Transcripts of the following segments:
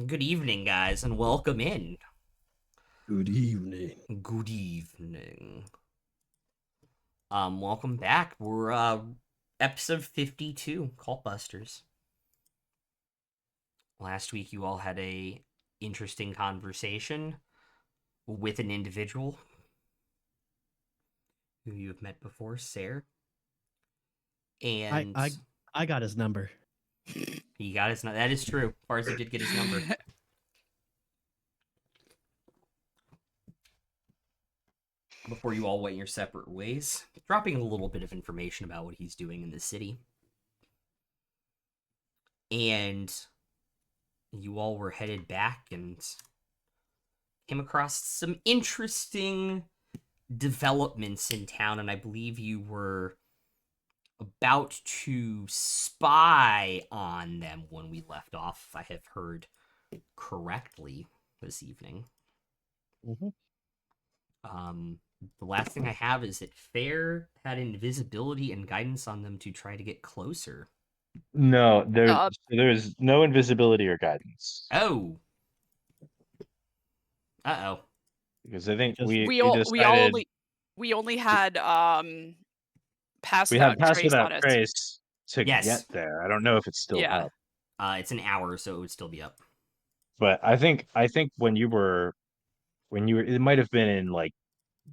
Good evening, guys, and welcome in. Good evening. Good evening. Welcome back. We're episode 52, Cult Busters. Last week you all had a interesting conversation with an individual who you have met before, Sarah. I And I I got his number. he got his that is true. Farzi did get his number. Before you all went your separate ways, dropping a little bit of information about what he's doing in the city. And you all were headed back and came across some interesting developments in town, and I believe you were about to spy on them when we left off, if I have heard correctly this evening. Mhm. The last thing I have is that Fair had invisibility and guidance on them to try to get closer. No, Uh, there's no invisibility or guidance Oh, uh oh. because I think Just we we all we all decided only had pass we had without pass trace without on us. trace to get Yes. there. I don't know if it's still Yeah. up, It's an hour, so it would still be up. but I think when you were it might have been in like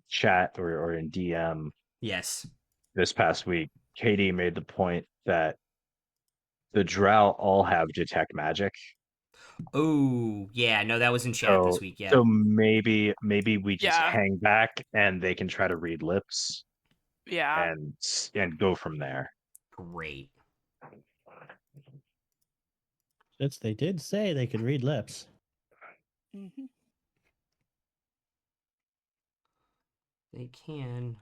chat or in DM Yes. this past week. Katie made the point that the Drow all have detect magic. Oh, yeah. No, that was in chat this So week. Yeah. so maybe we just Yeah. hang back and they can try to read lips Yeah. and go from there. Great. since they did say they could read lips. hmm They can.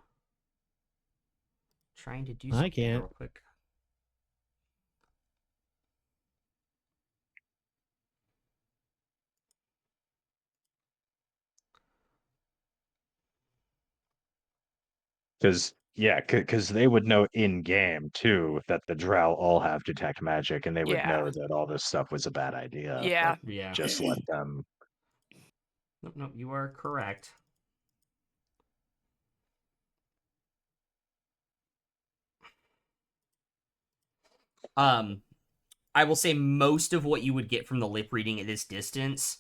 Trying to do I something can't. real quick. Because they would know in game too that the Drow all have detect magic, and they would Yeah. know that all this stuff was a bad idea. Yeah. But Yeah. just let them. Nope, nope, you are correct. Um, I will say most of what you would get from the lip reading at this distance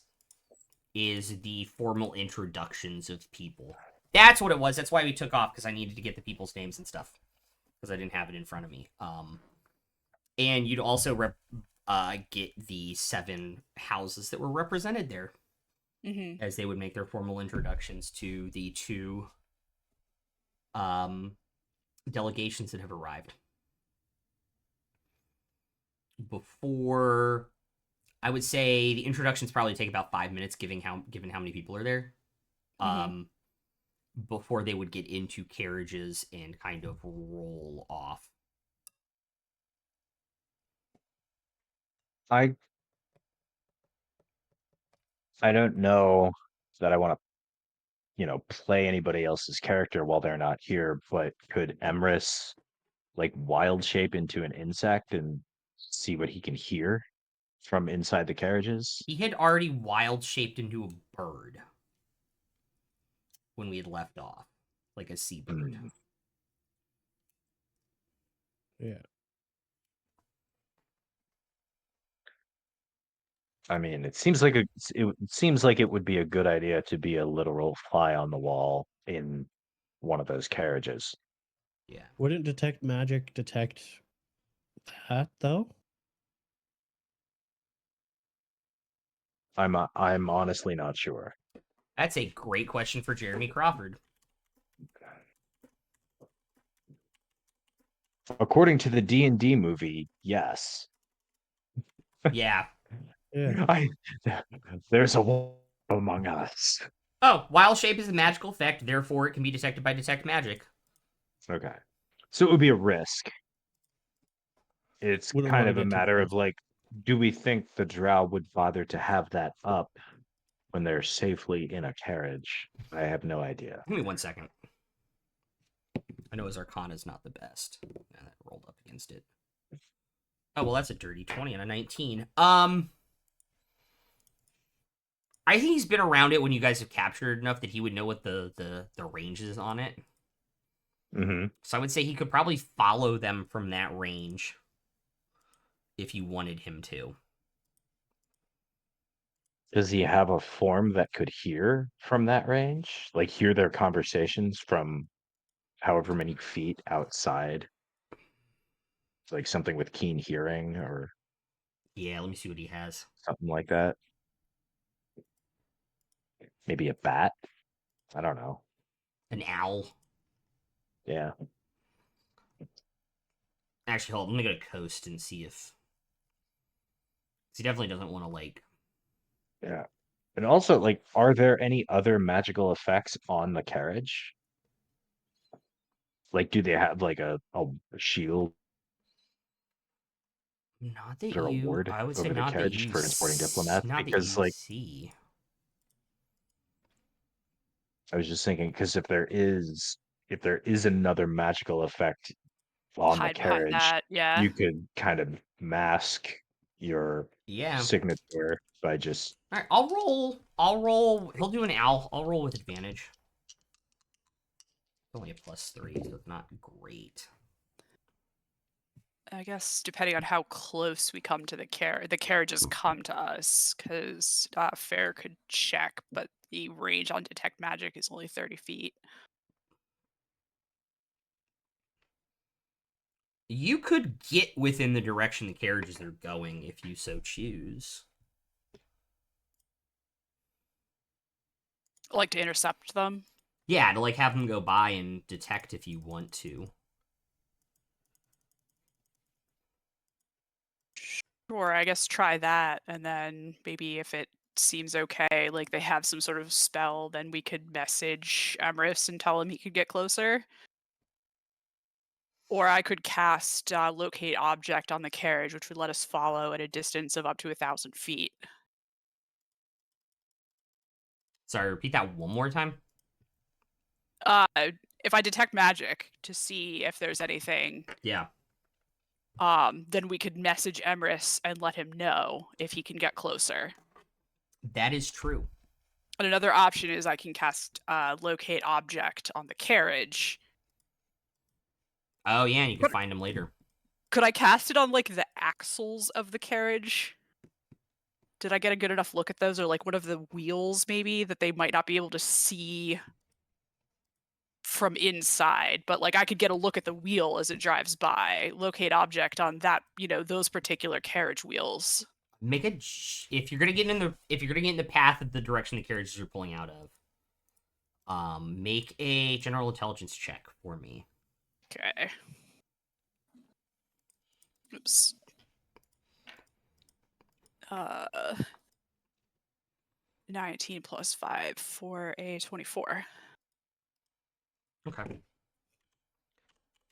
is the formal introductions of people. That's what it was. That's why we took off, because I needed to get the people's names and stuff, because I didn't have it in front of me. And you'd also get the 7 houses that were represented there, hmm as they would make their formal introductions to the 2 um, delegations that have arrived. Before, I would say the introductions probably take about 5 minutes, given how many people are there. hmm Before they would get into carriages and kind of roll off. I I don't know that I want to play anybody else's character while they're not here, but could Emrys like wild shape into an insect and see what he can hear from inside the carriages? He had already wild shaped into a bird when we had left off, like a seabird. Hmm. Yeah. I mean, it seems like it would be a good idea to be a literal fly on the wall in one of those carriages. Yeah. Wouldn't detect magic detect that though? I'm honestly not sure. That's a great question for Jeremy Crawford. According to the D&D movie, yes. Yeah. Yeah. I there's a wolf among us. Oh, wild shape is a magical effect, therefore it can be detected by detect magic. Okay. So it would be a risk. It's Wouldn't kind want to of a get too matter close. of like, do we think the drow would bother to have that up when they're safely in a carriage? I have no idea. Give me 1 second. I know his Arcana is not the best. That rolled up against it. Oh, well, that's a dirty 20 and a 19. I think he's been around it when you guys have captured it enough that he would know what the range is on it. Mm-hmm. So I would say he could probably follow them from that range if you wanted him to. Does he have a form that could hear from that range? Like hear their conversations from however many feet outside? Like something with keen hearing or Yeah, let me see what he has. something like that. Maybe a bat? I don't know. An owl. Yeah. Actually, hold on. Let me go to Coast and see if... He definitely doesn't want to, like... Yeah. And also, like, are there any other magical effects on the carriage? Like, do they have like a shield Not that or a you... ward I would say over the not that carriage you... for transporting diplomats? Not that Because, you like, see. I was just thinking, because if there is another magical effect on the Hide behind carriage, that. Yeah. you could kind of mask your Yeah. signature by just Alright, I'll roll. I'll roll. He'll do an owl. I'll roll with advantage. It's only a +3, so it's not great. I guess depending on how close we come to the carriages come to us, because Fair could check, but the range on detect magic is only 30 feet. You could get within the direction the carriages are going if you so choose. Like to intercept them. Yeah, to like have them go by and detect if you want to. Sure, I guess try that, and then maybe if it seems okay, like they have some sort of spell, then we could message Emrys and tell him he could get closer. Or I could cast Locate Object on the carriage, which would let us follow at a distance of up to 1,000 feet. Sorry, repeat that one more time. Uh, if I detect magic to see if there's anything, Yeah. then we could message Emrys and let him know if he can get closer. That is true. And another option is I can cast Locate Object on the carriage. Oh, yeah, and you can find him later. Could I cast it on, like, the axles of the carriage? Did I get a good enough look at those? Or, like, one of the wheels, maybe, that they might not be able to see from inside, but, like, I could get a look at the wheel as it drives by. Locate Object on that, those particular carriage wheels. Make a if you're gonna get in the path of the direction the carriages are pulling out of. Make a general intelligence check for me. Okay. Oops. 19 plus 5 for a 24. Okay.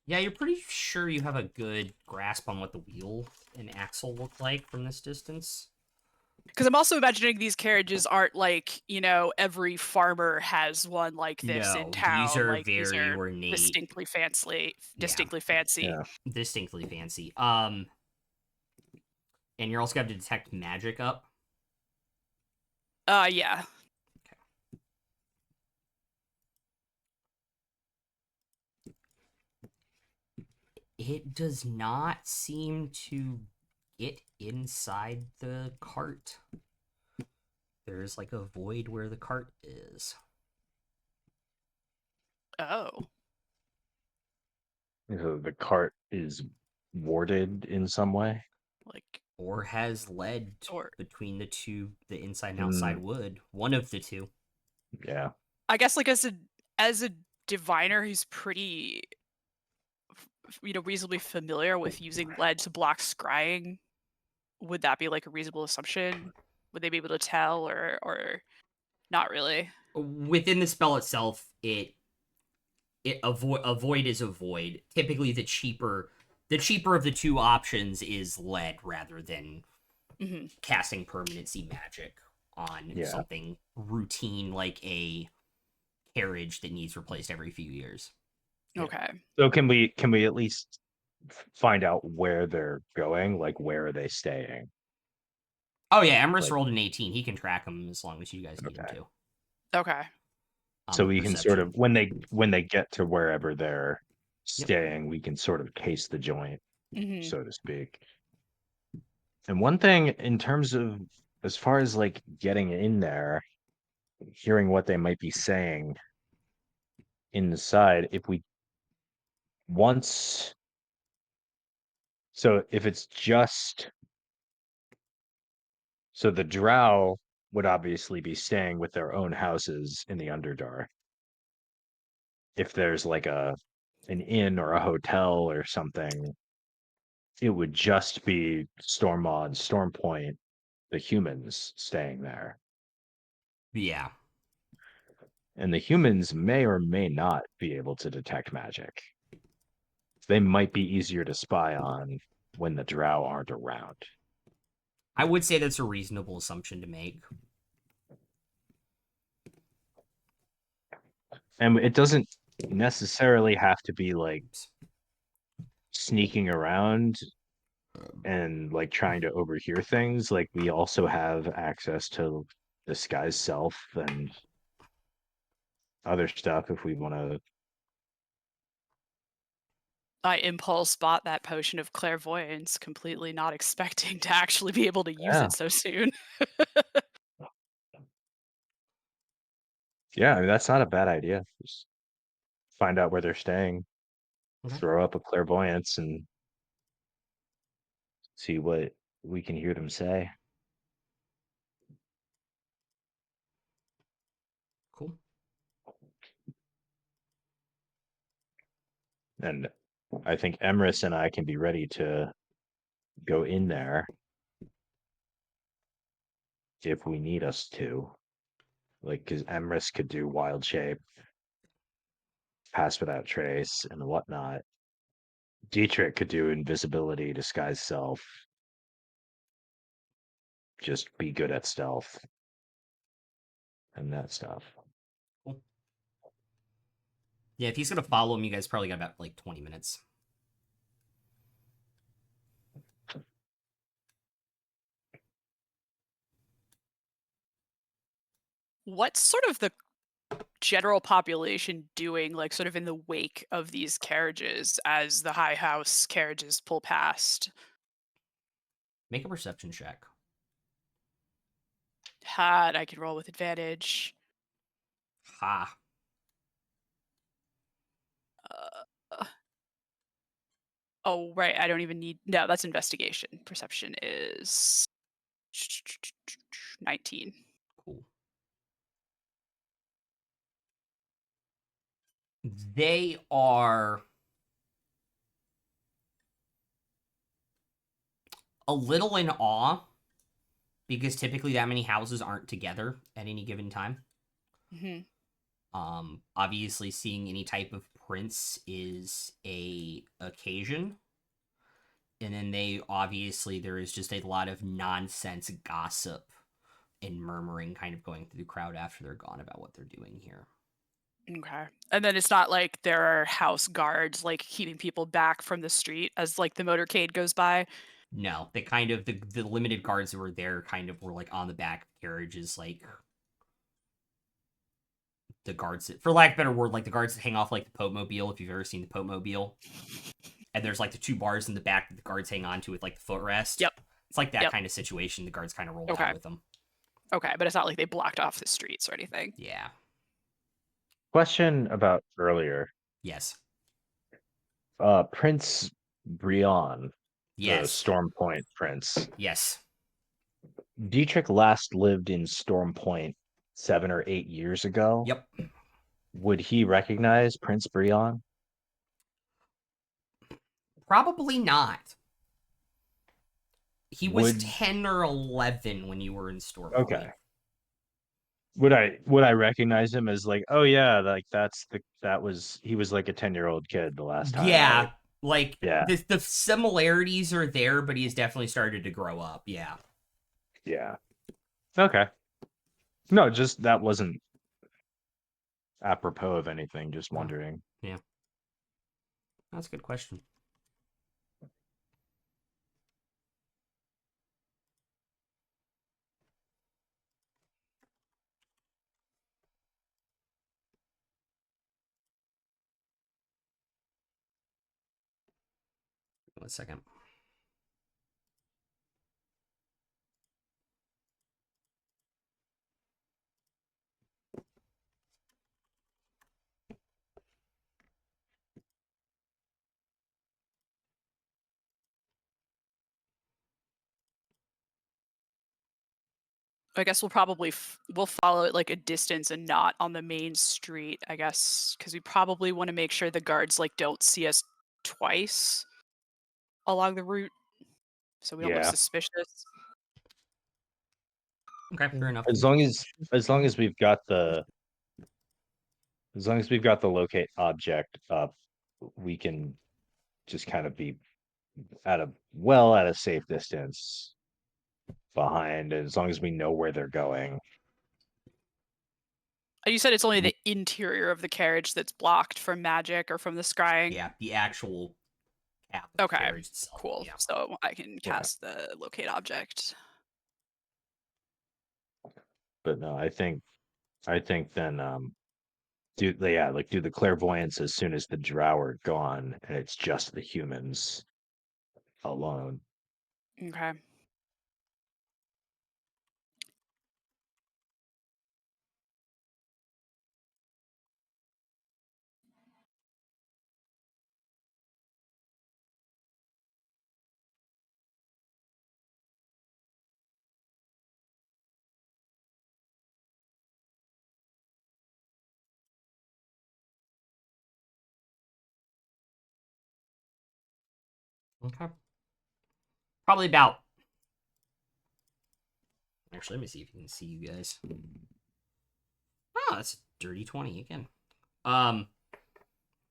Yeah, you're pretty sure you have a good grasp on what the wheel and axle look like from this distance. Because I'm also imagining these carriages aren't like, every farmer has one like this in town. These are like, very ornate. distinctly fancy. yeah. Distinctly fancy. And you're also going to have to detect magic up. Yeah. It does not seem to get inside the cart. There's like a void where the cart is. Oh. So the cart is warded in some way. Like, Or has led or between the two, the inside and outside wood. One of the two. Yeah. I guess like as a diviner who's pretty reasonably familiar with using lead to block scrying, would that be like a reasonable assumption? Would they be able to tell or not really? Within the spell itself, a void is a void. Typically, the cheaper of the two options is lead rather than casting permanency magic on something routine like a carriage that needs replaced every few years. Okay. So can we at least find out where they're going? Like, where are they staying? Oh yeah, Emrys Like- rolled an 18. He can track him as long as you guys need him Okay. to. Okay. So With we can sort of perception. when they get to wherever they're Yep. staying, we can sort of case the joint, Hmm. so to speak. And one thing in terms of as far as like getting in there, hearing what they might be saying inside, if we once so if it's just so the drow would obviously be staying with their own houses in the Underdark. If there's like an inn or a hotel or something, it would just be Stormmaw, Stormpoint, the humans staying there. Yeah. And the humans may or may not be able to detect magic. They might be easier to spy on when the drow aren't around. I would say that's a reasonable assumption to make. And it doesn't necessarily have to be like Oops. sneaking around and like trying to overhear things. Like we also have access to disguise self and other stuff if we want to. I impulse bought that potion of clairvoyance, completely not expecting to actually be able to use Yeah. it so soon. Yeah, I mean, that's not a bad idea. Just find out where they're staying, Okay. throw up a clairvoyance, and see what we can hear them say. Cool. And I think Emrys and I can be ready to go in there if we need us to. Like, because Emrys could do wild shape, pass without trace, and whatnot. Dietrich could do invisibility, disguise self, just be good at stealth and that stuff. Cool. Yeah, if he's gonna follow him, you guys probably got about like 20 minutes. What's sort of the general population doing, like, sort of in the wake of these carriages as the High House carriages pull past? Make a perception check. Had I can roll with advantage. Ha. Uh, oh, right. I don't even need. No, that's investigation. Perception is 19. Cool. They are a little in awe because typically that many houses aren't together at any given time. Hmm. Obviously seeing any type of prince is a occasion. And then there is just a lot of nonsense gossip and murmuring kind of going through the crowd after they're gone about what they're doing here. Okay. And then it's not like there are house guards like keeping people back from the street as like the motorcade goes by. No, they kind of the limited guards that were there kind of were like on the back of carriages, like the guards that, for lack of a better word, like the guards that hang off like the Pope Mobile, if you've ever seen the Pope Mobile. And there's like the two bars in the back that the guards hang on to with like the footrest. Yep. It's like that Yep. kind of situation. The guards kind of rolled Okay. out with them. Okay, but it's not like they blocked off the streets or anything. Yeah. Question about earlier. Yes. Prince Brion, the Yes. Stormpoint prince. Yes. Dietrich last lived in Stormpoint 7 or 8 years ago. Yep. Would he recognize Prince Brion? Probably not. He was Would- 10 or 11 when you were in Stormpoint. Okay. Would I recognize him as like, oh yeah, like he was like a 10-year-old kid the last time. Yeah. Like, Yeah. the similarities are there, but he's definitely started to grow up. Yeah. Yeah. Okay. No, just that wasn't apropos of anything, just No. wondering. That's a good question. 1 second. I guess we'll probably we'll follow it like a distance and not on the main street, I guess, because we probably want to make sure the guards like don't see us twice along the route, so we don't look Yeah. suspicious. Okay, fair enough. As long as we've got the locate object up, we can just kind of be at a safe distance behind, as long as we know where they're going. You said it's only the interior of the carriage that's blocked from magic or from the scrying. Yeah, the actual cap of the Okay, carriage itself. cool. Yeah. So I can cast the locate object. But no, I think then do the clairvoyance as soon as the drow are gone and it's just the humans alone. Okay. Okay. Probably about. Actually, let me see if you can see you guys. Oh, that's a dirty 20 again.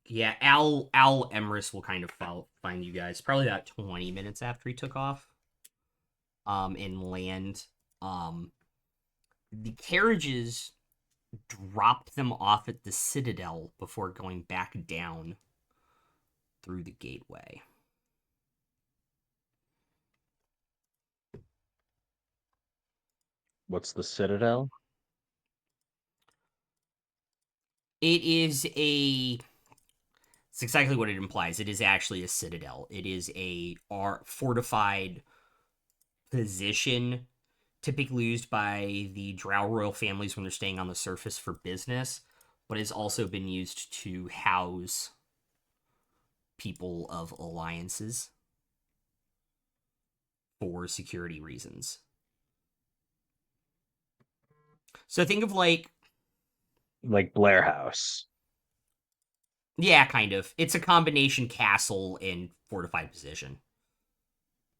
Yeah, Al Emrys will kind of find you guys probably about 20 minutes after he took off. And land. The carriages dropped them off at the Citadel before going back down through the gateway. What's the Citadel? It's exactly what it implies. It is actually a citadel. It is a fortified position typically used by the Drow royal families when they're staying on the surface for business, but has also been used to house people of alliances for security reasons. So think of like Blair House. Yeah, kind of. It's a combination castle and fortified position.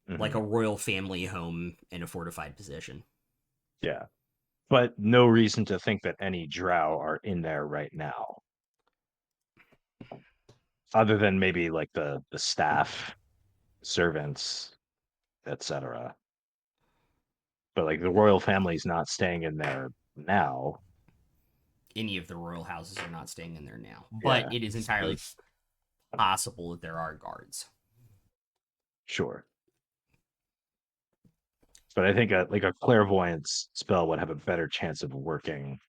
Like a royal family home in a fortified position. Yeah. But no reason to think that any drow are in there right now. Other than maybe like the staff, servants, etc. But like the royal family's not staying in there now. Any of the royal houses are not staying in there now. But it is entirely possible that there are guards. Sure. But I think a clairvoyance spell would have a better chance of working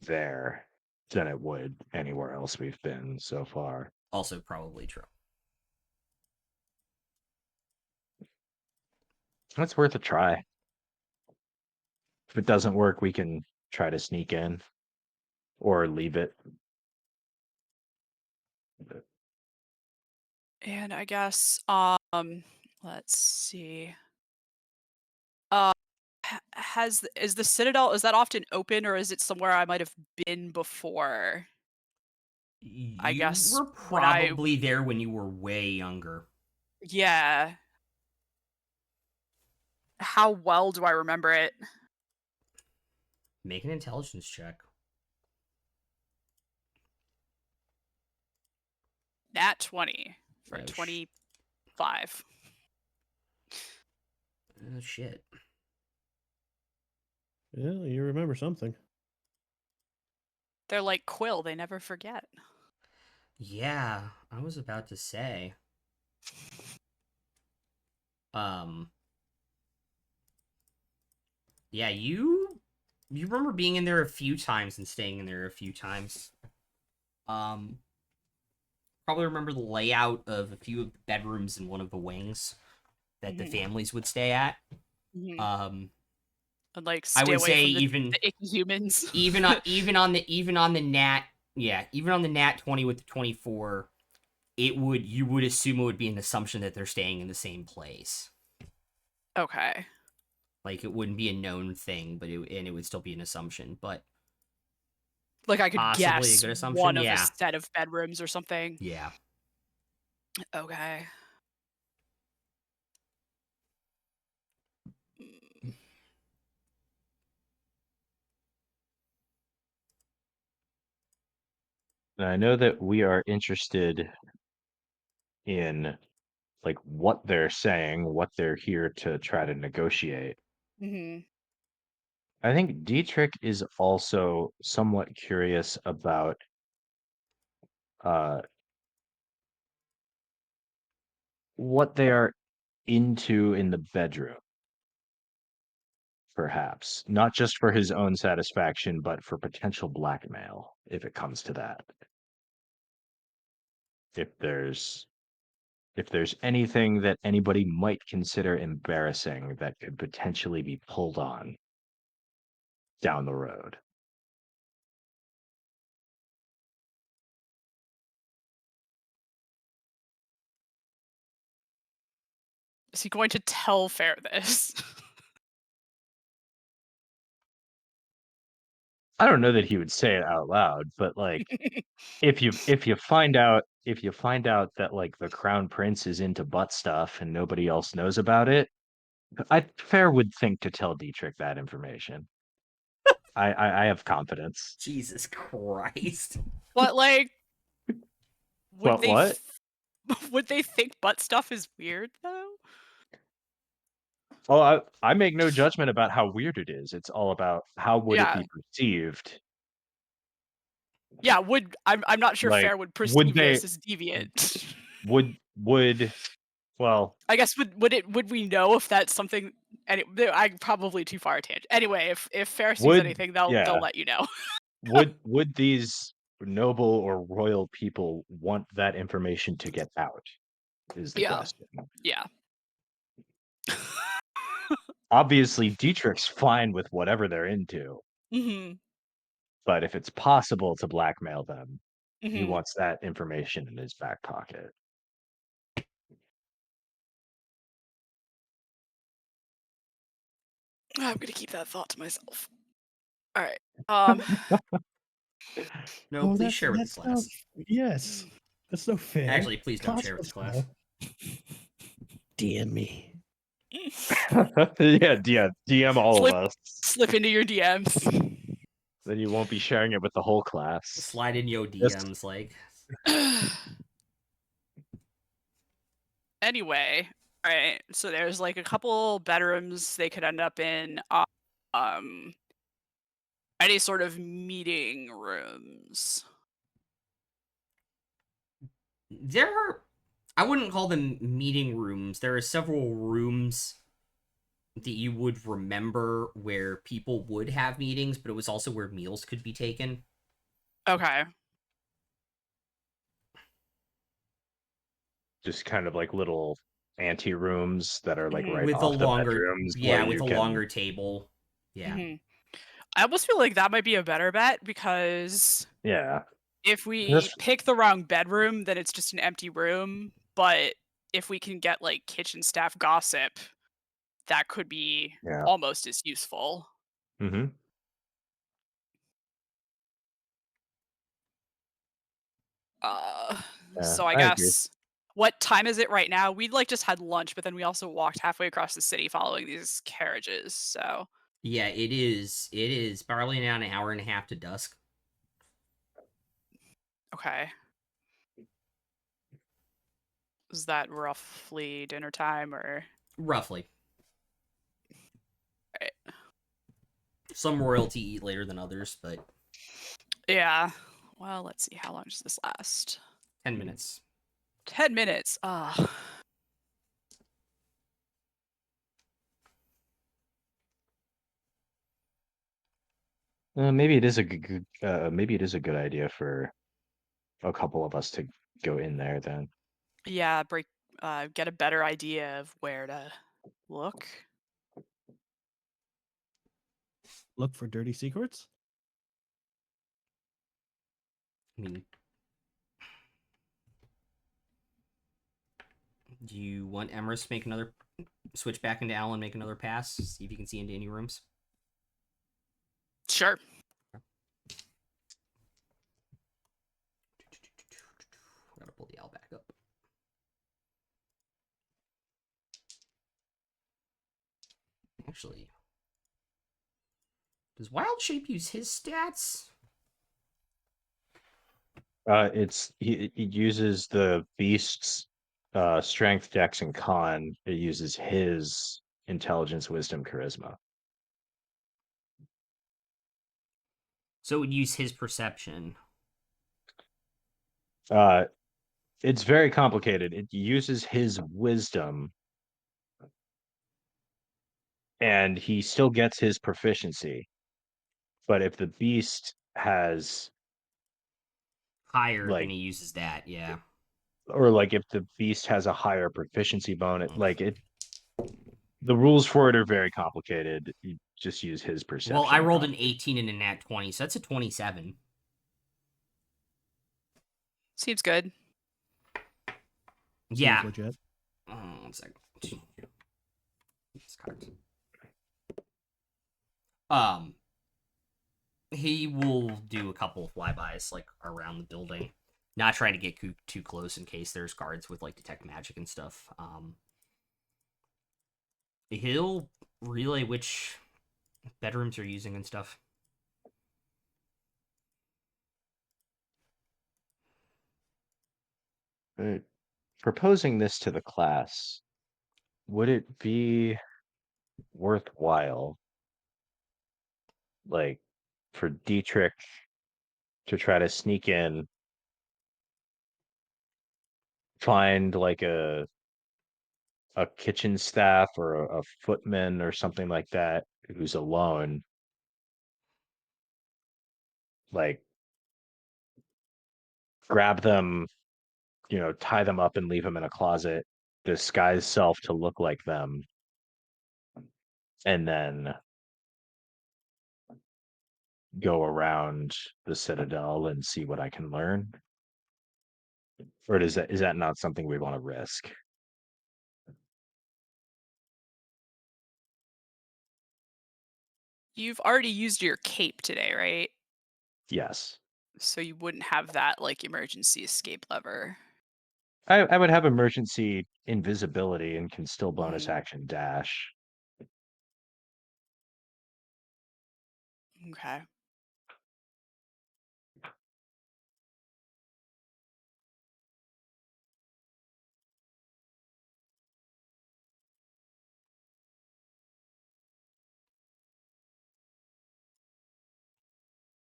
there than it would anywhere else we've been so far. Also probably true. That's worth a try. If it doesn't work, we can try to sneak in or leave it. And I guess let's see. Is the Citadel, is that often open, or is it somewhere I might have been before? I guess You were probably there when you were way younger. Yeah. How well do I remember it? Make an intelligence check. Nat 20 for Oh, 25. Oh, shit. Yeah, you remember something. They're like Quill, they never forget. Yeah, I was about to say. Yeah, you remember being in there a few times and staying in there a few times. probably remember the layout of a few of the bedrooms in one of the wings that the Mhm. families would stay at. Mhm. Um, And like I stay would away say from even the icky humans. even on even on the nat even on the nat 20 with the 24, you would assume it would be an assumption that they're staying in the same place. Okay. Like it wouldn't be a known thing, but it would still be an assumption. But Like I could possibly a guess good assumption. one of a Yeah, set of bedrooms or something. yeah. Okay. And I know that we are interested in like what they're saying, what they're here to try to negotiate. Mhm. I think Dietrich is also somewhat curious about uh what they are into in the bedroom, perhaps. Not just for his own satisfaction, but for potential blackmail, if it comes to that. If there's if there's anything that anybody might consider embarrassing that could potentially be pulled on down the road. Is he going to tell Fair this? I don't know that he would say it out loud, but like if you find out that like the crown prince is into butt stuff and nobody else knows about it, I Fair would think to tell Dietrich that information. I have confidence. Jesus Christ. But like, would they What? would they think butt stuff is weird though? Oh, I make no judgment about how weird it is. It's all about how would it Yeah. be perceived. Yeah, I'm not sure Like, Fair would would perceive they this as deviant. would well, I guess would we know if that's something? I'm probably too far a tangent. Anyway, if Fair sees would anything, they'll yeah, let you know. would these noble or royal people want that information to get out? Is the Yeah, question. yeah. Obviously, Dietrich's fine with whatever they're into, Mhm. but if it's possible to blackmail them, he Mhm. wants that information in his back pocket. I'm gonna keep that thought to myself. All right. No, Oh, please share with the that's no. class. Yes, that's no fair. Actually, please don't share with the Possible class. smell. DM me. Yeah, DM all of us. Slip into your DMs. Then you won't be sharing it with the whole class. Slide in yo Yes. DMs, like. Anyway, all right. So there's like a couple bedrooms they could end up in. Um, any sort of meeting rooms. There are, I wouldn't call them meeting rooms. There are several rooms that you would remember where people would have meetings, but it was also where meals could be taken. Okay. Just kind of like little ante rooms that are like Mhm. right With a off the longer, bedrooms where yeah, with you a can. longer table. Yeah. Mhm. I almost feel like that might be a better bet because Yeah. if we That's- pick the wrong bedroom, then it's just an empty room. But if we can get like kitchen staff gossip, that could be Yeah. almost as useful. Mm-hmm. So I I agree. guess what time is it right now? We like just had lunch, but then we also walked halfway across the city following these carriages. So Yeah, it is. It is barely now an hour and a half to dusk. okay. Is that roughly dinner time or Roughly. right. Some royalty eat later than others, but Yeah. Well, let's see. How long does this last? 10 minutes. 10 minutes. Maybe it is a good idea for a couple of us to go in there then. Yeah, get a better idea of where to look. Look for dirty secrets. I mean, do you want Emrys to make another switch back into Alan, make another pass, see if you can see into any rooms? Sure. Gotta pull the owl back up. Actually, does Wild Shape use his stats? It uses the beast's strength, dex, and con. It uses his intelligence, wisdom, charisma. So it would use his perception. It's very complicated. It uses his wisdom, and he still gets his proficiency. But if the beast has Higher, like, then he uses that, yeah. or like if the beast has a higher proficiency bonus, Mm. like the rules for it are very complicated. You just use his perception. Well, I rolled an probably. 18 and a nat 20, so that's a 27. Seems good. Yeah. Seems legit. 1 second. These cards. He will do a couple of flybys like around the building, not trying to get too close in case there's guards with like detect magic and stuff. He'll relay which bedrooms you're using and stuff. Proposing this to the class, would it be worthwhile, like, for Dietrich to try to sneak in, find like a kitchen staff or a footman or something like that who's alone, like grab them, tie them up and leave them in a closet, disguise self to look like them, and then go around the Citadel and see what I can learn? Or is that not something we want to risk? You've already used your cape today, right? Yes. So you wouldn't have that like emergency escape lever. I would have emergency invisibility and can still bonus Mhm. action dash. Okay.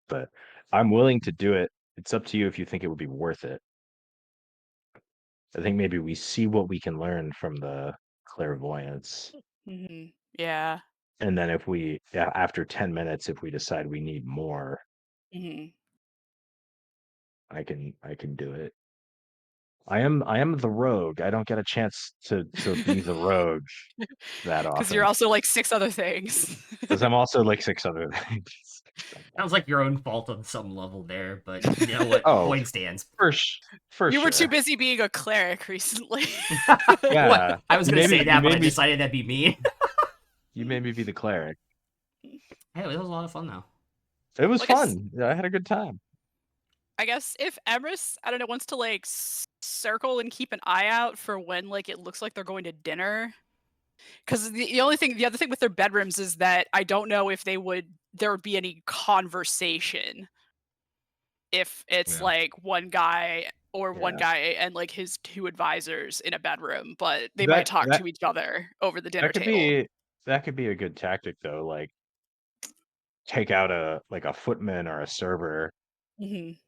But I'm willing to do it. It's up to you if you think it would be worth it. I think maybe we see what we can learn from the clairvoyance. Yeah. And then if after 10 minutes, if we decide we need more, I can do it. I am the rogue. I don't get a chance to be the rogue that Because you're often. also like 6 other things. Because I'm also like 6 other things. Sounds like your own fault on some level there, but you know what? Oh, Point stands. For You sure. were too busy being a cleric recently. Yeah. What? I was You gonna made say me- that, you but I made me- decided that'd be me. You made me be the cleric. Hey, that was a lot of fun though. It was Well, I guess- fun. I had a good time. I guess if Emrys, I don't know, wants to like circle and keep an eye out for when like it looks like they're going to dinner. Because the other thing with their bedrooms is that I don't know if there would be any conversation if it's Yeah. like one guy and like his 2 advisors in a bedroom, but they might talk to each other over the dinner table. That could be a good tactic though. Like take out a footman or a server, Mhm.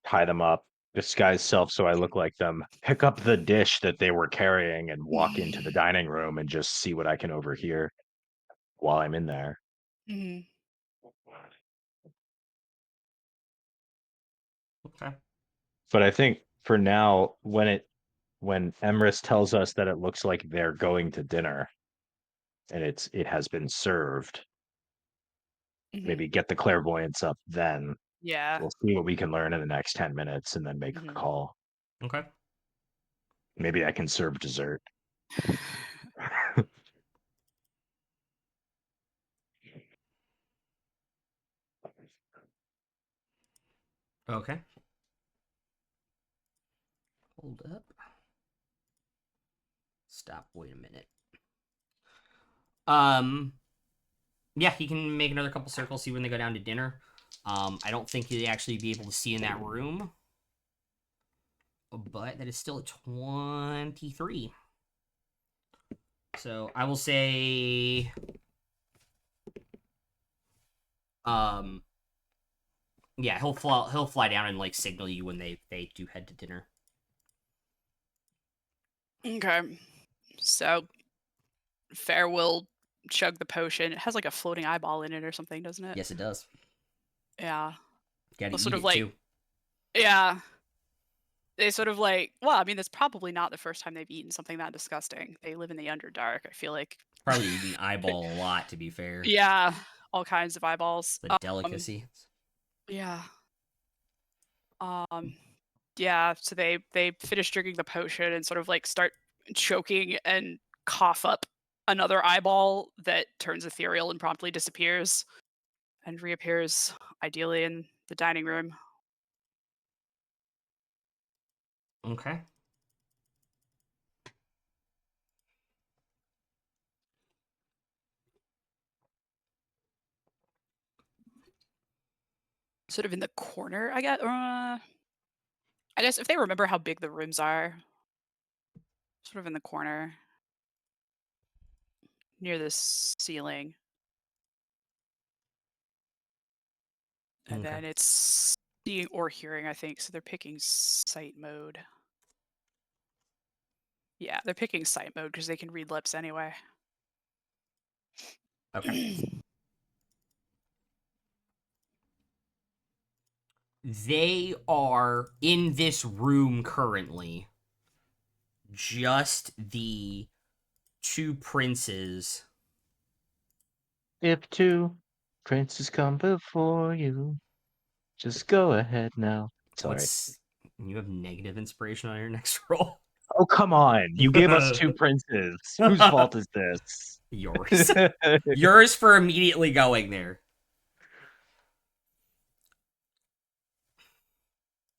tie them up, disguise self so I look like them, pick up the dish that they were carrying and walk into the dining room and just see what I can overhear while I'm in there. Mhm. Okay. But I think for now, when Emrys tells us that it looks like they're going to dinner and it has been served, Mhm. maybe get the clairvoyance up then. Yeah. We'll see what we can learn in the next 10 minutes and then make Mhm. a call. Okay. Maybe I can serve dessert. Okay. Hold up. Stop. Wait a minute. Yeah, he can make another couple circles, see when they go down to dinner. I don't think he'd actually be able to see in that room. But that is still a 23. So I will say yeah, he'll fly down and like signal you when they do head to dinner. Okay. So Fair will chug the potion. It has like a floating eyeball in it or something, doesn't it? Yes, it does. Yeah. Gotta Well, eat sort of it like too. yeah. They sort of like well, I mean, that's probably not the first time they've eaten something that disgusting. They live in the Underdark. I feel like Probably eating eyeball a lot, to be fair. yeah, all kinds of eyeballs. The delicacy. Yeah. Um yeah, so they finish drinking the potion and sort of like start choking and cough up another eyeball that turns ethereal and promptly disappears and reappears ideally in the dining room. Okay. Sort of in the corner, I guess if they remember how big the rooms are, sort of in the corner near the ceiling. And Okay. then it's seeing or hearing, I think. So they're picking sight mode. Yeah, they're picking sight mode because they can read lips anyway. Okay. They are in this room currently. Just the two princes. If two princes come before you, just go ahead now. Sorry. What's you have negative inspiration on your next roll? Oh, come on. You gave us two princes. Whose fault is this? Yours. Yours for immediately going there.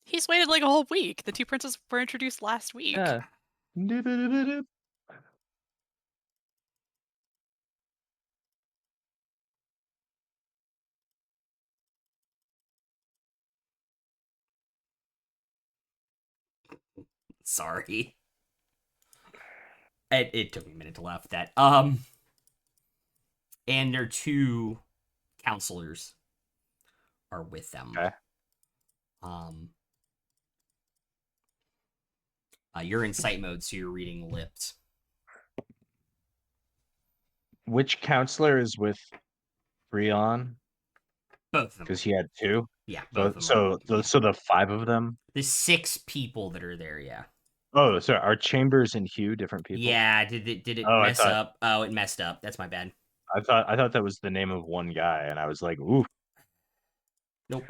He's waited like a whole week. The two princes were introduced last week. Yeah. Doop-a-doop-a-doop. Sorry. It took me a minute to laugh at that. And their two counselors are with them. Okay. You're in sight mode, so you're reading lips. Which counselor is with Breon? Both of them. Because he had two. Yeah, both So, of them. so the five of them. The 6 people that are there, yeah. Oh, sorry. Are Chambers and Hugh different people? Yeah, did it Oh, mess up? Oh, it messed up. That's my bad. I thought that was the name of one guy, and I was like, ooh. Nope.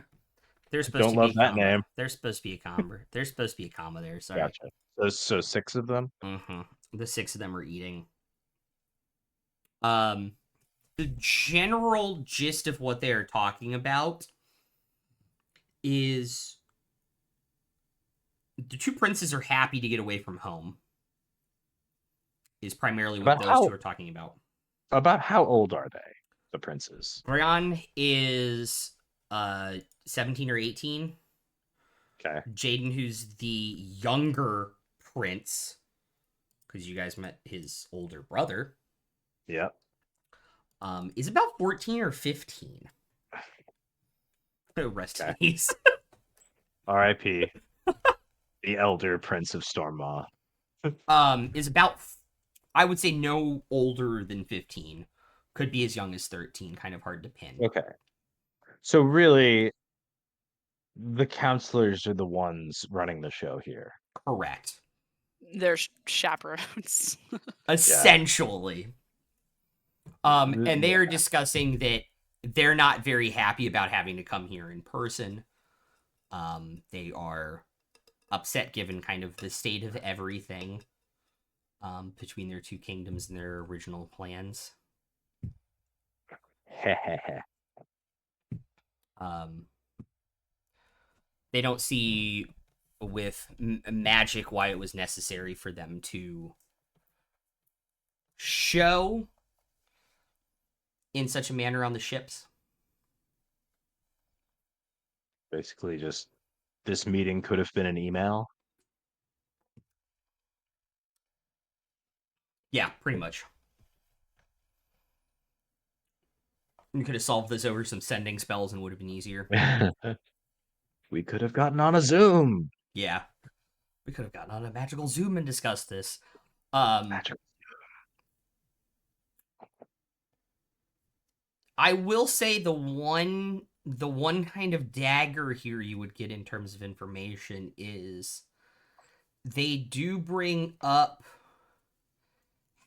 There's supposed Don't to love be a that comma. name. There's supposed to be a comma. There's supposed to be a comma there. Sorry. Gotcha. So 6 of them. Mm-hmm. The 6 of them are eating. The general gist of what they are talking about is the two princes are happy to get away from home. Is primarily what those two are talking about. About how old are they, the princes? Brian is 17 or 18. Okay. Jaden, who's the younger prince, because you guys met his older brother. Yep. Is about 14 or 15. Rest in peace. R.I.P. The elder prince of Stormmaw. Is about, I would say, no older than 15. Could be as young as 13. Kind of hard to pin. Okay. So really, the counselors are the ones running the show here. Correct. They're chaperones. Essentially. And they Yeah. are discussing that they're not very happy about having to come here in person. They are upset given kind of the state of everything between their two kingdoms and their original plans. They don't see with magic why it was necessary for them to show in such a manner on the ships. Basically, just this meeting could have been an email. Yeah, pretty much. You could have solved this over some sending spells and would have been easier. We could have gotten on a Zoom. Yeah. We could have gotten on a magical Zoom and discussed this. Magic. I will say the one kind of dagger here you would get in terms of information is they do bring up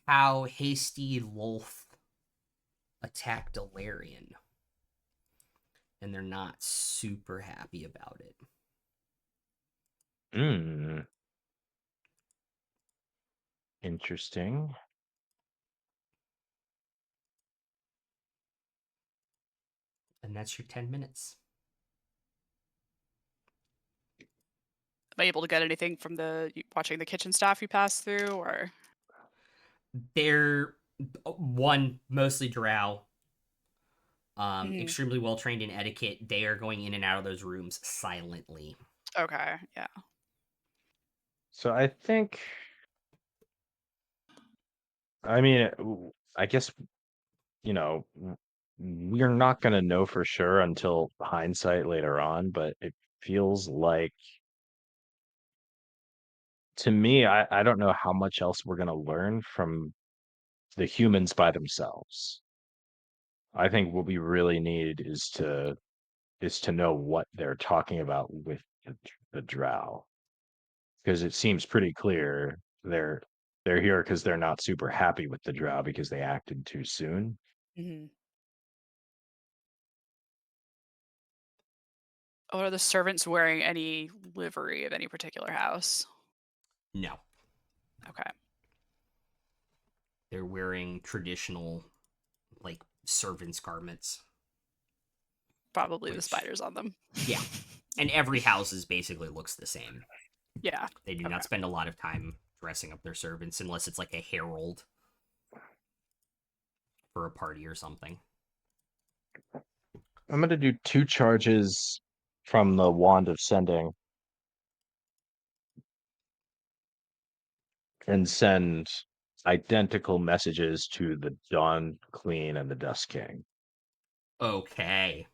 how Hasty Lolth attacked Alarion. And they're not super happy about it. Interesting. And that's your 10 minutes. Am I able to get anything from watching the kitchen staff you passed through, or? They're one mostly drow. Mhm. Extremely well trained in etiquette. They are going in and out of those rooms silently. Okay, yeah. So I think, I mean, I guess, you know, we're not going to know for sure until hindsight later on, but it feels like, to me, I don't know how much else we're going to learn from the humans by themselves. I think what we really need is to know what they're talking about with the drow, because it seems pretty clear they're here because they're not super happy with the drow because they acted too soon. Mm-hmm. Are the servants wearing any livery of any particular house? No. Okay. They're wearing traditional, like, servants' garments. Probably the Which- spiders on them. Yeah. And every house basically looks the same. Yeah. They do not spend a lot of time dressing up their servants unless it's like a herald for a party or something. I'm going to do 2 charges from the Wand of Sending and send identical messages to the Dawn Queen and the Dust King, Okay.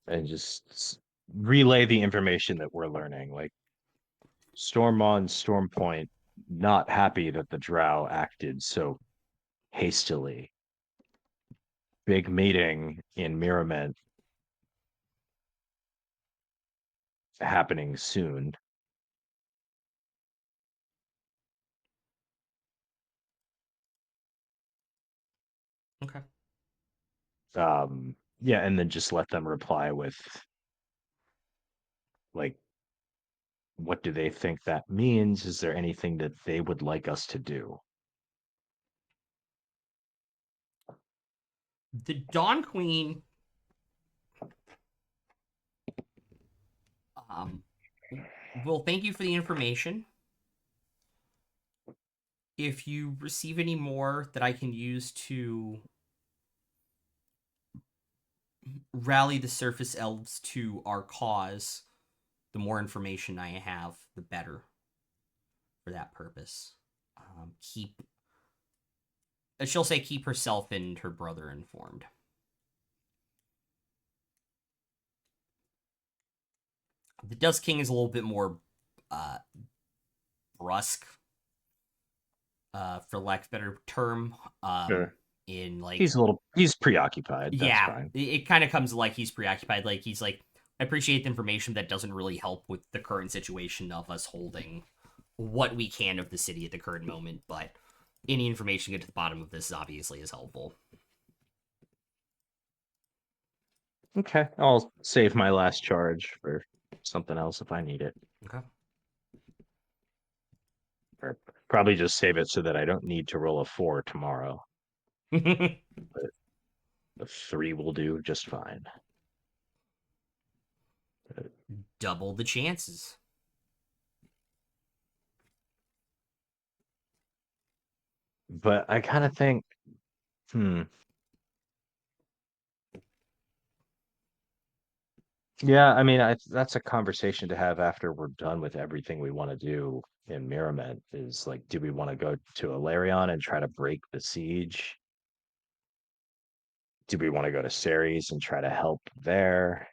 and just relay the information that we're learning. Like, Stormon, Stormpoint, not happy that the drow acted so hastily. Big meeting in Mirament happening soon. Okay. Yeah, and then just let them reply with, like, what do they think that means? Is there anything that they would like us to do? The Dawn Queen will thank you for the information. If you receive any more that I can use to rally the surface elves to our cause, the more information I have, the better for that purpose. She'll say keep herself and her brother informed. The Dust King is a little bit more brusque, for lack of a better term. Sure. In like He's preoccupied. That's yeah, fine. it kind of comes like he's preoccupied. Like he's like, I appreciate the information that doesn't really help with the current situation of us holding what we can of the city at the current moment, but any information to get to the bottom of this obviously is helpful. Okay, I'll save my last charge for something else if I need it. Okay. Or probably just save it so that I don't need to roll a 4 tomorrow. The 3 will do just fine. Double the chances. But I kind of think, yeah, I mean, that's a conversation to have after we're done with everything we want to do in Mirament. Is like, do we want to go to Alarion and try to break the siege? Do we want to go to Ceres and try to help there?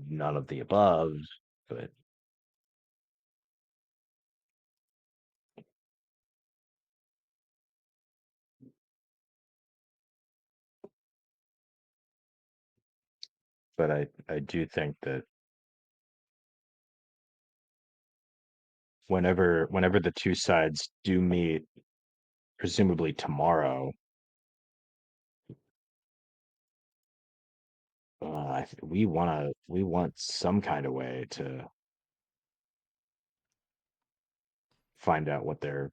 None of the above, but I do think that whenever the two sides do meet, presumably tomorrow, we want some kind of way to find out what they're,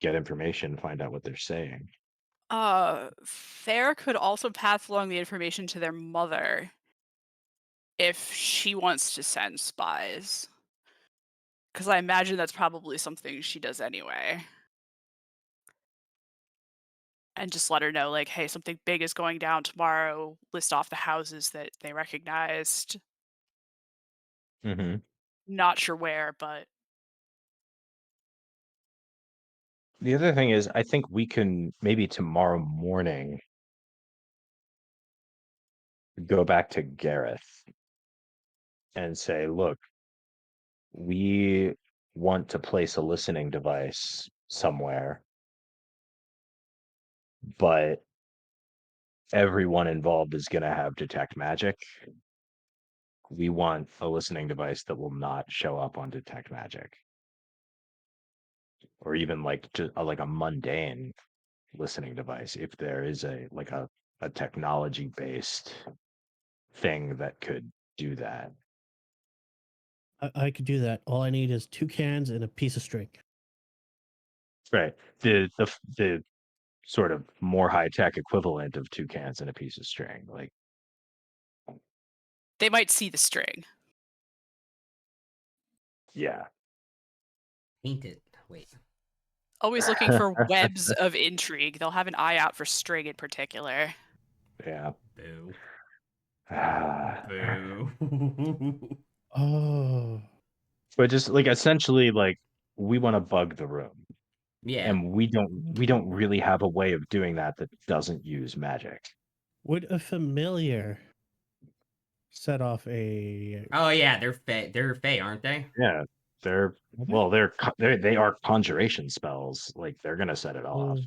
get information, find out what they're saying. Fair could also pass along the information to their mother if she wants to send spies. Because I imagine that's probably something she does anyway. And just let her know, like, hey, something big is going down tomorrow. List off the houses that they recognized. Mm-hmm. Not sure where, but The other thing is, I think we can maybe tomorrow morning go back to Gareth and say, look, we want to place a listening device somewhere, but everyone involved is going to have detect magic. We want a listening device that will not show up on detect magic, or even like just like a mundane listening device if there is a technology based thing that could do that. I could do that. All I need is 2 cans and a piece of string. Right. The sort of more high tech equivalent of 2 cans and a piece of string. Like, they might see the string. yeah. Ain't it? Wait. Always looking for webs of intrigue. They'll have an eye out for string in particular. Yeah. Boo. Ah. Boo. Oh, But just like essentially like we want to bug the room. Yeah. And we don't really have a way of doing that that doesn't use magic. would a familiar set off a? Oh yeah, they're Fae, aren't they? Yeah. They're well, they are conjuration spells. Like they're gonna set it off.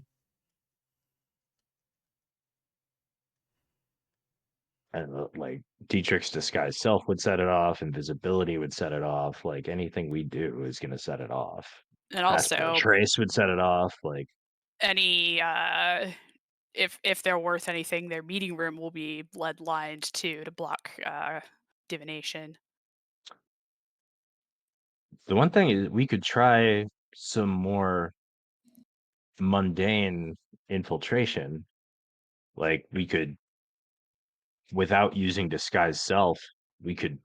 And like Dietrich's disguised self would set it off, invisibility would set it off. Like anything we do is gonna set it off. And Passport also, trace would set it off. Like any if they're worth anything, their meeting room will be lead lined too to block divination. the one thing is we could try some more mundane infiltration. Like we could, without using disguised self, we could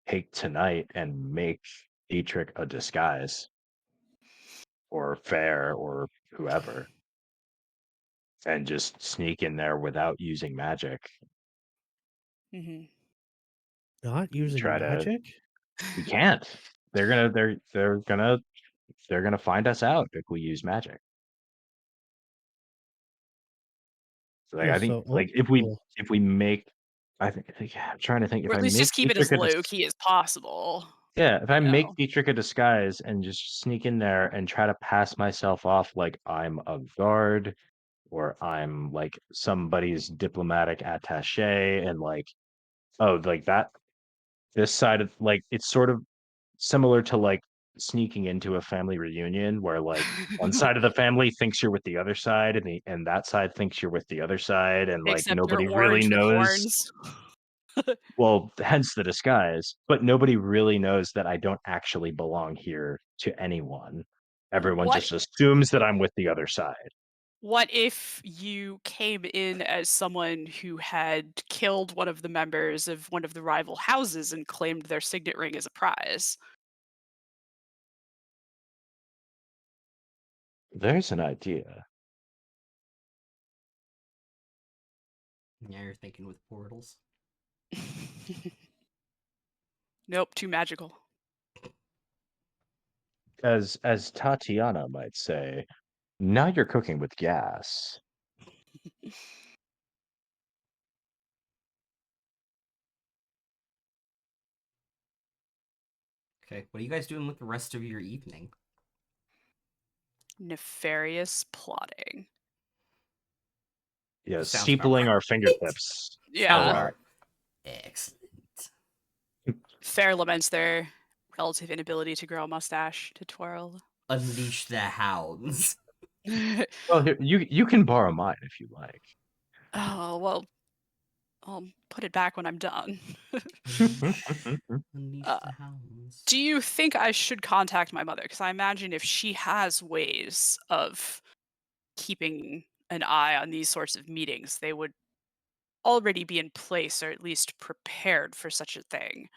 take tonight and make Dietrich a disguise or Fair or whoever and just sneak in there without using magic. Mm-hmm. Not using Try to magic? we can't. They're gonna find us out if we use magic. Like Oh, I think so like old if we make I'm trying to think if Or I at least make just keep it as Dietrich a low key as possible. yeah, if I You make know. Dietrich a disguise and just sneak in there and try to pass myself off like I'm a guard or I'm like somebody's diplomatic attaché, and like, oh, like that, this side of like, it's sort of similar to like sneaking into a family reunion where like one side of the family thinks you're with the other side, and that side thinks you're with the other side, and like Except you're nobody really orange with knows. horns. Well, hence the disguise, but nobody really knows that I don't actually belong here to anyone. Everyone What just assumes that I'm with the other side. what if you came in as someone who had killed one of the members of one of the rival houses and claimed their signet ring as a prize? There's an idea. Yeah, you're thinking with portals. Nope, too magical. As Tatiana might say, now you're cooking with gas. Okay, what are you guys doing with the rest of your evening? Nefarious plotting. Yeah, Sounds about steepling our right. fingertips a Yeah. lot. Excellent. Fair laments their relative inability to grow a mustache to twirl. Unleash the hounds. Well, here, you can borrow mine if you like. Oh, well, I'll put it back when I'm done. Unleash Uh, the hounds. Do you think I should contact my mother? Because I imagine if she has ways of keeping an eye on these sorts of meetings, they would already be in place or at least prepared for such a thing.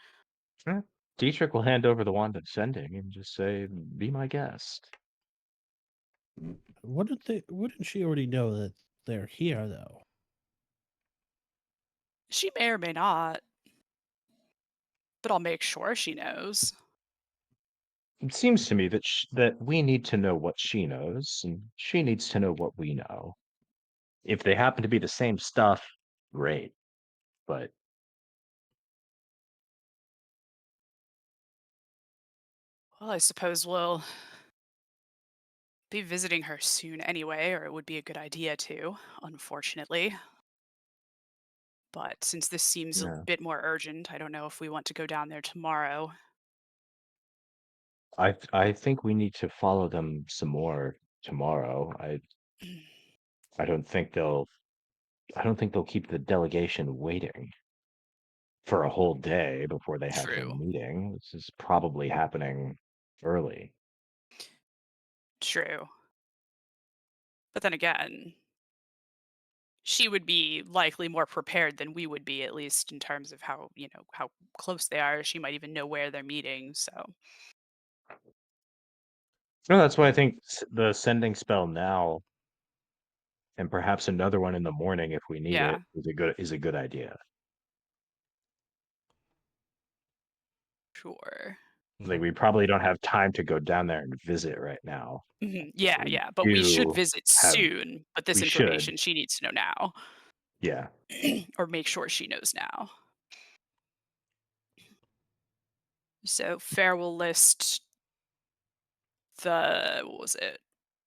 Dietrich will hand over the wand of sending and just say, "Be my guest." Wouldn't she already know that they're here though? She may or may not, but I'll make sure she knows. It seems to me that that we need to know what she knows, and she needs to know what we know. If they happen to be the same stuff, great. But Well, I suppose we'll be visiting her soon anyway, or it would be a good idea to, unfortunately. But since this seems a yeah, bit more urgent, I don't know if we want to go down there tomorrow. I think we need to follow them some more tomorrow. I don't think they'll I don't think they'll keep the delegation waiting for a whole day before they have their True. meeting. This is probably happening early. True. But then again, she would be likely more prepared than we would be, at least in terms of how, how close they are. She might even know where they're meeting. So, No, that's why I think the sending spell now and perhaps another one in the morning if we need yeah. it is a good idea. Sure. Like we probably don't have time to go down there and visit right now. Yeah, We yeah. But we should do visit have soon. But this we should. information she needs to know now, Yeah. or make sure she knows now. So, Fair will list what was it?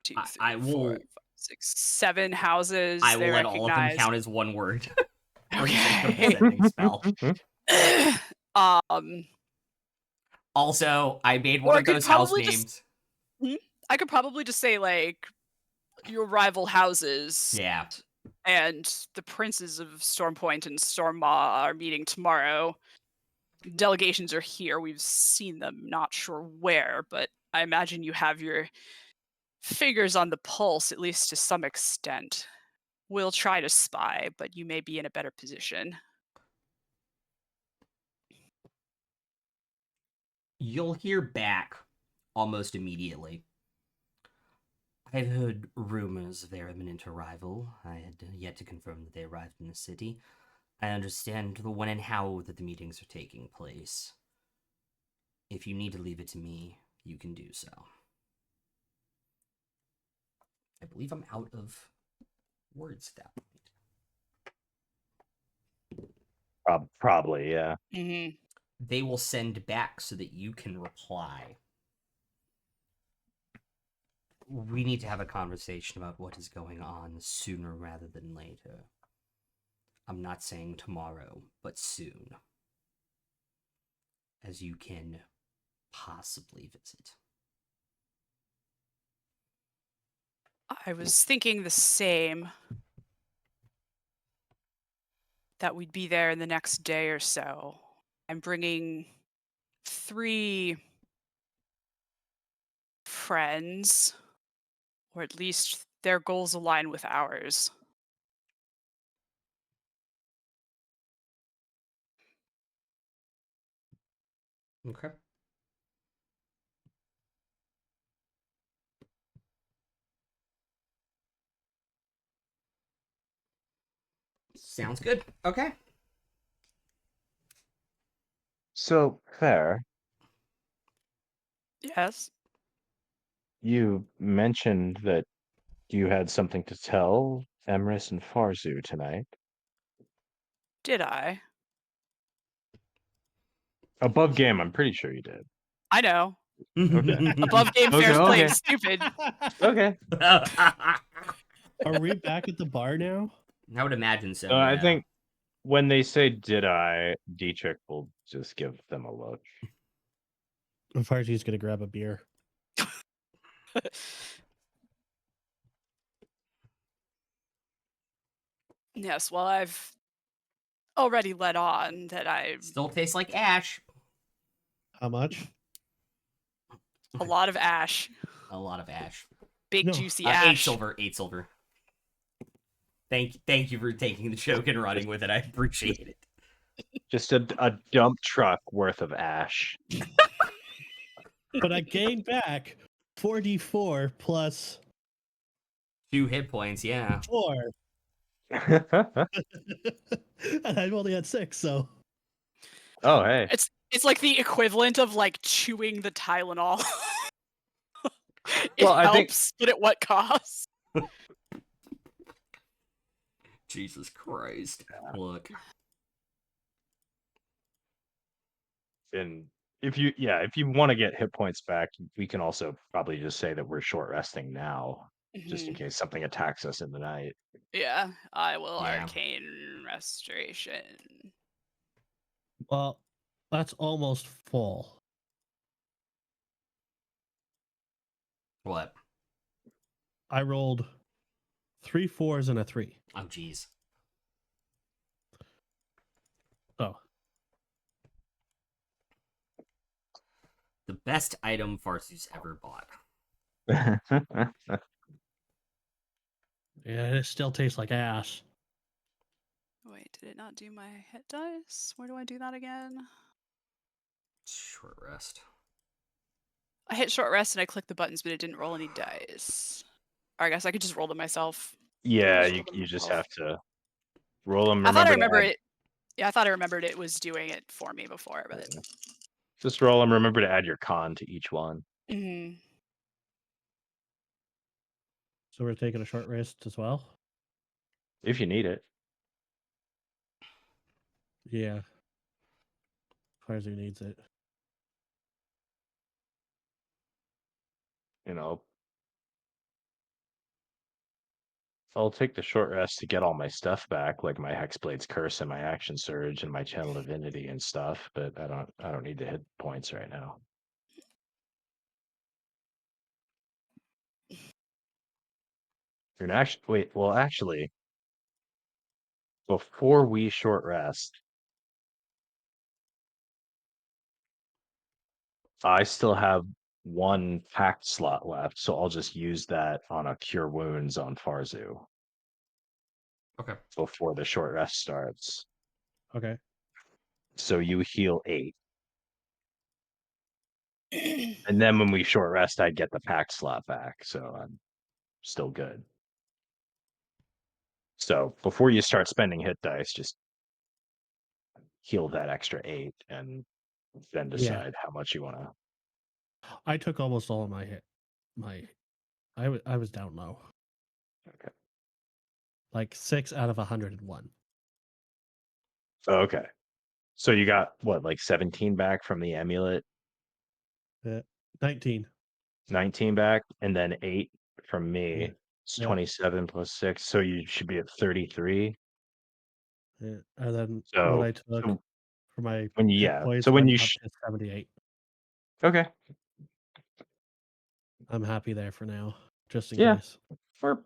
Two, I three, four, will. five, 6, 7 houses I they will let all of them recognize. count as one word. For the sake of the Okay. sending spell. um, Also, I made or one I of could those house probably just names. I could probably just say like your rival houses Yeah. and the princes of Stormpoint and Stormmaw are meeting tomorrow. Delegations are here. We've seen them, not sure where, but I imagine you have your fingers on the pulse, at least to some extent. We'll try to spy, but you may be in a better position. You'll hear back almost immediately. I've heard rumors of their imminent arrival. I had yet to confirm that they arrived in the city. I understand the when and how that the meetings are taking place. If you need to leave it to me, you can do so. I believe I'm out of words at that point. Probably, yeah. Mm-hmm. They will send back so that you can reply. we need to have a conversation about what is going on sooner rather than later. I'm not saying tomorrow, but soon. As you can possibly visit. I was thinking the same. That we'd be there in the next day or so. I'm bringing 3 friends, or at least their goals align with ours. Okay. Sounds good. Okay. So, Fair, Yes. you mentioned that you had something to tell Emrys and Farzu tonight. Did I? Above game, I'm pretty sure you did. I know. Okay. Above game Okay, fair's playing okay. stupid. Okay. Are we back at the bar now? I would imagine so. I Yeah. think when they say "did I," Dietrich will just give them a look. Farsi's gonna grab a beer. Yes, well, I've already let on that I Still tastes like ash. How much? a lot of ash, A lot of ash. big No. juicy 8 ash. silver. 8 silver. Thank you for taking the joke and running with it. I appreciate it. Just a dump truck worth of ash. But I gained back 4d4 plus 2 hit points. Yeah. 4. And I've only had 6, so Oh, hey. It's like the equivalent of like chewing the Tylenol. It Well, I think- helps, but at what cost? Jesus Christ. Look. And if you want to get hit points back, we can also probably just say that we're short resting now, just in Mhm. case something attacks us in the night. Yeah, I will Yeah. arcane restoration. well, that's almost full. What? I rolled 3 4s and a 3. Oh, jeez. Oh, The best item Farsu's ever bought. yeah, it still tastes like ass. Wait, did it not do my hit dice? Where do I do that again? Short rest. I hit short rest and I clicked the buttons, but it didn't roll any dice. Or I guess I could just roll them myself. Yeah, Just roll them you just myself. have to roll them. I thought I Remember to remembered add- it. Yeah, I thought I remembered it was doing it for me before, but Just roll them. Remember to add your con to each one. Mhm. So we're taking a short rest as well? If you need it. Yeah. Farsi needs it. You know, I'll take the short rest to get all my stuff back, like my Hexblade's Curse and my Action Surge and my Channel Divinity and stuff, but I don't need the hit points right now. You're actually actually, before we short rest, I still have 1 pact slot left, so I'll just use that on a Cure Wounds on Farzu Okay. before the short rest starts. Okay. So you heal 8. And then when we short rest, I get the pact slot back, so I'm still good. So before you start spending hit dice, just heal that extra 8 and then decide how much you want to. I took almost all of my hit. I was down low. Okay. Like 6 out of 101. Okay. So you got what, like 17 back from the amulet? 19. 19 back, and then 8 from me. Yeah. It's Yeah. 27 plus 6, so you should be at 33. Yeah. And then what So, I took so for my when you, hit yeah, points, so when I'm you up to 78. okay, I'm happy there for now, just in yeah, case. we're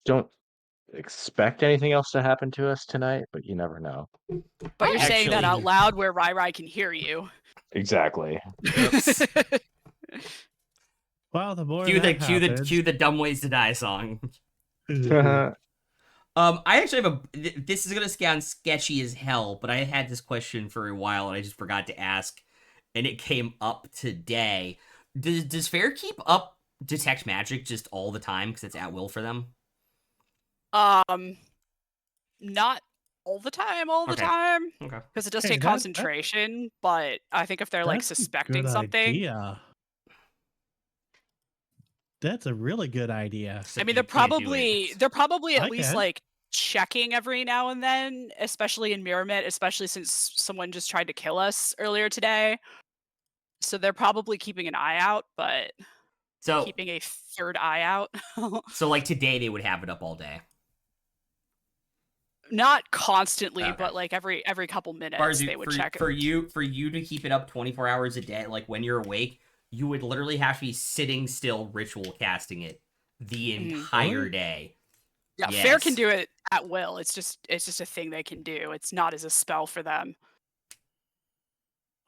don't expect anything else to happen to us tonight, but you never know. But you're saying that out Actually- loud where Rai can hear you. Exactly. Well, the more Cue that cue the Dumb Ways to Die song. happens, I actually have this is gonna sound sketchy as hell, but I had this question for a while and I just forgot to ask, and it came up today. Does Fair keep up detect magic just all the time because it's at will for them? Not all the time, Okay. Okay. because it does Hey, take that- concentration. But I think if they're like that's a suspecting good something, idea. That's a really good idea. Except I mean, you can't do they're probably I at least can. like checking every now and then, especially in Mirrormit, especially since someone just tried to kill us earlier today. So they're probably keeping an eye out, but So keeping a third eye out. like today they would have it up all day. Not constantly, Okay. but like every couple minutes Barzu, they would for, check for it. you to keep it up 24 hours a day, like when you're awake, you would literally have to be sitting still ritual casting it the entire Really? day. Yeah, Fair can Yes. do it at will. It's just a thing they can do. It's not as a spell for them.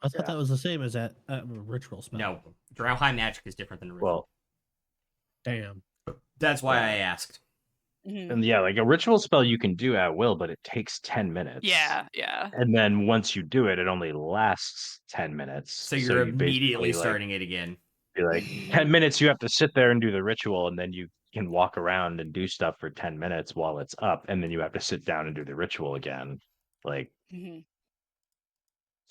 I thought that was the same as that ritual spell. No, Drow High Magic is different than ritual. Well, Damn. That's why Yeah. I asked. Mhm. and yeah, like a ritual spell you can do at will, but it takes 10 minutes. Yeah, yeah. And then once you do it, it only lasts 10 minutes. So you're you immediately basically, starting it again. be like 10 minutes you have to sit there and do the ritual, and then you can walk around and do stuff for 10 minutes while it's up, and then you have to sit down and do the ritual again. Like Mhm.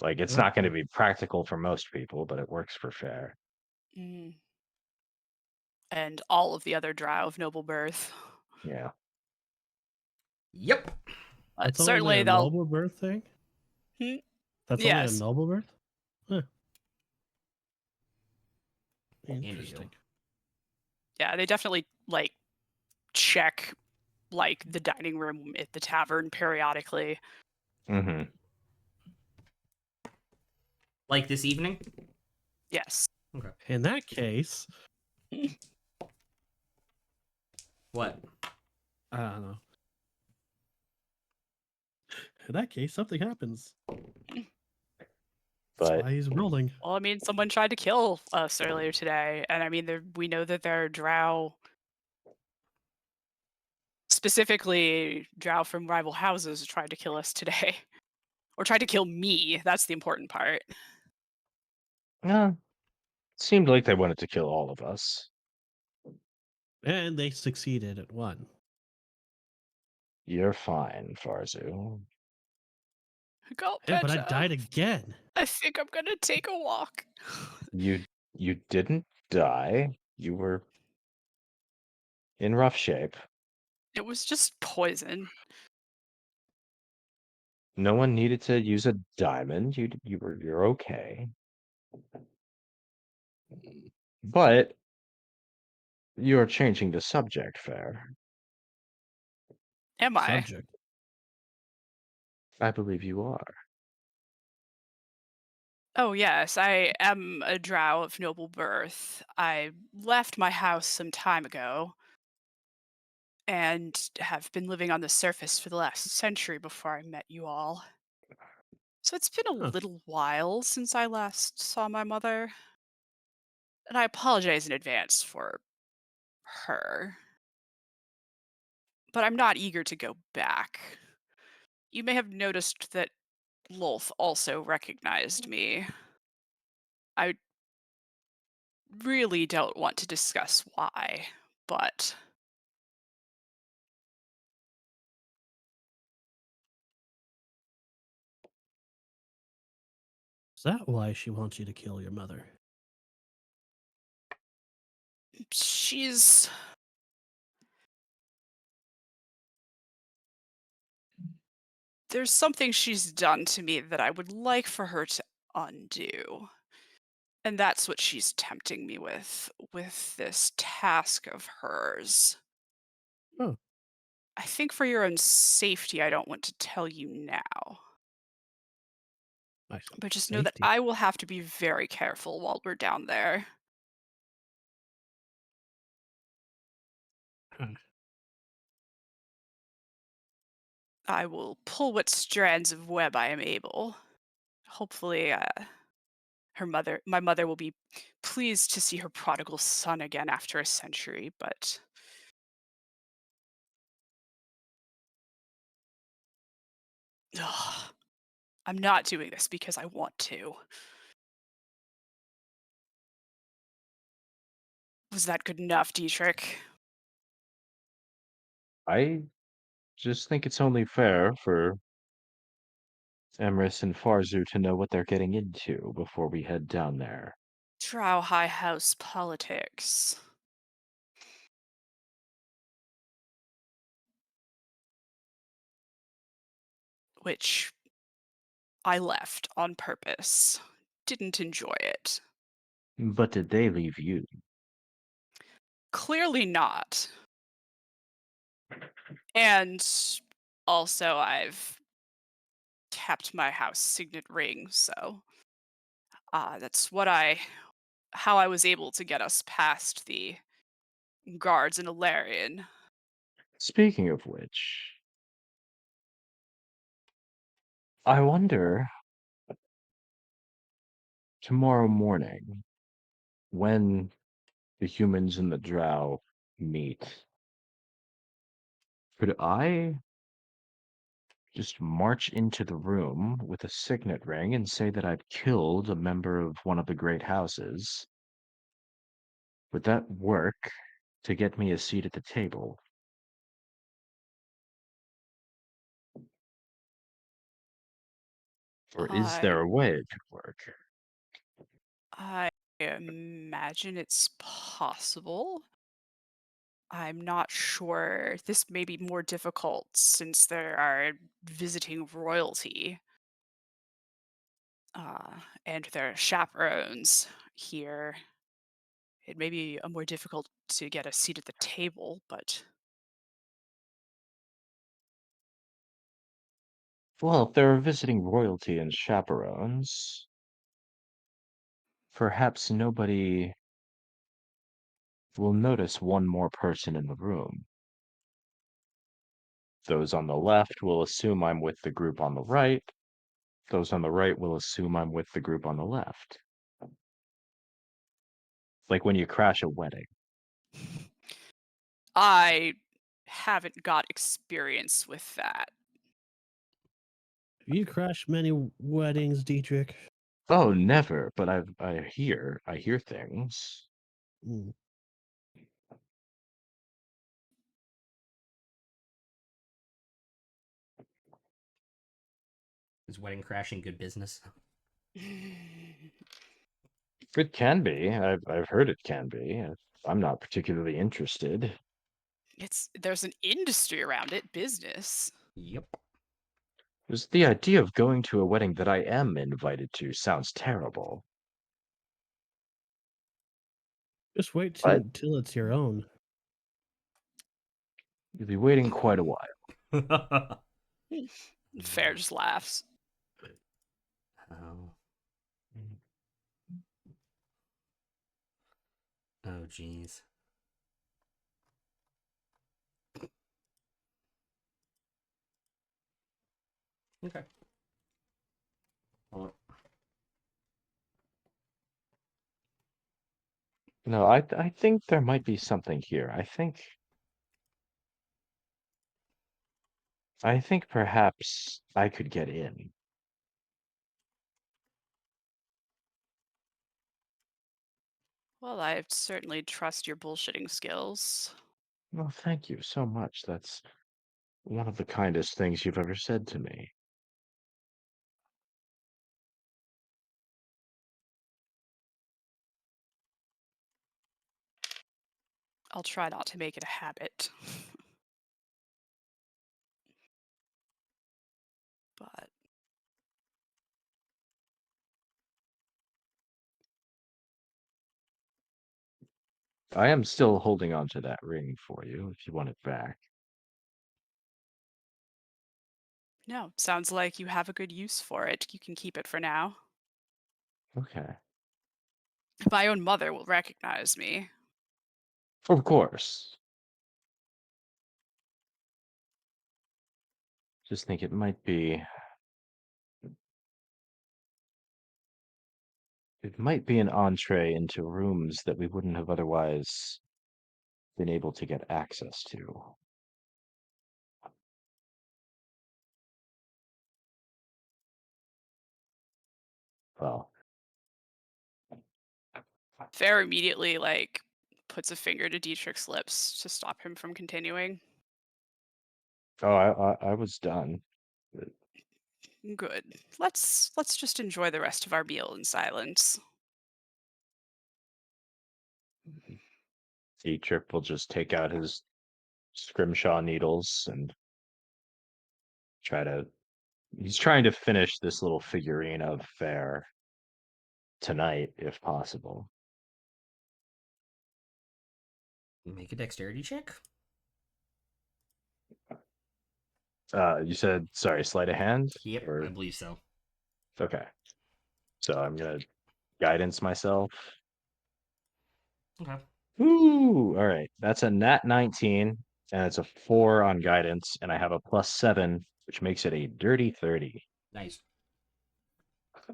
it's not going to be practical for most people, but it works for Fair. Mhm. And all of the other Drow of noble birth. Yeah. Yep. But That's certainly only a they'll. noble birth thing? Hmm? That's only a Yes. noble birth? Huh. Anywho. Interesting. Yeah, they definitely like check like the dining room at the tavern periodically. Mm-hmm. Like this evening? Yes. In that case, What? I don't know. In that case, something happens. That's But why he's rolling. Well, I mean, someone tried to kill us earlier today, and I mean, we know that there are Drow, specifically Drow from rival houses, tried to kill us today, or tried to kill me. That's the important part. it seemed like they wanted to kill all of us. And they succeeded at one. You're fine, Farzu. Go, Hey, but I Petra. died again. I think I'm gonna take a walk. You didn't die. You were in rough shape. It was just poison. No one needed to use a diamond. You're okay. But you're changing the subject, Fair. Am I? Subject. I believe you are. Oh, yes, I am a Drow of noble birth. I left my house some time ago and have been living on the surface for the last century before I met you all. So it's been a Huh. little while since I last saw my mother. And I apologize in advance for her. But I'm not eager to go back. You may have noticed that Lolth also recognized me. I really don't want to discuss why, but Is that why she wants you to kill your mother? she's there's something she's done to me that I would like for her to undo. And that's what she's tempting me with this task of hers. Oh, I think for your own safety, I don't want to tell you now. my But just know that safety. I will have to be very careful while we're down there. Huh. I will pull what strands of web I am able. Hopefully, my mother will be pleased to see her prodigal son again after a century, but ugh, I'm not doing this because I want to. Was that good enough, Dietrich? I just think it's only fair for Emrys and Farzu to know what they're getting into before we head down there. Drow High House politics. Which I left on purpose. Didn't enjoy it. But did they leave you? Clearly not. And also, I've kept my house signet ring, so that's how I was able to get us past the guards in Alarion. Speaking of which, I wonder tomorrow morning when the humans and the drow meet, could I just march into the room with a signet ring and say that I've killed a member of one of the great houses? Would that work to get me a seat at the table? Or is I there a way it could work? I imagine it's possible. I'm not sure. This may be more difficult since there are visiting royalty, and there are chaperones here. It may be more difficult to get a seat at the table, but Well, if there are visiting royalty and chaperones, perhaps nobody will notice one more person in the room. Those on the left will assume I'm with the group on the right. Those on the right will assume I'm with the group on the left. Like when you crash a wedding. I haven't got experience with that. Have you crashed many weddings, Dietrich? Oh, never, but I hear things. Mm. Is wedding crashing good business? It can be. I've heard it can be. I'm not particularly interested. There's an industry around it, business. Yep. Just the idea of going to a wedding that I am invited to sounds terrible. Just wait But till it's your own. you'll be waiting quite a while. Fair just laughs. Oh. Oh, jeez. Okay. Well, No, I think there might be something here. I think perhaps I could get in. Well, I certainly trust your bullshitting skills. Well, thank you so much. That's one of the kindest things you've ever said to me. I'll try not to make it a habit. But I am still holding on to that ring for you if you want it back. No, sounds like you have a good use for it. You can keep it for now. Okay. My own mother will recognize me. Of course. Just think it might be an entree into rooms that we wouldn't have otherwise been able to get access to. Well, Fair immediately, like, puts a finger to Dietrich's lips to stop him from continuing. oh, I was done. Good. Let's just enjoy the rest of our meal in silence. Dietrich will just take out his scrimshaw needles and he's trying to finish this little figurine of Fair tonight, if possible. Make a dexterity check. You said, sorry, sleight of hand? Yep, Or I believe so. okay. So I'm gonna guidance myself. Okay. Ooh, all right. That's a nat 19, and it's a 4 on guidance, and I have a +7, which makes it a dirty 30. Nice.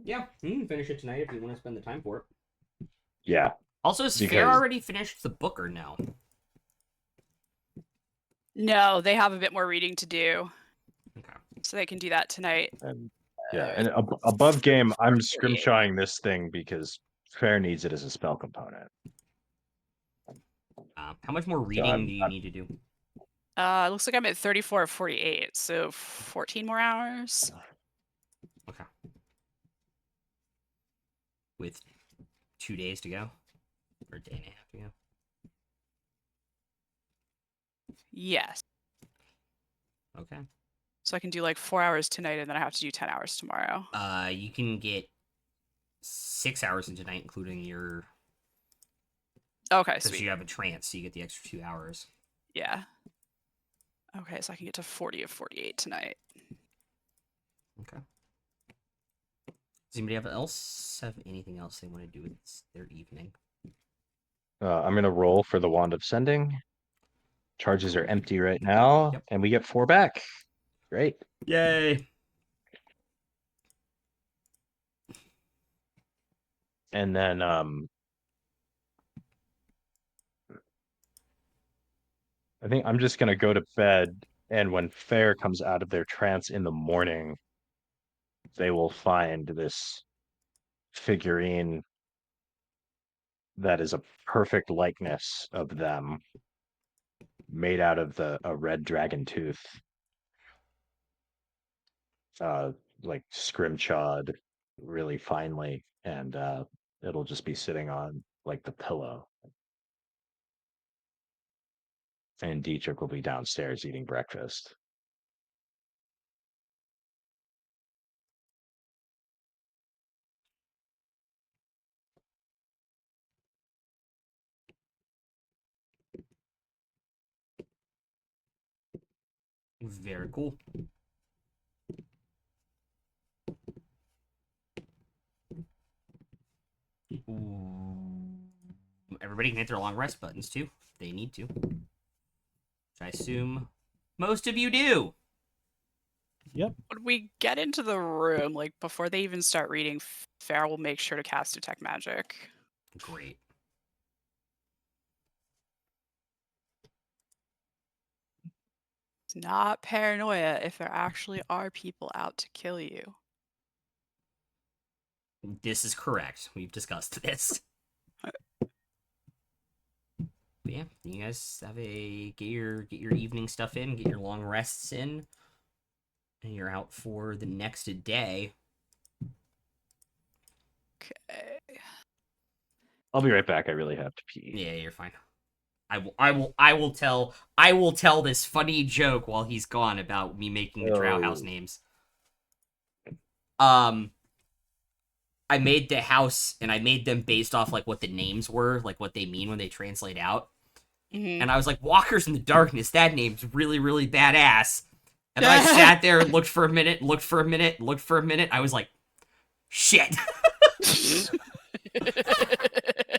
Yeah, you can finish it tonight if you want to spend the time for it. Yeah. Also, has Fair Because- already finished the book or no? No, they have a bit more reading to do, Okay. so they can do that tonight. And yeah, and above game, I'm 48. scrimshawing this thing because Fair needs it as a spell component. How much more reading do you need to do? It looks like I'm at 34 or 48, so 14 more hours. Okay. With 2 days to go? Or a day and a half to go? Yes. Okay. So I can do like 4 hours tonight, and then I have to do 10 hours tomorrow. You can get 6 hours in tonight, including your... Okay, Because sweet. you have a trance, so you get the extra 2 hours. Yeah. Okay, so I can get to 40 of 48 tonight. Okay. Does anybody else have anything else they want to do with their evening? I'm gonna roll for the Wand of Sending. Charges are empty right now, Yep. and we get 4 back. Great. Yay! And then I think I'm just gonna go to bed, and when Fair comes out of their trance in the morning, they will find this figurine that is a perfect likeness of them, made out of a red dragon tooth, like scrimshawed really finely, and it'll just be sitting on like the pillow. And Dietrich will be downstairs eating breakfast. Very cool. Ooh. Everybody can hit their long rest buttons too, if they need to. Which I assume most of you do. Yep. When we get into the room, like before they even start reading, Farah will make sure to cast Detect Magic. Great. It's not paranoia if there actually are people out to kill you. This is correct. We've discussed this. But yeah, you guys have get your evening stuff in, get your long rests in, and you're out for the next day. Okay. I'll be right back. I really have to pee. Yeah, you're fine. I will tell this funny joke while he's gone about me making the Drow House Oh. names. I made the house and I made them based off like what the names were, like what they mean when they translate out. Mhm. And I was like, Walkers in the Darkness, that name's really, really badass. And then I sat there and looked for a minute, looked for a minute, looked for a minute. I was like, shit.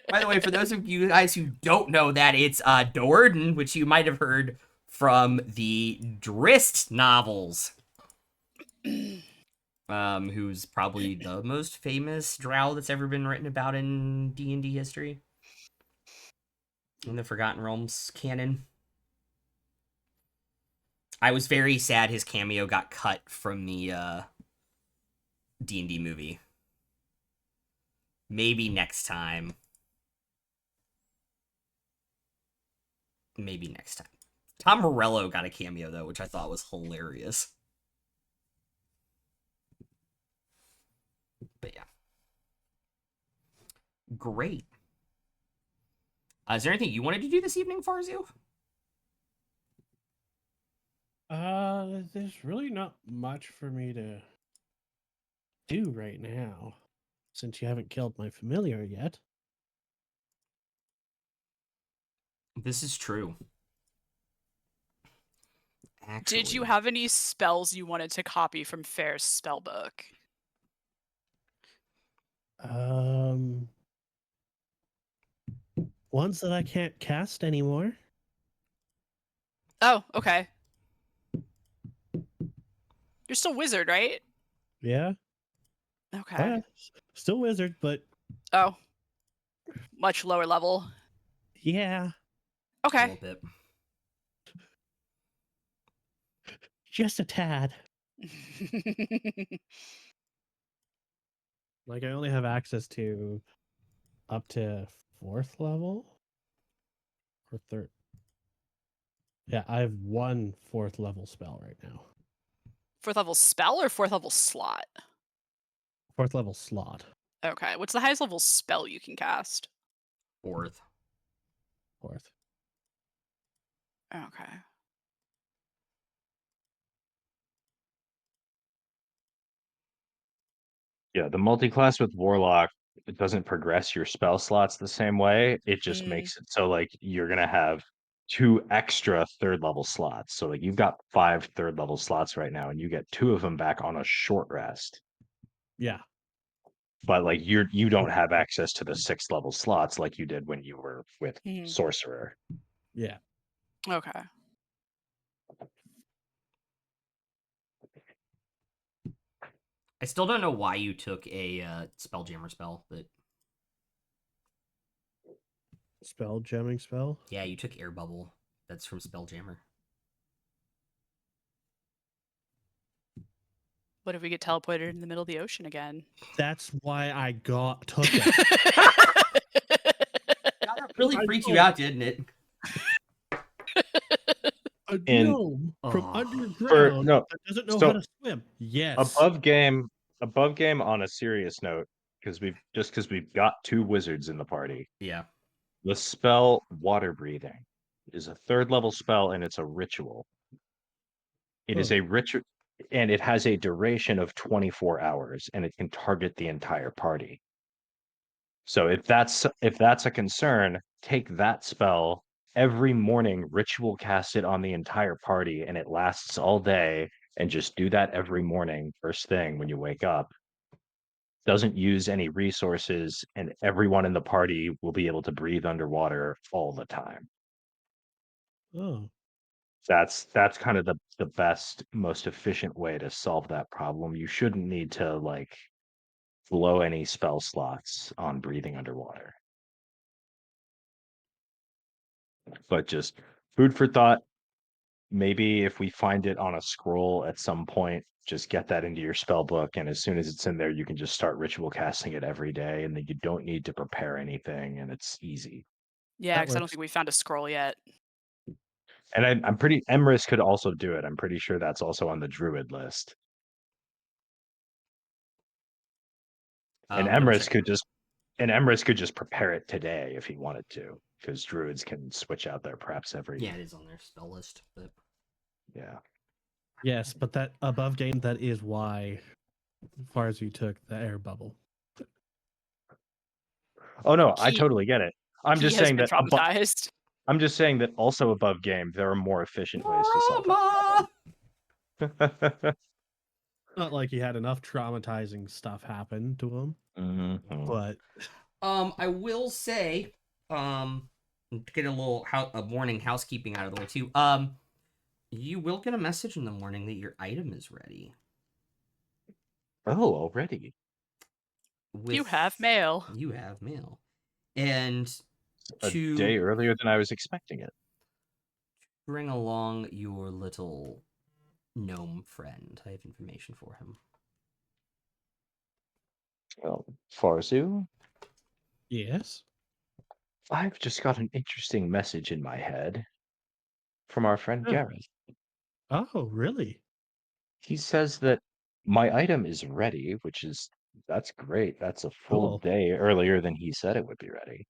By the way, for those of you guys who don't know that, it's Do'Urden, which you might have heard from the Drizzt novels. Who's probably the most famous drow that's ever been written about in D&D history. In the Forgotten Realms canon. I was very sad his cameo got cut from the D&D movie. Maybe next time. Maybe next time. Tom Morello got a cameo, though, which I thought was hilarious. But yeah. Great. Is there anything you wanted to do this evening, Farzu? There's really not much for me to do right now, since you haven't killed my familiar yet. This is true. Actually, Did you have any spells you wanted to copy from Fair's spellbook? Ones that I can't cast anymore. Oh, okay. You're still wizard, right? Yeah. Okay. Oh, yeah. Still wizard, but Oh. Much lower level. yeah, a Okay. little bit. just a tad. Like I only have access to up to 4th level or 3rd. Yeah, I have one 4th level spell right now. 4th level spell or 4th level slot? 4th level slot. Okay. What's the highest level spell you can cast? 4th. 4th. Okay. Yeah, the multi-class with Warlock, it doesn't progress your spell slots the same way. It just Mm. makes it so like you're gonna have 2 extra 3rd level slots. So like you've got 5 3rd level slots right now, and you get 2 of them back on a short rest. Yeah. But like you don't have access to the 6th level slots like you did when you were with Mhm. Sorcerer. Yeah. Okay. I still don't know why you took a Spelljammer spell, but Spell jamming spell. yeah, you took Air Bubble. That's from Spelljammer. What if we get teleported in the middle of the ocean again? That's why I took it. God, that really I freaked you know. out, didn't it? A And- gnome from Oh. underground no, that doesn't know so how to swim. Yes. above game on a serious note, because we've got 2 wizards in the party. Yeah. The spell Water Breathing is a 3rd level spell, and it's a ritual. It is Oh. a ritual, and it has a duration of 24 hours, and it can target the entire party. So if that's a concern, take that spell every morning, ritual cast it on the entire party, and it lasts all day, and just do that every morning, first thing when you wake up. Doesn't use any resources, and everyone in the party will be able to breathe underwater all the time. Oh. That's kind of the best, most efficient way to solve that problem. You shouldn't need to like blow any spell slots on breathing underwater. But just food for thought. Maybe if we find it on a scroll at some point, just get that into your spell book, and as soon as it's in there, you can just start ritual casting it every day, and then you don't need to prepare anything, and it's easy. Yeah, That because I don't works. think we found a scroll yet. And I'm pretty Emrys could also do it. I'm pretty sure that's also on the druid list. And 100%. Emrys could just prepare it today if he wanted to, because druids can switch out their preps every Yeah, it is on their spell list, but yeah. Yes, but that above game, that is why Farzu took the air bubble. Oh no, I He- totally get it. I'm he just has saying been that traumatized. I'm just saying that also above game, there are more efficient ways to solve Drama! that problem. Not like he had enough traumatizing stuff happen to him, Mhm. but I will say, get a little a morning housekeeping out of the way too. You will get a message in the morning that your item is ready. Oh, already. You have mail. You have mail, and A to day earlier than I was expecting it. bring along your little gnome friend. I have information for him. Well, Farzu, yes. I've just got an interesting message in my head from our friend Huh. Gareth. Oh, really? He says that my item is ready, that's great. That's a full Cool. day earlier than he said it would be ready.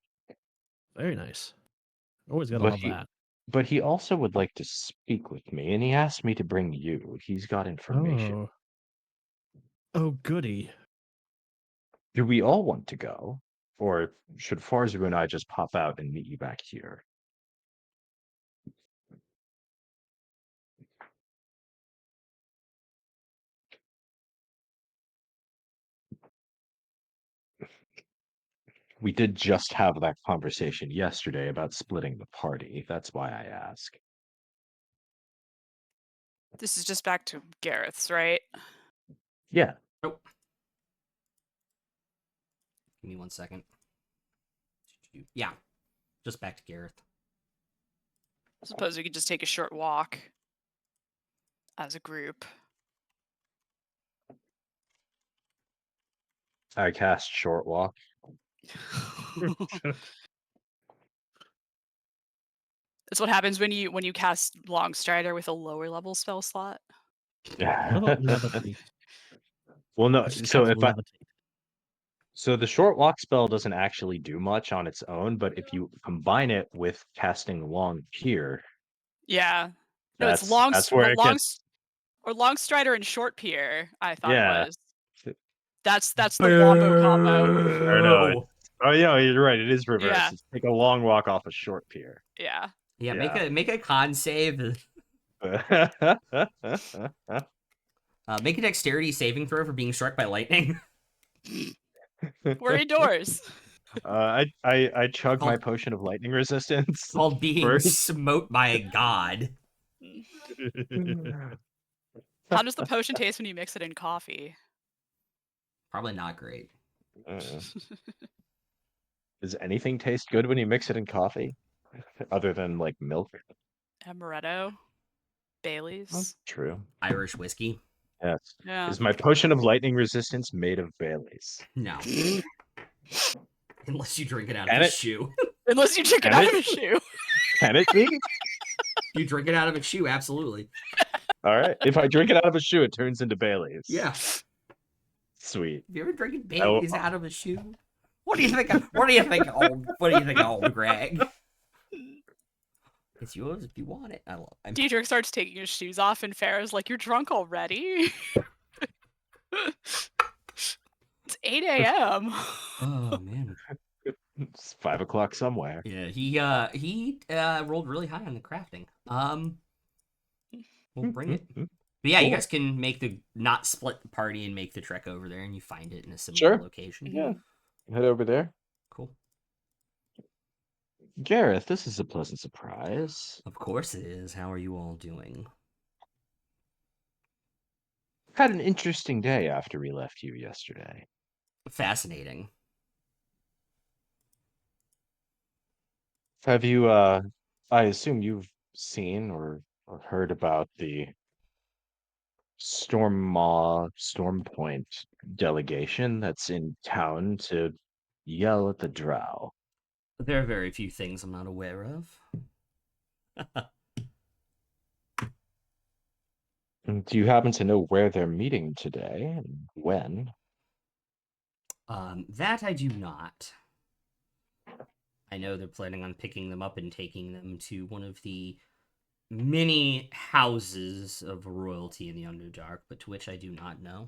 Very nice. Always gotta But love he that. but he also would like to speak with me, and he asked me to bring you. He's got information. Oh. Oh, goody. Do we all want to go? Or should Farzu and I just pop out and meet you back here? We did just have that conversation yesterday about splitting the party. That's why I ask. This is just back to Gareth's, right? Yeah. Oh, give me 1 second. Yeah, just back to Gareth. Suppose we could just take a short walk as a group. I cast Short Walk. That's what happens when you cast Long Strider with a lower level spell slot. What about levitate? Well, no. Just So cast if I levitate. so the Short Walk spell doesn't actually do much on its own, but if you combine it with casting Long Peer, Yeah. No, it's that's where it gets. Long Strider and Short Peer, I thought it Yeah. was. That's the wombo combo. Or no. Oh yeah, you're right. It is reverse. Yeah. It's take a long walk off a short pier. Yeah. Yeah, Yeah. make a con save. Make a dexterity saving throw for being struck by lightning. We're indoors. I chug my Called- potion of lightning resistance. Called being first. smote by a god. How does the potion taste when you mix it in coffee? Probably not great. Does anything taste good when you mix it in coffee, other than like milk? Amaretto, Bailey's. True. Irish whiskey? Yes. Yeah. Is my potion of lightning resistance made of Bailey's? No. Unless you drink it out Can of a it? shoe. Unless you drink it Can out it? of a shoe. Can it be? You drink it out of a shoe, absolutely. All right. If I drink it out of a shoe, it turns into Bailey's. Yeah. Sweet. Have you ever drinking I will- Bailey's out of a shoe? What do you think? What do you think, old Greg? It's yours if you want it. I'm Diedrich starts taking his shoes off, and Farrah's like, "You're drunk already." It's 8 a.m. Oh man. It's 5 o'clock somewhere. Yeah, he rolled really high on the crafting. We'll bring it. But yeah, you Cool. guys can make not split the party and make the trek over there, and you find it in a similar Sure. location. Yeah. Head over there. Cool. Gareth, this is a pleasant surprise. Of course it is. How are you all doing? Had an interesting day after we left you yesterday. Fascinating. Have you I assume you've seen or heard about the Storm Point delegation that's in town to yell at the drow. There are very few things I'm not aware of. Do you happen to know where they're meeting today and when? That I do not. I know they're planning on picking them up and taking them to one of the many houses of royalty in the Underdark, but to which I do not know.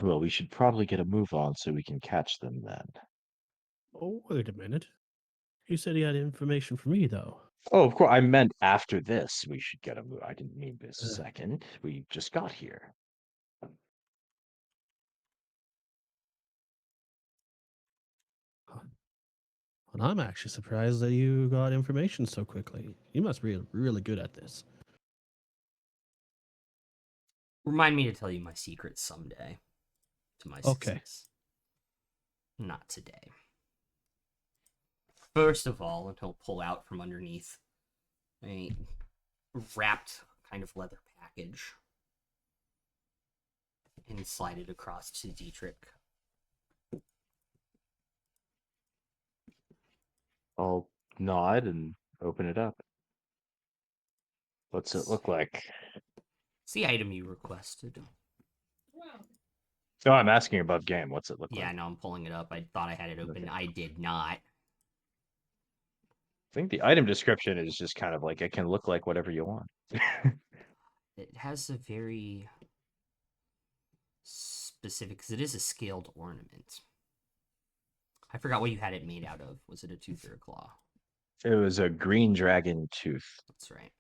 Well, we should probably get a move on so we can catch them then. Oh, wait a minute. You said he had information for me, though. Oh, of course. I meant after this we should get a move. I didn't mean this Uh. second. We just got here. And I'm actually surprised that you got information so quickly. You must be really good at this. Remind me to tell you my secrets someday. To my Okay. success. Not today. First of all, and he'll pull out from underneath a wrapped kind of leather package and slide it across to Dietrich. I'll nod and open it up. What's it look like? It's the item you requested. No, I'm asking above game. What's it look Yeah, like? no, I'm pulling it up. I thought I had it open. Okay. I did not. I think the item description is just kind of like it can look like whatever you want. It has a very specific, because it is a scaled ornament. I forgot what you had it made out of. Was it a tooth or a claw? It was a green dragon tooth. That's right.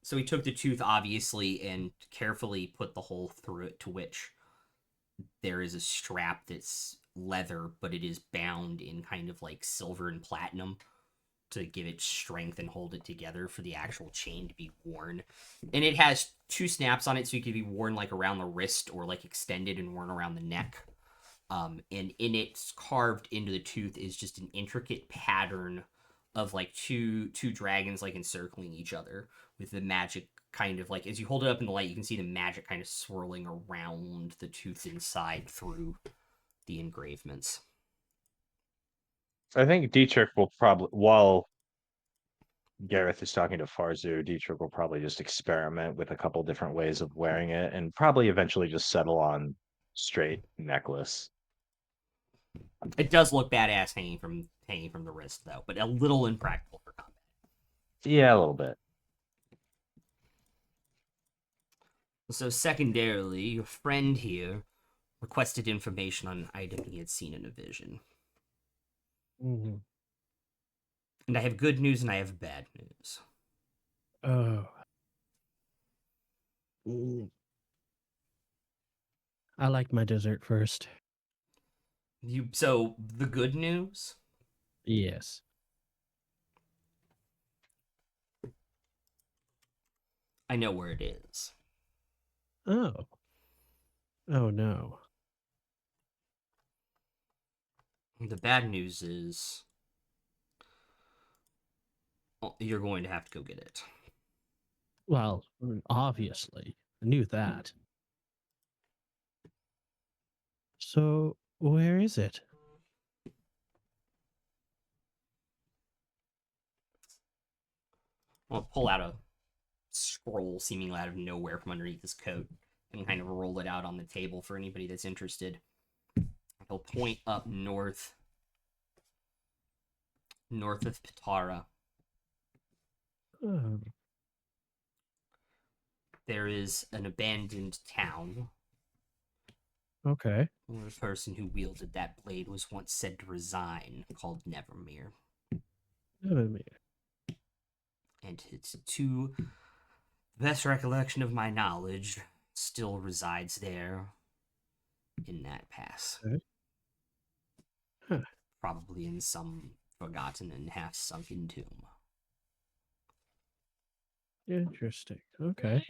So he took the tooth, obviously, and carefully put the hole through it, to which there is a strap that's leather, but it is bound in kind of like silver and platinum to give it strength and hold it together for the actual chain to be worn. And it has two snaps on it, so it can be worn like around the wrist or like extended and worn around the neck. And in it, carved into the tooth, is just an intricate pattern of like two dragons like encircling each other, with the magic kind of like, as you hold it up in the light, you can see the magic kind of swirling around the tooth inside through the engravements. I think Dietrich will probably, while Gareth is talking to Farzu, Dietrich will probably just experiment with a couple different ways of wearing it and probably eventually just settle on straight necklace. It does look badass hanging from the wrist though, but a little impractical for combat. Yeah, a little bit. So secondarily, your friend here requested information on an item he had seen in a vision. Mm-hmm. And I have good news and I have bad news. Oh. Mm. I like my dessert first. So the good news? Yes. I know where it is. Oh. Oh no. The bad news is you're going to have to go get it. Well, obviously. I knew that. So, where is it? I'll pull out a scroll seemingly out of nowhere from underneath his coat and kind of roll it out on the table for anybody that's interested. He'll point up north of Pitara. Oh. There is an abandoned town Okay. where the person who wielded that blade was once said to resign, called Nevermere. Nevermere. And it's to the best recollection of my knowledge, still resides there in that pass. Okay. Huh. Probably in some forgotten and half sunken tomb. Interesting. Okay.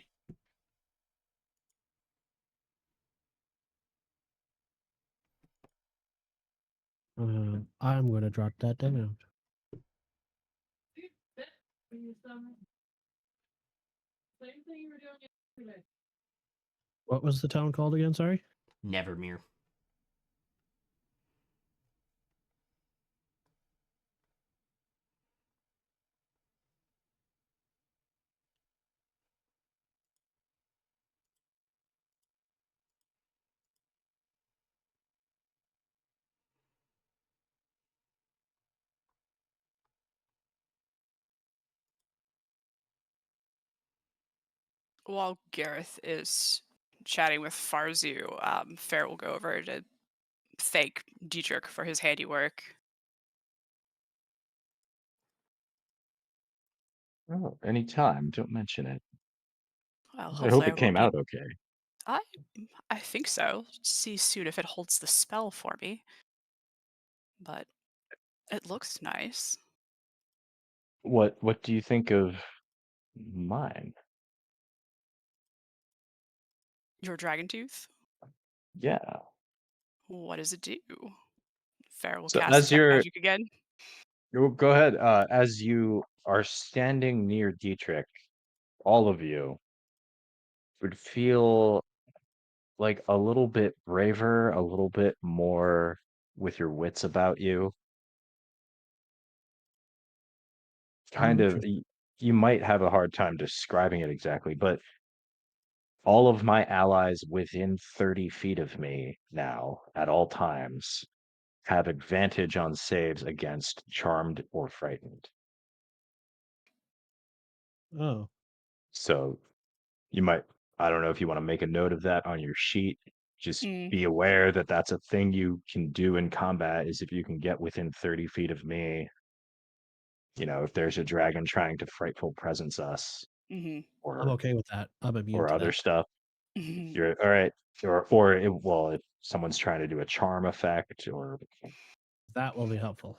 I'm going to jot that down. What was the town called again? Sorry. Nevermere. While Gareth is chatting with Farzu, Fair will go over to thank Dietrich for his handiwork. Oh, anytime. Don't mention it. Well, I hope hopefully I it came won't need. out okay. I I think so. See soon if it holds the spell for me. But it looks nice. What do you think of mine? Your dragon tooth? Yeah. What does it do? Fair will So cast as detect you're magic again. go ahead, as you are standing near Dietrich, all of you would feel like a little bit braver, a little bit more with your wits about you. Kind of, Interesting. you might have a hard time describing it exactly, but all of my allies within 30 feet of me now at all times have advantage on saves against charmed or frightened. Oh, So you might, I don't know if you want to make a note of that on your sheet. Just Mm, be aware that that's a thing you can do in combat is if you can get within 30 feet of me, if there's a dragon trying to frightful presence us mhm, I'm or okay with that. I'm immune or to other that. stuff, mhm. you're all right. Well, if someone's trying to do a charm effect or That will be helpful.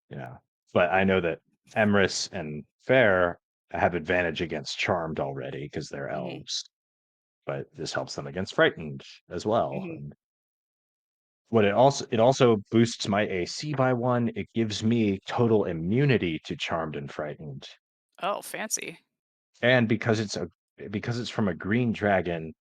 yeah. But I know that Emrys and Fair have advantage against charmed already because they're Mhm, elves. But this helps them against frightened as well. mhm. And it also boosts my AC by 1. It gives me total immunity to charmed and frightened. Oh, fancy. And because it's from a green dragon,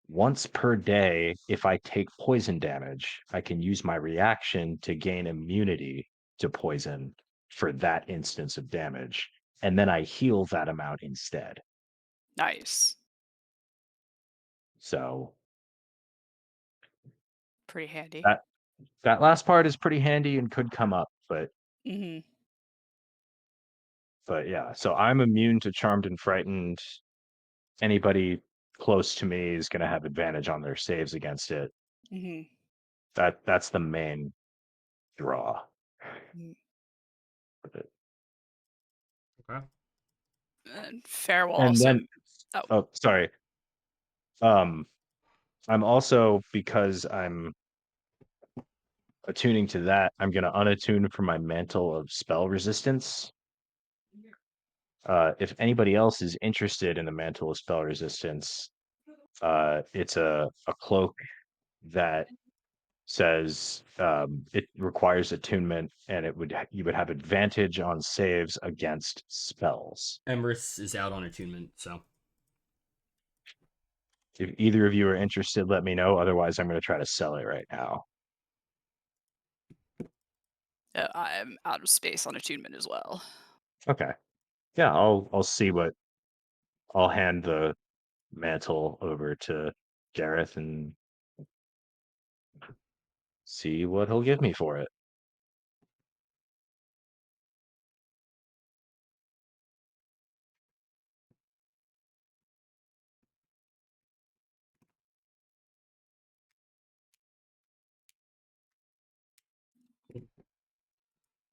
once per day, if I take poison damage, I can use my reaction to gain immunity to poison for that instance of damage. And then I heal that amount instead. Nice. So Pretty handy. that that last part is pretty handy and could come up, Mhm, but yeah, so I'm immune to charmed and frightened. Anybody close to me is gonna have advantage on their saves against it. mhm, That's the main draw. mhm. Of it. Okay. And Fair will And also. then Oh, oh sorry. Um I'm also because I'm attuning to that, I'm gonna unattune from my mantle of spell resistance. If anybody else is interested in the mantle of spell resistance, it's a cloak that says it requires attunement and you would have advantage on saves against spells. Emrys is out on attunement, so If either of you are interested, let me know. Otherwise, I'm going to try to sell it right now. I'm out of space on attunement as well. Okay. Yeah, I'll see what I'll hand the mantle over to Gareth and see what he'll give me for it.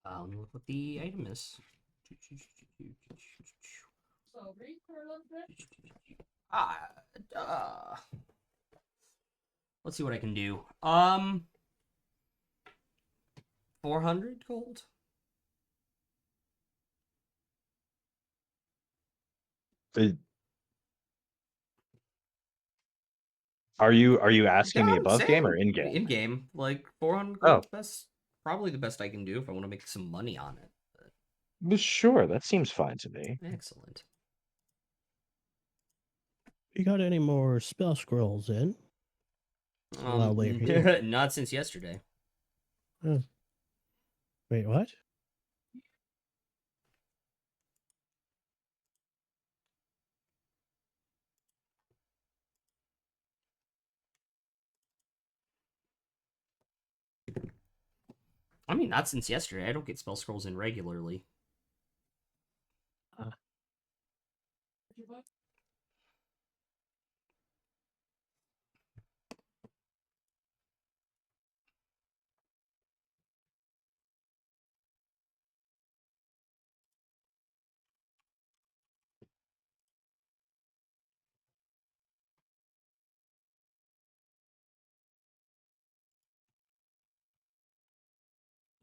let me look what the item is. Ah, let's see what I can do. 400 gold. Uh, are you asking me No, I'm above game or saying in game? in game, like 400 Oh, gold's best, probably the best I can do if I want to make some money on it. well, sure, that seems fine to me. Excellent. You got any more spell scrolls in? While we're here. Not since yesterday. Oh, wait, what? I mean, not since yesterday. I don't get spell scrolls in regularly.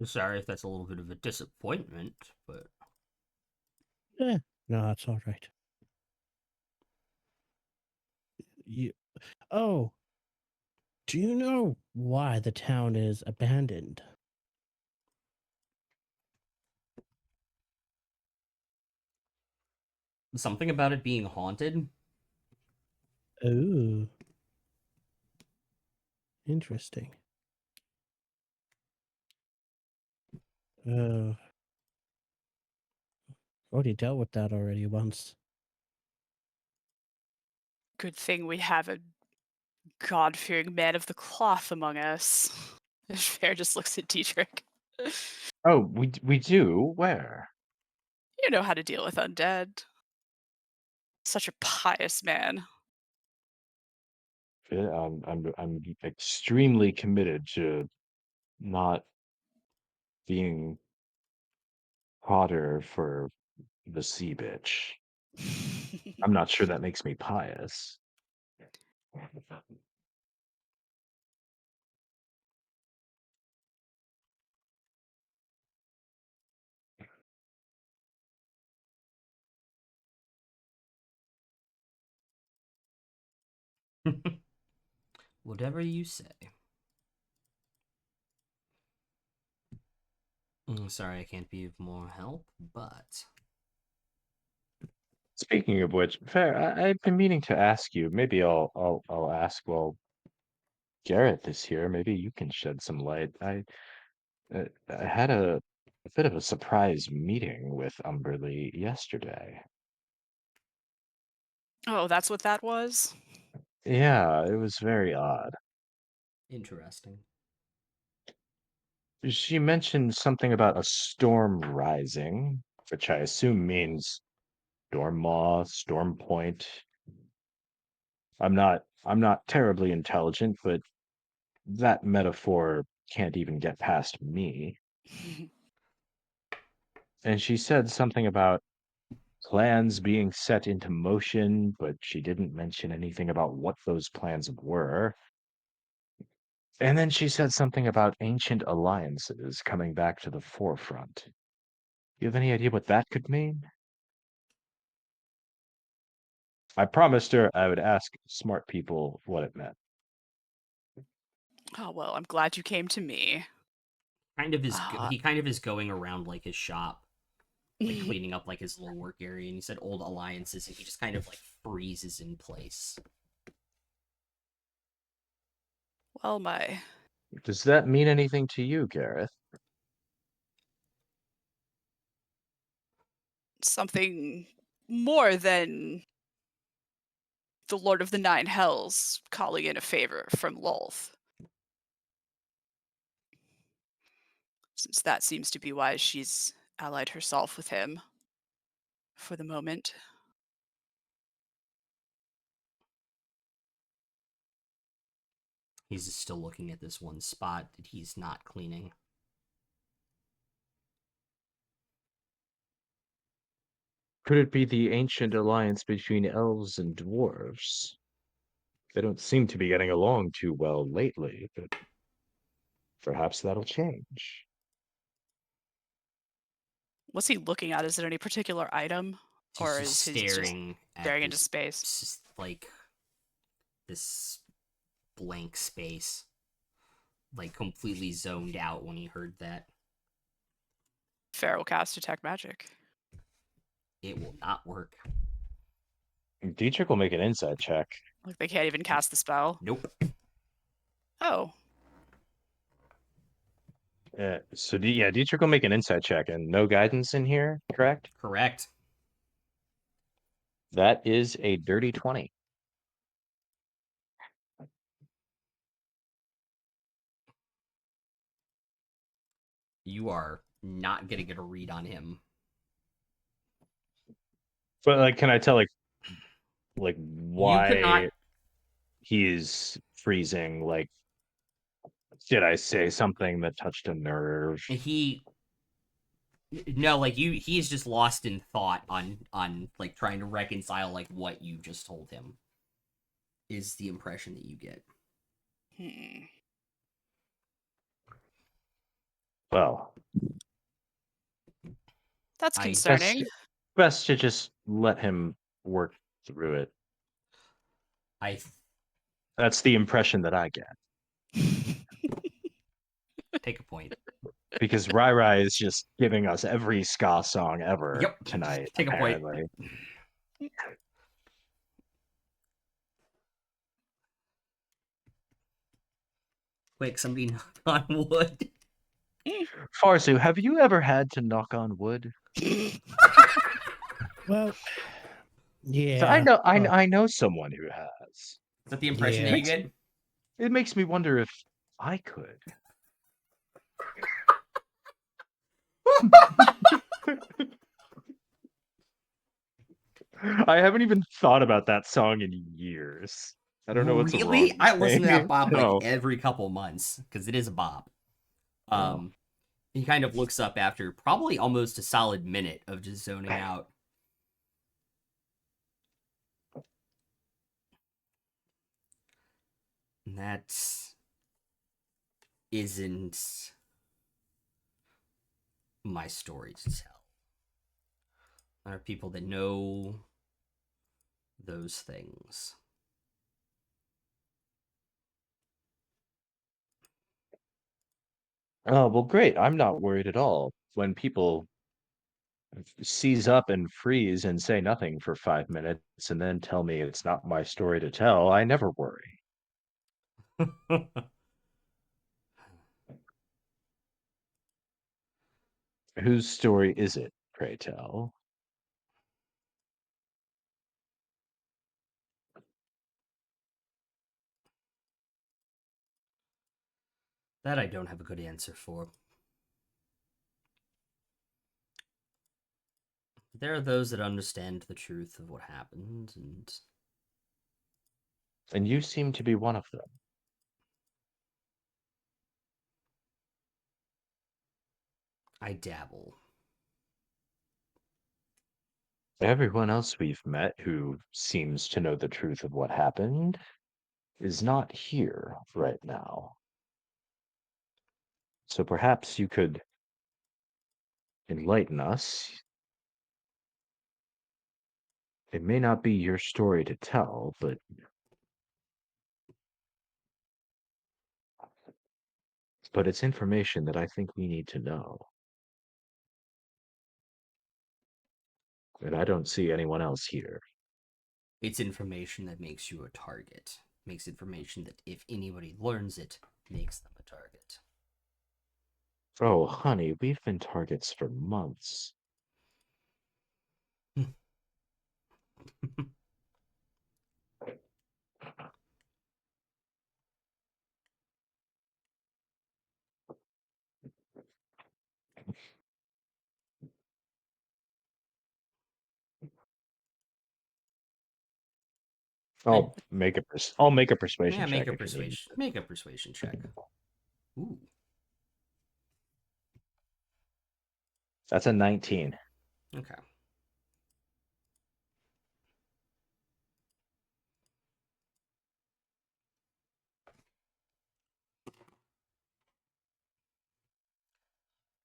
Sorry if that's a little bit of a disappointment, but No, that's all right. You, oh, do you know why the town is abandoned? something about it being haunted. Oh, interesting. Uh, already dealt with that already once. Good thing we have a God-fearing man of the cloth among us. Fair just looks at Dietrich. Oh, we do? Where? You know how to deal with undead. Such a pious man. I'm extremely committed to not being hotter for the sea bitch. I'm not sure that makes me pious. Whatever you say. Sorry, I can't be of more help, but Speaking of which, Fair, I've been meaning to ask you. Maybe I'll ask while Garrett is here. Maybe you can shed some light. I had a bit of a surprise meeting with Umberly yesterday. Oh, that's what that was? Yeah, it was very odd. interesting. She mentioned something about a storm rising, which I assume means Storm Maw, Storm Point. I'm not terribly intelligent, but that metaphor can't even get past me. And she said something about plans being set into motion, but she didn't mention anything about what those plans were. And then she said something about ancient alliances coming back to the forefront. You have any idea what that could mean? I promised her I would ask smart people what it meant. Oh, well, I'm glad you came to me. Kind of is Ah. he kind of is going around like his shop, like cleaning up like his little work area, and he said old alliances, and he just kind of like freezes in place. Well, my Does that mean anything to you, Gareth? something more than the Lord of the Nine Hells calling in a favor from Lolth. Since that seems to be why she's allied herself with him for the moment. He's still looking at this one spot that he's not cleaning. Could it be the ancient alliance between elves and dwarves? They don't seem to be getting along too well lately, but perhaps that'll change. What's he looking at? Is it any particular item? He's Or just is he just staring at staring into this, space? like this blank space, like completely zoned out when he heard that. Pharaoh cast Detect Magic. It will not work. Dietrich will make an insight check. Like they can't even cast the spell. Nope. Oh. Yeah, Dietrich will make an insight check, and no guidance in here, correct? Correct. That is a dirty 20. You are not gonna get a read on him. But like, can I tell like You could not. why he's freezing? Like, did I say something that touched a nerve? He. No, like you. He is just lost in thought on like trying to reconcile like what you just told him. Is the impression that you get. Hmm. Well, That's I- concerning. best to just let him work through it. I That's the impression that I get. take a point. Because Rai Rai is just giving us every ska song ever Yep. tonight, Take a point. apparently. Quick, somebody knock on wood. Farzu, have you ever had to knock on wood? Well, 'Cause yeah. I know someone who has. Is that the impression Yeah. that you get? It makes me wonder if I could. I haven't even thought about that song in years. I don't know what's wrong. Really? I with listen to me. that bop No. like every couple months because it is a bop. Oh. He kind of looks up after probably almost a solid minute of just zoning out. And that isn't my story to tell. There are people that know those things. Oh, well, great. I'm not worried at all. When people seize up and freeze and say nothing for 5 minutes and then tell me it's not my story to tell, I never worry. Whose story is it, pray tell? That I don't have a good answer for. There are those that understand the truth of what happened, And you seem to be one of them. I dabble. Everyone else we've met who seems to know the truth of what happened is not here right now. So perhaps you could enlighten us. It may not be your story to tell, but it's information that I think we need to know. And I don't see anyone else here. It's information that makes you a target. Makes information that if anybody learns it, makes them a target. Oh, honey, we've been targets for months. I'll make a persuasion Yeah, make check a if you need. persuasion. Make a persuasion check. Ooh. That's a 19. Okay.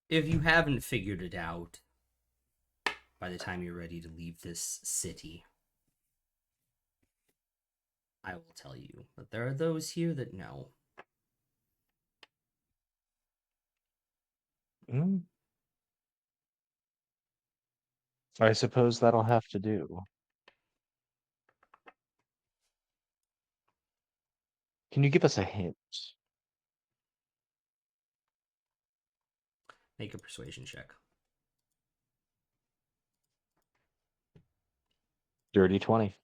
If you haven't figured it out by the time you're ready to leave this city, I will tell you. But there are those here that know. Hmm, I suppose that'll have to do. Can you give us a hint? Make a persuasion check. Dirty 20.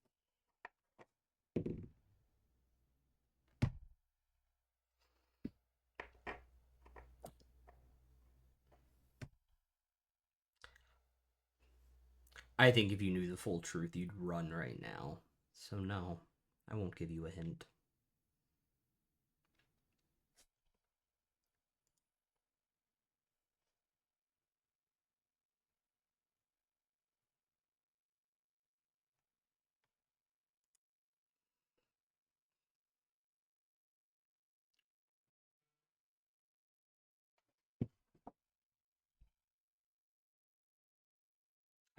I think if you knew the full truth, you'd run right now. So no, I won't give you a hint.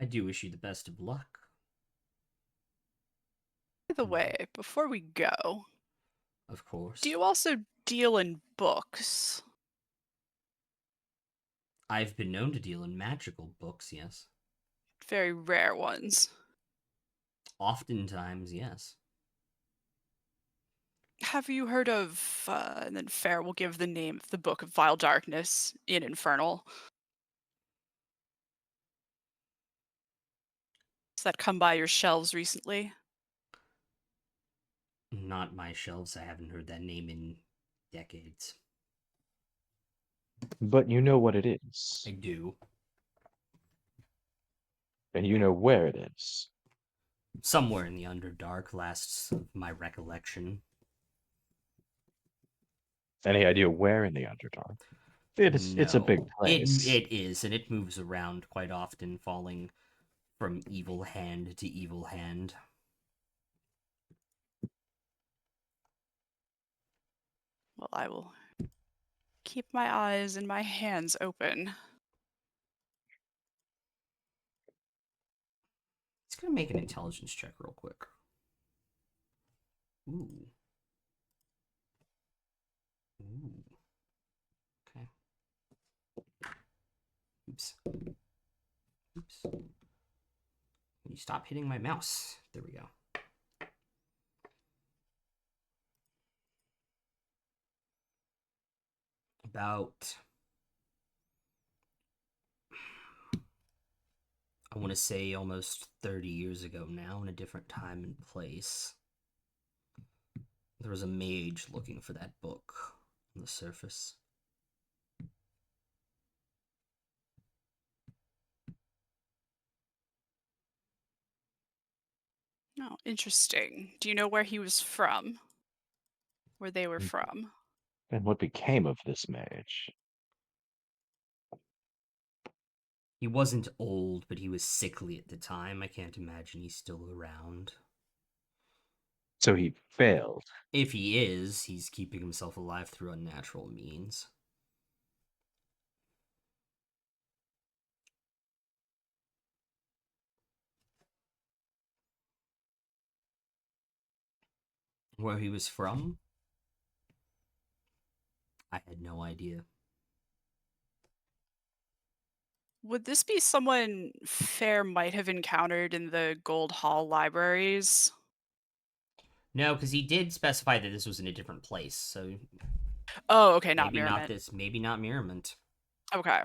I do wish you the best of luck. By the way, before we go, Of course. do you also deal in books? I've been known to deal in magical books, yes. Very rare ones. Oftentimes, yes. Have you heard of, and then Fair will give the name of the Book of Vile Darkness in Infernal? Has that come by your shelves recently? Not my shelves. I haven't heard that name in decades. But you know what it is, I do. and you know where it is. Somewhere in the Underdark, last of my recollection. Any idea where in the Underdark? It's a big No. place. It is, and it moves around quite often, falling from evil hand to evil hand. Well, I will keep my eyes and my hands open. It's gonna make an intelligence check real quick. Ooh. Ooh. Okay. Oops. Oops. You stop hitting my mouse. There we go. About, I want to say almost 30 years ago now, in a different time and place, there was a mage looking for that book on the surface. Oh, interesting. Do you know where he was from? Where they were Mm. from? And what became of this mage? He wasn't old, but he was sickly at the time. I can't imagine he's still around. So he failed. If he is, he's keeping himself alive through unnatural means. Where he was from? I had no idea. Would this be someone Fair might have encountered in the Gold Hall libraries? No, because he did specify that this was in a different place, so Oh, okay, not maybe not Mirament. this, maybe not Mirament. Okay.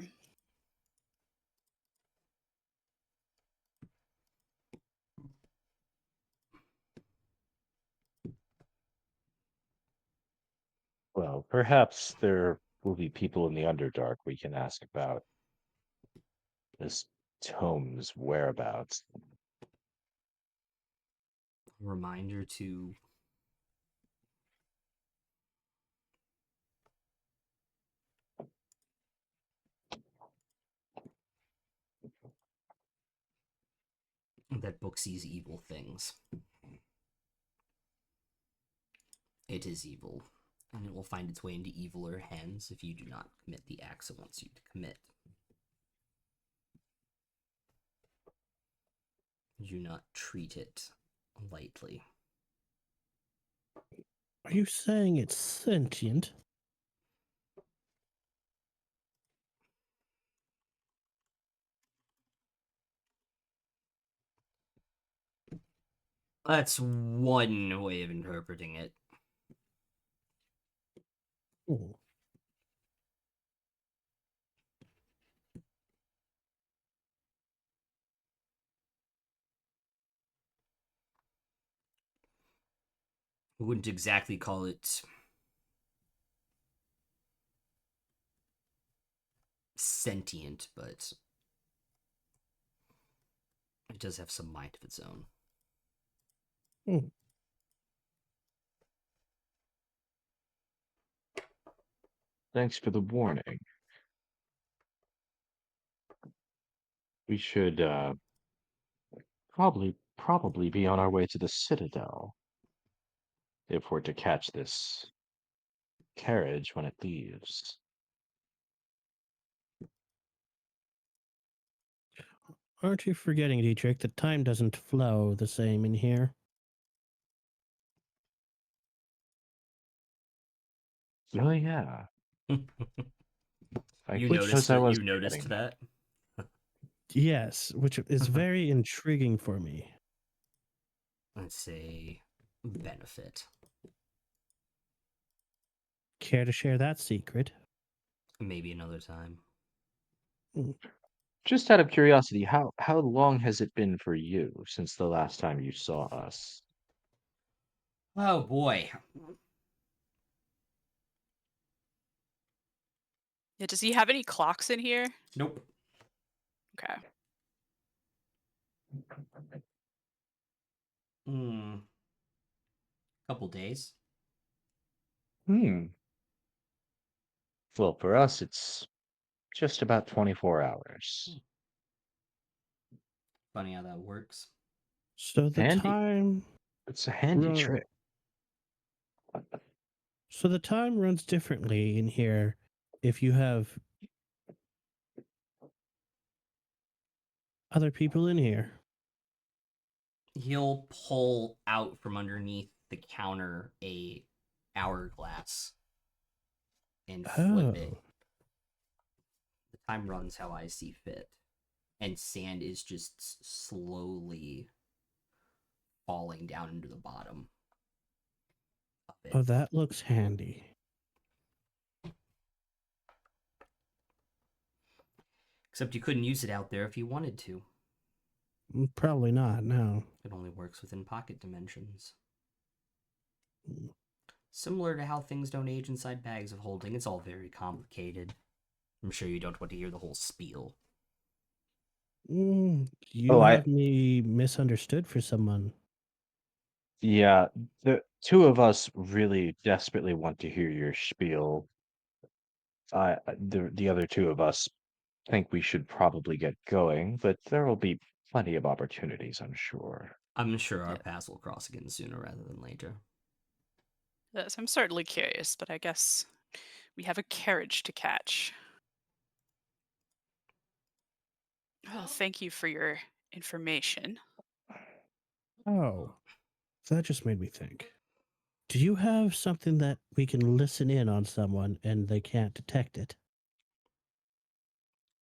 Well, perhaps there will be people in the Underdark we can ask about this tome's whereabouts. Reminder to that book sees evil things. It is evil, and it will find its way into eviler hands if you do not commit the acts it wants you to commit. Do not treat it lightly. Are you saying it's sentient? That's one way of interpreting it. Oh, I wouldn't exactly call it sentient, but it does have some mind of its own. oh. Thanks for the warning. We should probably be on our way to the Citadel if we're to catch this carriage when it leaves. Aren't you forgetting, Dietrich, that time doesn't flow the same in here? Oh yeah. I You which shows noticed I that. was You noticed forgetting. that. Yes, which is very intriguing for me. Let's say benefit. Care to share that secret? Maybe another time. Just out of curiosity, how long has it been for you since the last time you saw us? Oh boy. Yeah, does he have any clocks in here? Nope. Okay. Couple days. Hmm. Well, for us, it's just about 24 hours. Funny how that works. So the Handy. time It's a handy run, trick. so the time runs differently in here if you have other people in here. He'll pull out from underneath the counter a hourglass and flip it. Oh, The time runs how I see fit. And sand is just slowly falling down into the bottom of it. oh, that looks handy. Except you couldn't use it out there if you wanted to. Probably not. No. It only works within pocket dimensions. Mm. Similar to how things don't age inside bags of holding, it's all very complicated. I'm sure you don't want to hear the whole spiel. You Oh, have me misunderstood for someone. yeah, the two of us really desperately want to hear your spiel. The other two of us think we should probably get going, but there will be plenty of opportunities, I'm sure. I'm sure our Yeah. paths will cross again sooner rather than later. Yes, I'm certainly curious, but I guess we have a carriage to catch. Well, thank you for your information. Oh, that just made me think. Do you have something that we can listen in on someone and they can't detect it?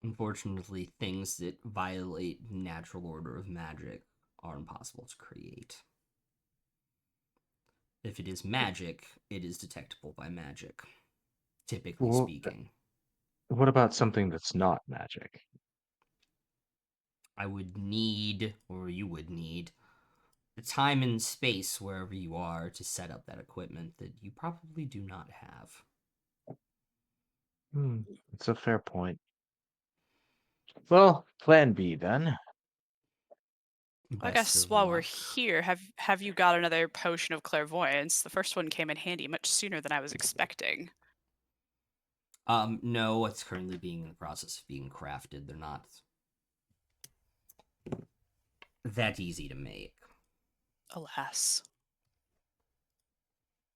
Unfortunately, things that violate the natural order of magic are impossible to create. If it is magic, it is detectable by magic, typically Well, speaking. what about something that's not magic? I would need, or you would need, the time and space wherever you are to set up that equipment that you probably do not have. Hmm, it's a fair point. Well, plan B then. I Best guess of while we're luck. here, have you got another potion of clairvoyance? The first one came in handy much sooner than I was expecting. No, it's currently being in the process of being crafted. They're not that easy to make. Alas.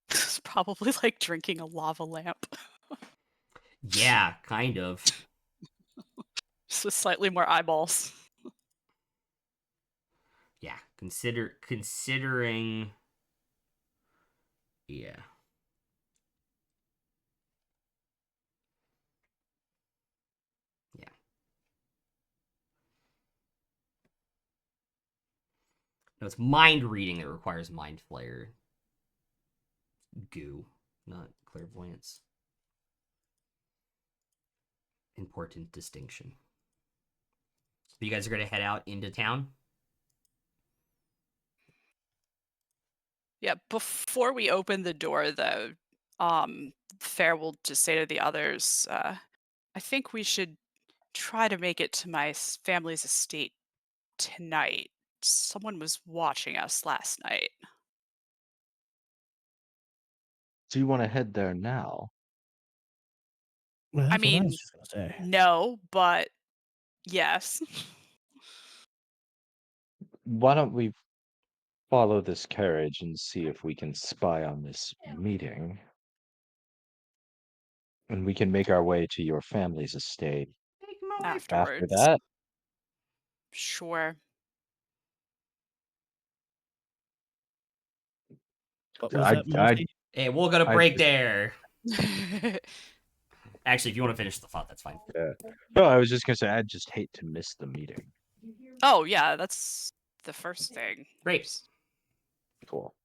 It's probably like drinking a lava lamp. Yeah, kind of. Just with slightly more eyeballs. Yeah, considering. Yeah. Yeah. No, it's mind reading that requires mind flayer. Goo, not clairvoyance. Important distinction. So you guys are going to head out into town? Yeah, before we open the door though, Fair will just say to the others, I think we should try to make it to my family's estate tonight. Someone was watching us last night. Do you want to head there now? Well, I that's what I was mean, just going to say. no, but yes. Why don't we follow this carriage and see if we can spy on this meeting? And we can make our way to your family's estate. Take him away from after Afterwards. that. Sure. What was I that, Monty? Hey, we'll go to I break just- there. Actually, if you want to finish the thought, that's fine. No, I was just gonna say I'd just hate to miss the meeting. Oh yeah, that's the first thing. Great. Cool.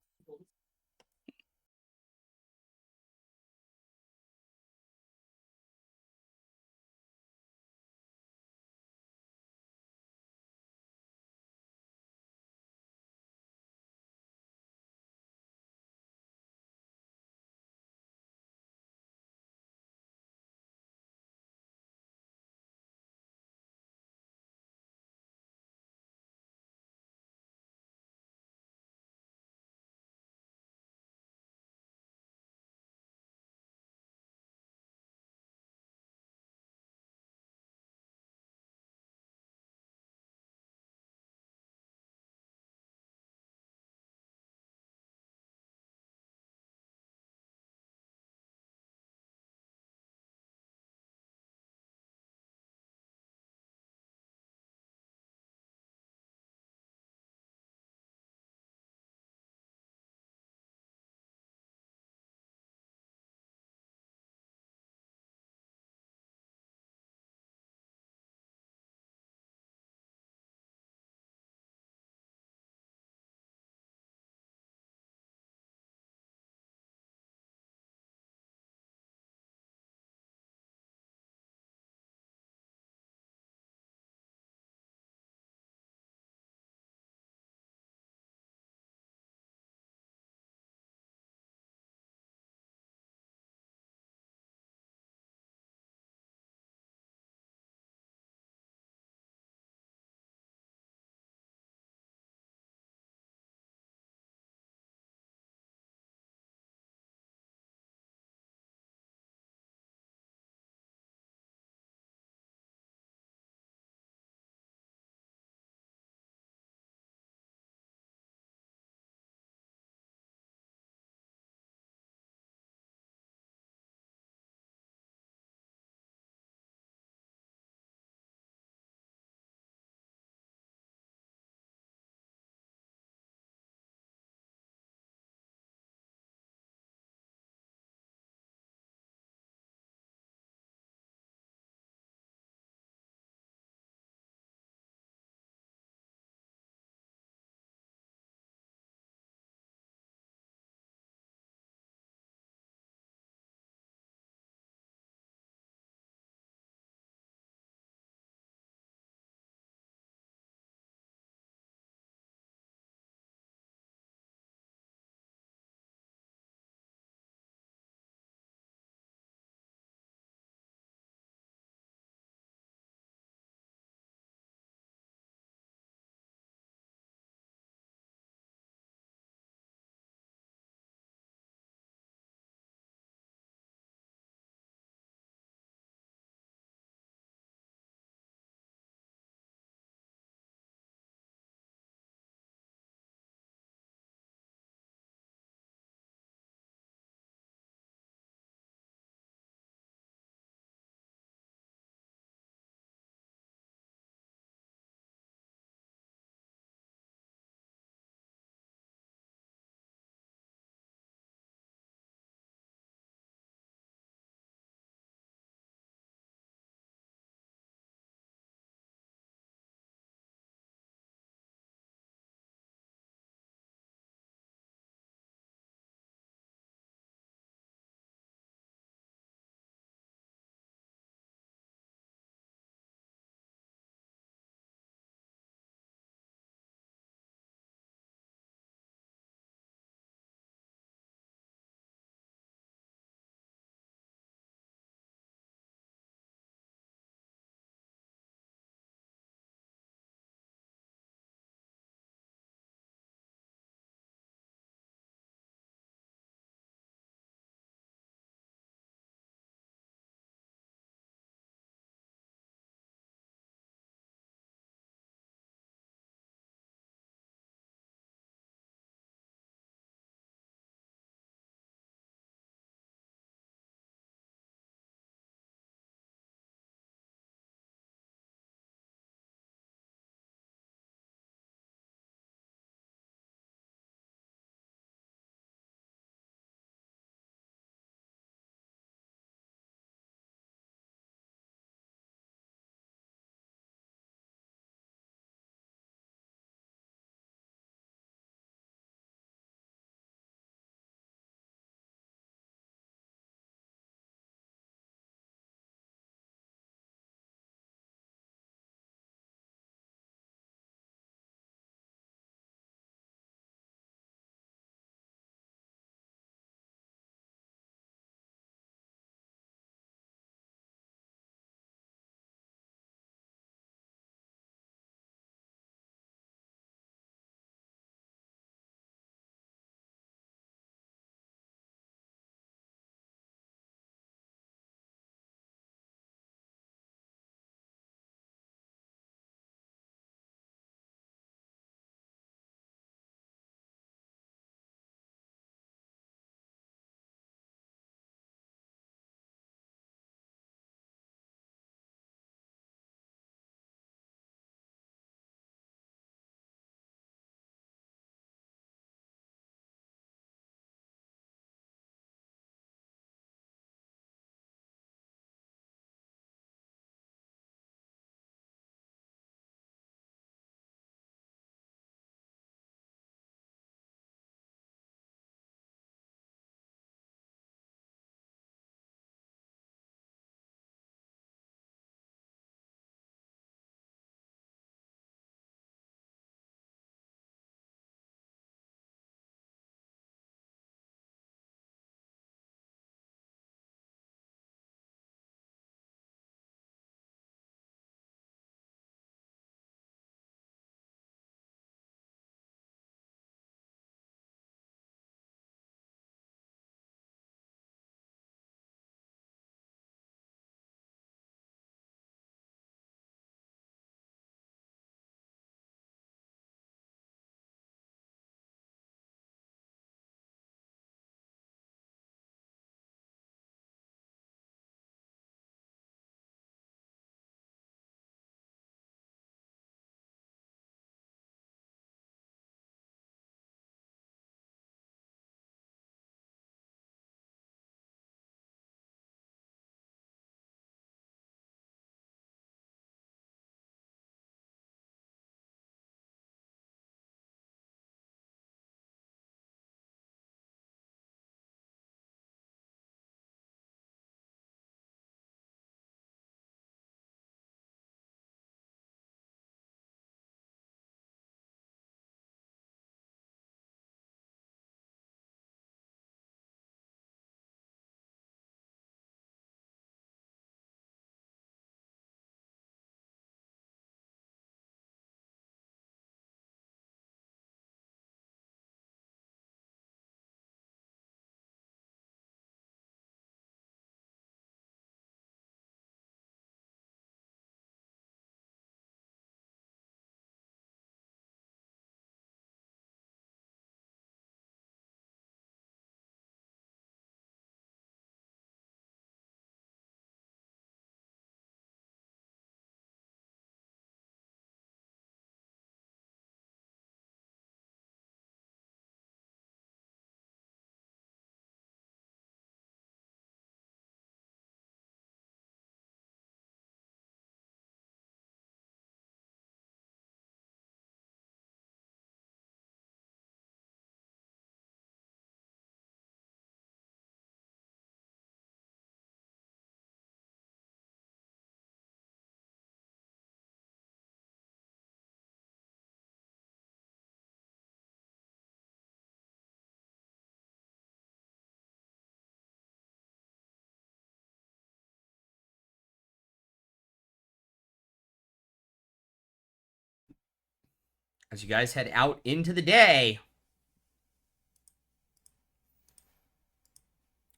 As you guys head out into the day,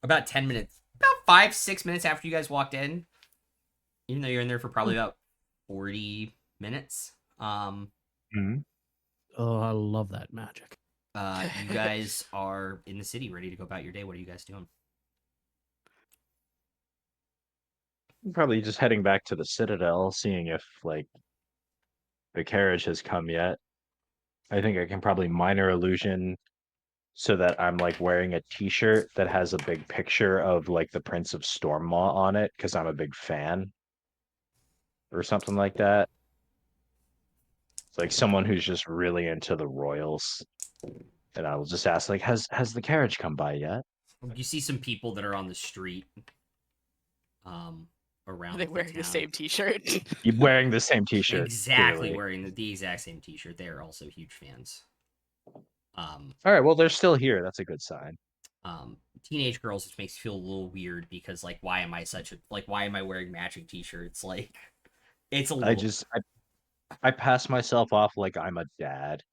about 10 minutes, about 5-6 minutes after you guys walked in, even though you're in there for probably about 40 minutes, Mhm. Oh, I love that magic. you guys are in the city ready to go about your day. What are you guys doing? Probably just heading back to the Citadel, seeing if like the carriage has come yet. I think I can probably minor illusion so that I'm like wearing a t-shirt that has a big picture of like the Prince of Stormmaw on it because I'm a big fan or something like that. It's like someone who's just really into the royals. And I will just ask, like, has the carriage come by yet? You see some people that are on the street, around Are they the wearing the town. same T-shirt? You're wearing the same t-shirt, Exactly clearly. wearing the exact same T-shirt. They are also huge fans. All right, well, they're still here. That's a good sign. Teenage girls, which makes you feel a little weird because like, why am I wearing matching T-shirts? Like, it's a little. I pass myself off like I'm a dad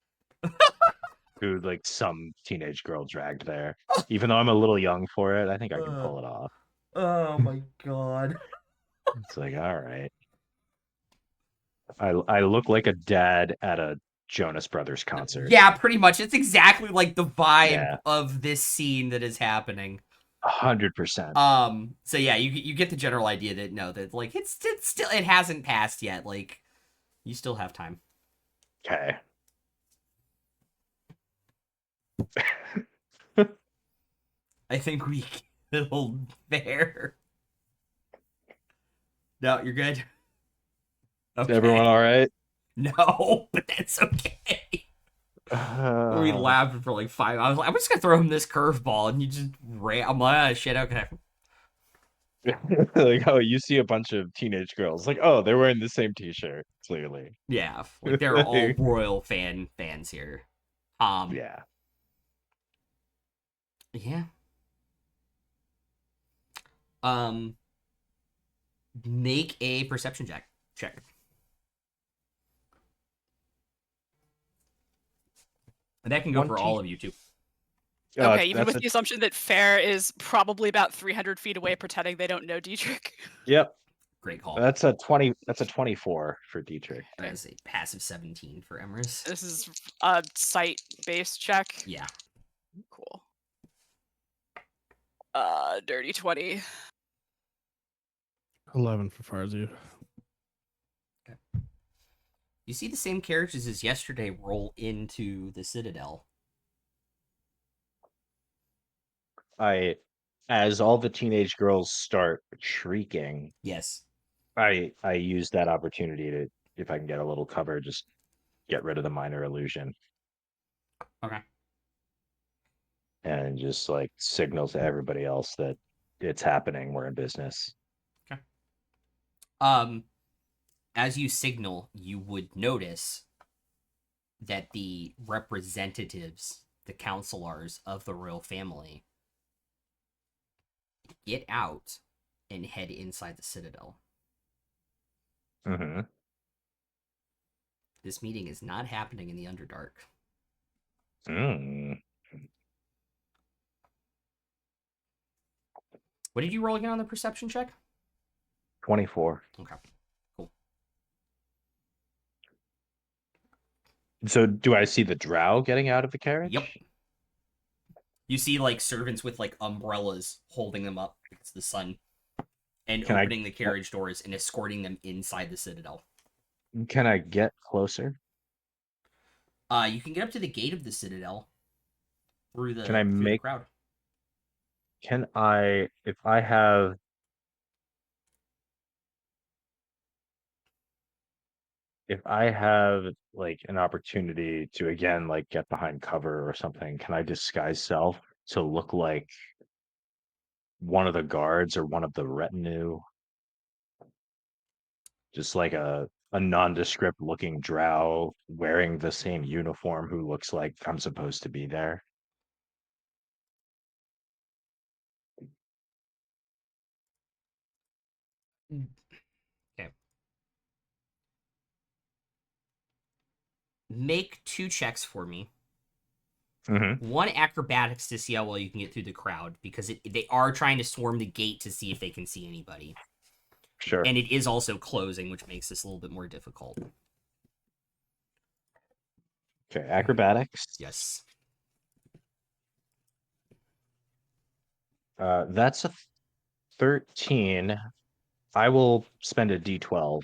who like some teenage girl dragged there. Even though I'm a little young for it, I think I can pull it off. Oh my god. It's like, all right. I look like a dad at a Jonas Brothers concert. Yeah, pretty much. It's exactly like the vibe Yeah. of this scene that is happening. 100%. So yeah, you get the general idea that no, that like it's still, it hasn't passed yet. Like, you still have time. Okay. I think we killed there. No, you're good. Okay. Everyone all right? No, but that's okay. We laughed for like 5. I was like, I'm just gonna throw him this curveball, and you just ran. I'm like, oh, shit, okay. Like, oh, you see a bunch of teenage girls. Like, oh, they're wearing the same t-shirt, clearly. Yeah, like they're all royal fans here. Yeah. Yeah. Um, make a perception check. And that can go for all of you too. Okay, even that's with the assumption that Fair is probably about 300 feet away, pretending they don't know Dietrich. Yep. Great call. That's a 20. That's a 24 for Dietrich. That is a passive 17 for Emrys. This is a sight-based check. Yeah. Cool. Dirty 20. 11 for Farzu. You see the same carriages as yesterday roll into the Citadel. As all the teenage girls start shrieking, Yes. I use that opportunity to, if I can get a little cover, just get rid of the minor illusion Okay. and just like signal to everybody else that it's happening. We're in business. As you signal, you would notice that the representatives, the counselors of the royal family, get out and head inside the Citadel. Mm-hmm. This meeting is not happening in the Underdark. Mm. What did you roll again on the perception check? 24. Okay. Cool. So do I see the drow getting out of the carriage? Yep. You see like servants with like umbrellas holding them up against the sun and Can I- opening the carriage doors and escorting them inside the Citadel. Can I get closer? You can get up to the gate of the Citadel through the, Can I through the make- crowd. Can I, if I have like an opportunity to again like get behind cover or something, can I disguise self to look like one of the guards or one of the retinue? Just like a nondescript looking drow wearing the same uniform who looks like I'm supposed to be there. Okay. make 2 checks for me. Mm-hmm. 1 acrobatics to see how well you can get through the crowd, because they are trying to swarm the gate to see if they can see anybody. Sure. And it is also closing, which makes this a little bit more difficult. Okay, acrobatics. Yes. That's a 13. I will spend a D12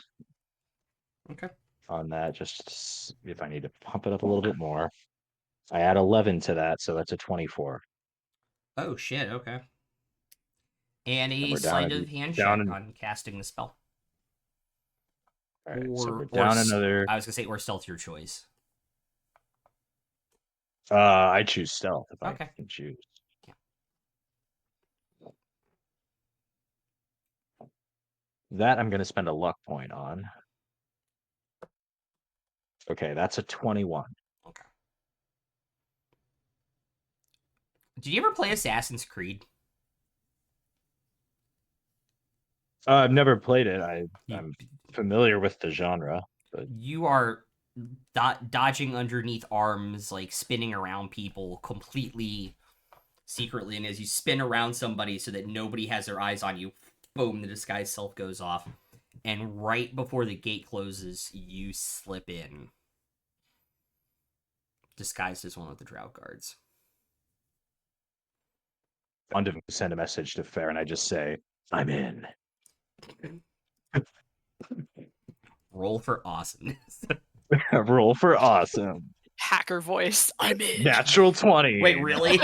Okay. on that, just if I need to pump it up a little bit more. I add 11 to that, so that's a 24. Oh, shit, okay. And a we're down sleight a of hand down check an- on casting the spell. All right, so we're Or down s- another. I was gonna say, or stealth, your choice. I choose stealth if Okay. I can choose. That I'm going to spend a luck point on. Okay, that's a 21. Okay. Did you ever play Assassin's Creed? I've never played it. You- I'm familiar with the genre. You are dodging underneath arms, like spinning around people completely secretly, and as you spin around somebody so that nobody has their eyes on you, boom, the disguise self goes off. And right before the gate closes, you slip in. Disguised as one of the Drow guards. I want to send a message to Fair, and I just say, I'm in. Roll for awesomeness. Roll for awesome. Hacker voice. I'm in. Natural 20. Wait, really?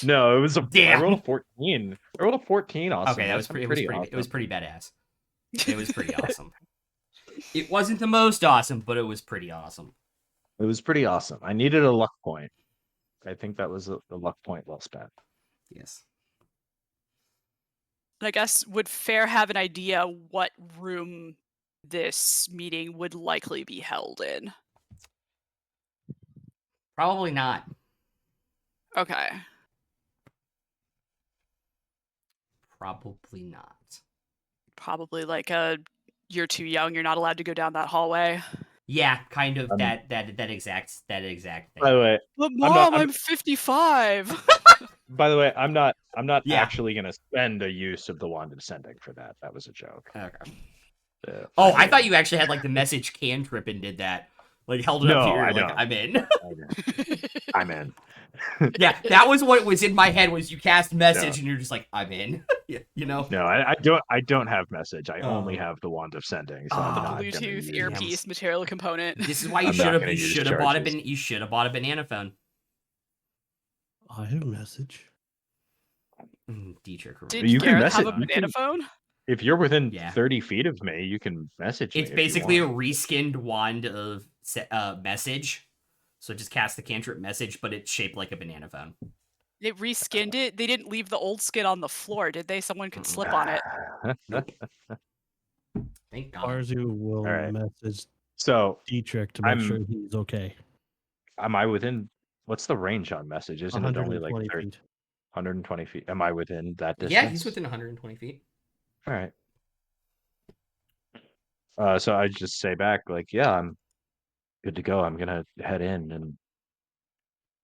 No, it was a. Damn. I rolled a 14. I rolled a 14. Awesome. Okay, that was pretty. It was pretty awesome. badass. It was pretty awesome. It wasn't the most awesome, but it was pretty awesome. It was pretty awesome. I needed a luck point. I think that was a luck point well spent. Yes. I guess, would Fair have an idea what room this meeting would likely be held in? Probably not. Okay. Probably not. Probably like a you're too young, you're not allowed to go down that hallway. Yeah, kind of Um, that exact thing. By the way, But not- Mom, I'm 55. I'm not Yeah. actually gonna spend a use of the wand of descending for that. That was a joke. Okay. Uh, Oh, I thought you actually had like the message cantrip and did that. Like held it up No, here, I like don't. I'm in. I'm in. Yeah, that was what was in my head was you cast message and you're just like, I'm in. You know? No, I don't have message. I only have the wand of sending. So I'm Oh. not gonna Bluetooth use it. earpiece material component. This is why you I'm should not have gonna you use should have bought charges. you should have bought a banana phone. I have a message. Dietrich. Did You can Gareth message- have a you banana can- phone? If you're within Yeah. 30 feet of me, you can message me. It's if you basically a want. reskinned wand of message. So just cast the cantrip message, but it's shaped like a banana phone. They reskinned it. They didn't leave the old skin on the floor, did they? Someone could slip on it. Thank God. Arzu will Alright. message So Dietrich to make I'm- sure he's okay. am I within? What's the range on message? Isn't it only like 120 30, feet. 120 feet? Am I within that distance? Yeah, he's within 120 feet. All right. So I just say back like, yeah, I'm good to go. I'm gonna head in and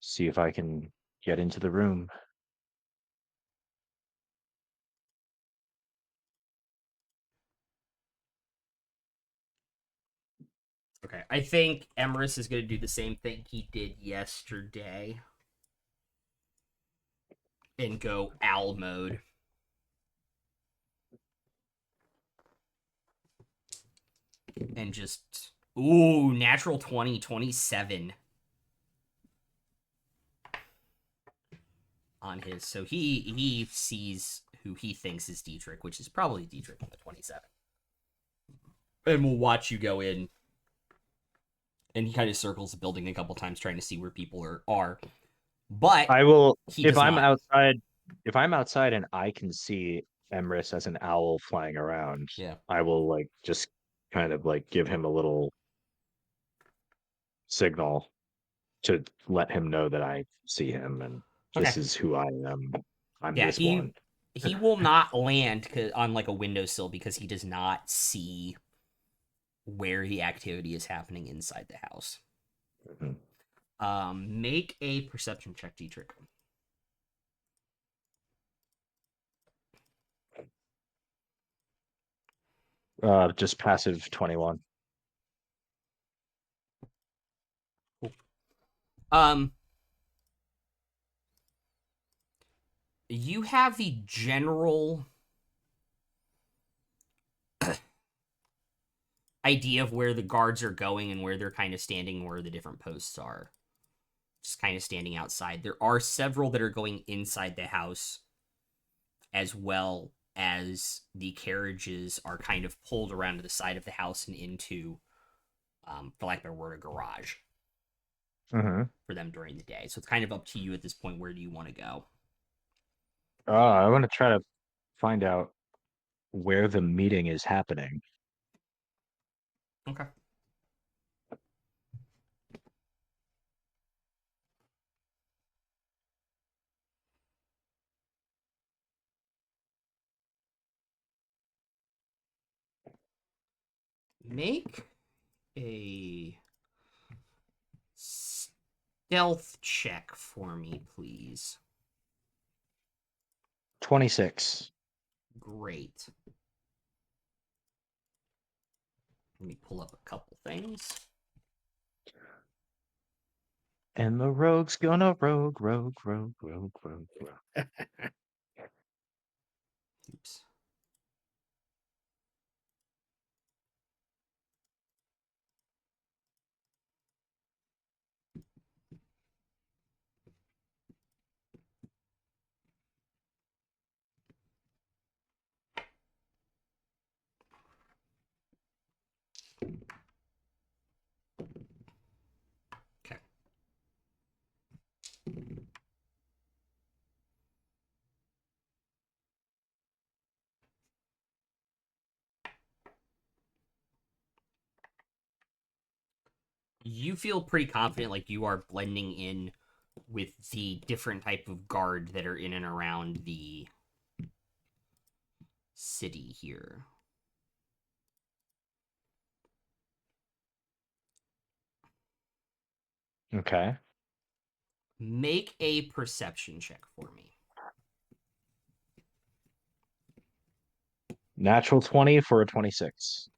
see if I can get into the room. Okay, I think Emerus is going to do the same thing he did yesterday and go owl mode. And just, ooh, natural 20, 27 on his. So he sees who he thinks is Dietrich, which is probably Dietrich on the 27. And we'll watch you go in. And he kind of circles the building a couple times trying to see where people are. But I will he if does I'm not. outside. If I'm outside and I can see Emrys as an owl flying around, Yeah. I will like just kind of like give him a little signal to let him know that I see him and this Okay. is who I am. I'm Yeah, this one. He will not land on like a windowsill because he does not see where the activity is happening inside the house. Make a perception check, Dietrich. Just passive 21. Um, you have the general idea of where the guards are going and where they're kind of standing, where the different posts are. Just kind of standing outside. There are several that are going inside the house, as well as the carriages are kind of pulled around to the side of the house and into, for lack of a word, a garage Mm-hmm. for them during the day. So it's kind of up to you at this point. Where do you want to go? I want to try to find out where the meeting is happening. Okay. Make a stealth check for me, please. 26. Great. Let me pull up a couple things. And the rogue's gonna rogue. Oops. Okay. You feel pretty confident, like you are blending in with the different type of guard that are in and around the city here. Okay. Make a perception check for me. Natural 20 for a 26.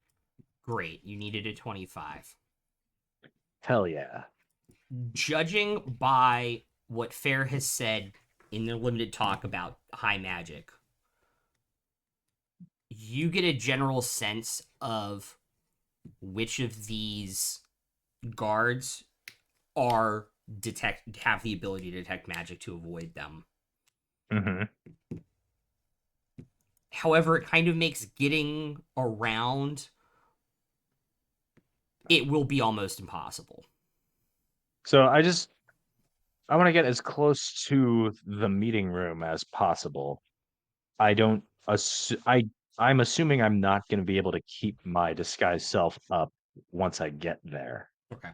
Great. You needed a 25. Hell yeah. Judging by what Fair has said in their limited talk about high magic, you get a general sense of which of these guards have the ability to detect magic to avoid them. Mm-hmm. However, it kind of makes getting around it will be almost impossible. So I want to get as close to the meeting room as possible. I don't I'm assuming I'm not going to be able to keep my disguised self up once I get there. Okay.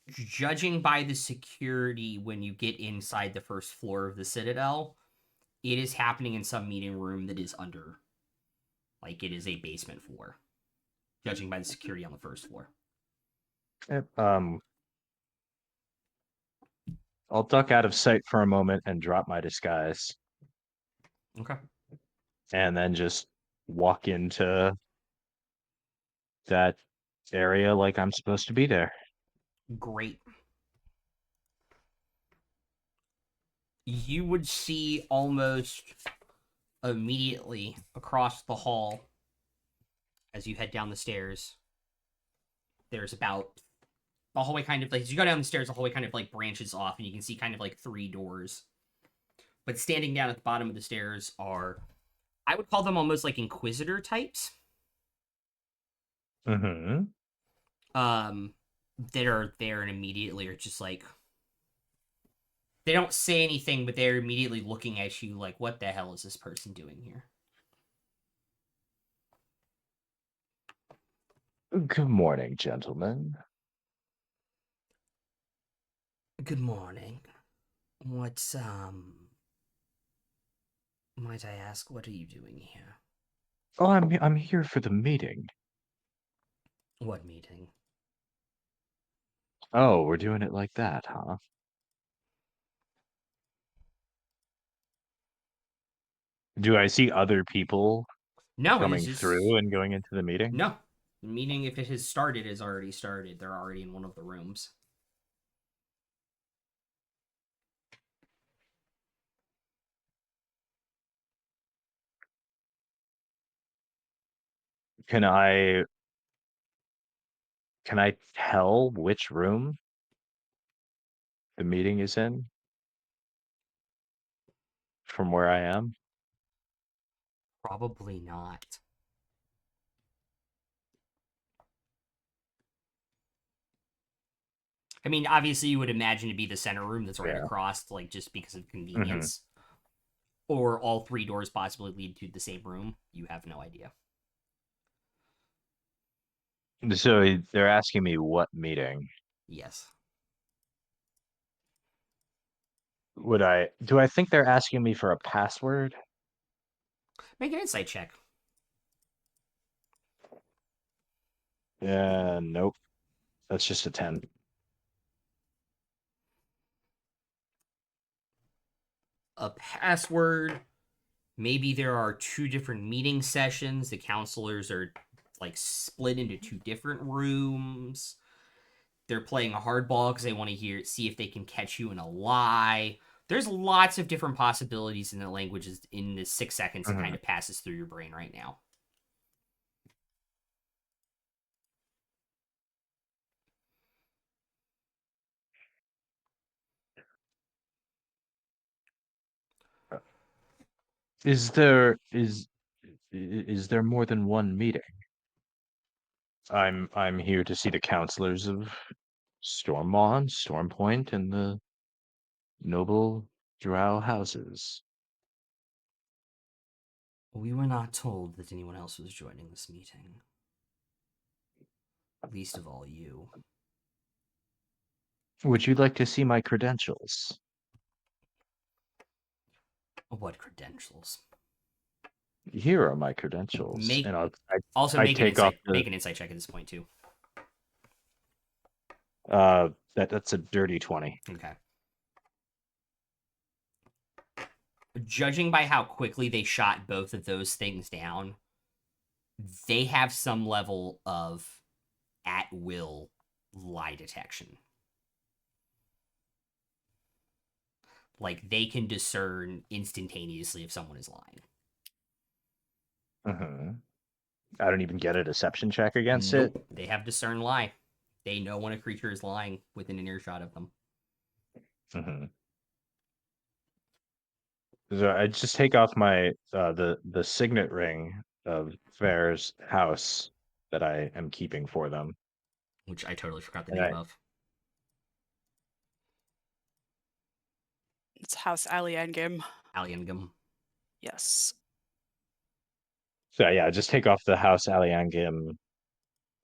Judging by the security when you get inside the first floor of the Citadel, it is happening in some meeting room that is under, like, it is a basement floor. Judging by the security on the first floor. I'll duck out of sight for a moment and drop my disguise, Okay. and then just walk into that area like I'm supposed to be there. Great. You would see almost immediately across the hall as you head down the stairs. There's about the hallway kind of like as you go down the stairs, the hallway kind of like branches off, and you can see kind of like 3 doors. But standing down at the bottom of the stairs are, I would call them almost like inquisitor types. Mm-hmm. That are there and immediately are just like, they don't say anything, but they're immediately looking at you like, what the hell is this person doing here? Good morning, gentlemen. Good morning. What's might I ask, what are you doing here? Oh, I'm here for the meeting. What meeting? Oh, we're doing it like that, huh? Do I see other people No, it is coming just through and going into the meeting? no. The meeting, if it has started, has already started. They're already in one of the rooms. Can I tell which room the meeting is in from where I am? Probably not. I mean, obviously, you would imagine to be the center room that's right Yeah. across, like just because of Mm-hmm. convenience. Or all three doors possibly lead to the same room. You have no idea. So they're asking me what meeting. Yes. Do I think they're asking me for a password? Make an insight check. Yeah, nope. That's just a 10. A password. Maybe there are two different meeting sessions. The counselors are like split into two different rooms. They're playing a hardball because they want to see if they can catch you in a lie. There's lots of different possibilities in the languages in the 6 seconds that Mhm. kind of passes through your brain right now. Is there is there more than one meeting? I'm here to see the counselors of Stormont, Stormpoint, and the noble Drow houses. We were not told that anyone else was joining this meeting. Least of all you. Would you like to see my credentials? What credentials? Here are my credentials, Make and also I make an take off insight the make an insight check at this point too. that's a dirty 20. Okay. Judging by how quickly they shot both of those things down, they have some level of at will lie detection. Like they can discern instantaneously if someone is lying. Hmm. I don't even get a deception check against it. Nope. They have discern lie. They know when a creature is lying within an earshot of them. Hmm. So I just take off my the signet ring of Fair's house that I am keeping for them. Which I totally forgot the And name of. It's House Aliangim. Aliengum. Yes. So yeah, just take off the House Aliangim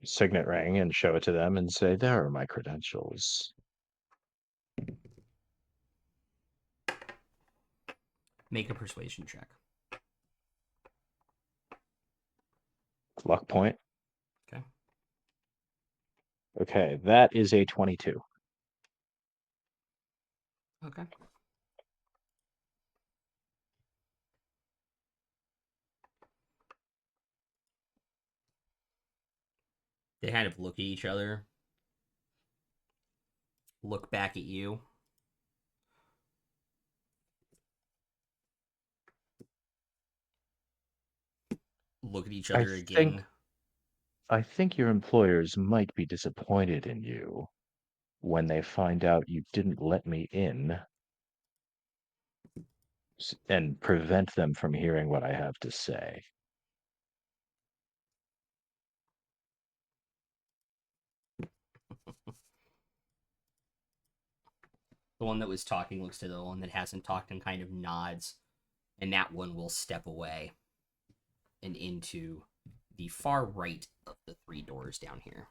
signet ring and show it to them and say, there are my credentials. Make a persuasion check. Luck point. Okay. Okay, that is a 22. Okay. They kind of look at each other, look back at you. Look at each I other think again. I think your employers might be disappointed in you when they find out you didn't let me in and prevent them from hearing what I have to say. The one that was talking looks to the one that hasn't talked and kind of nods. And that one will step away and into the far right of the three doors down here.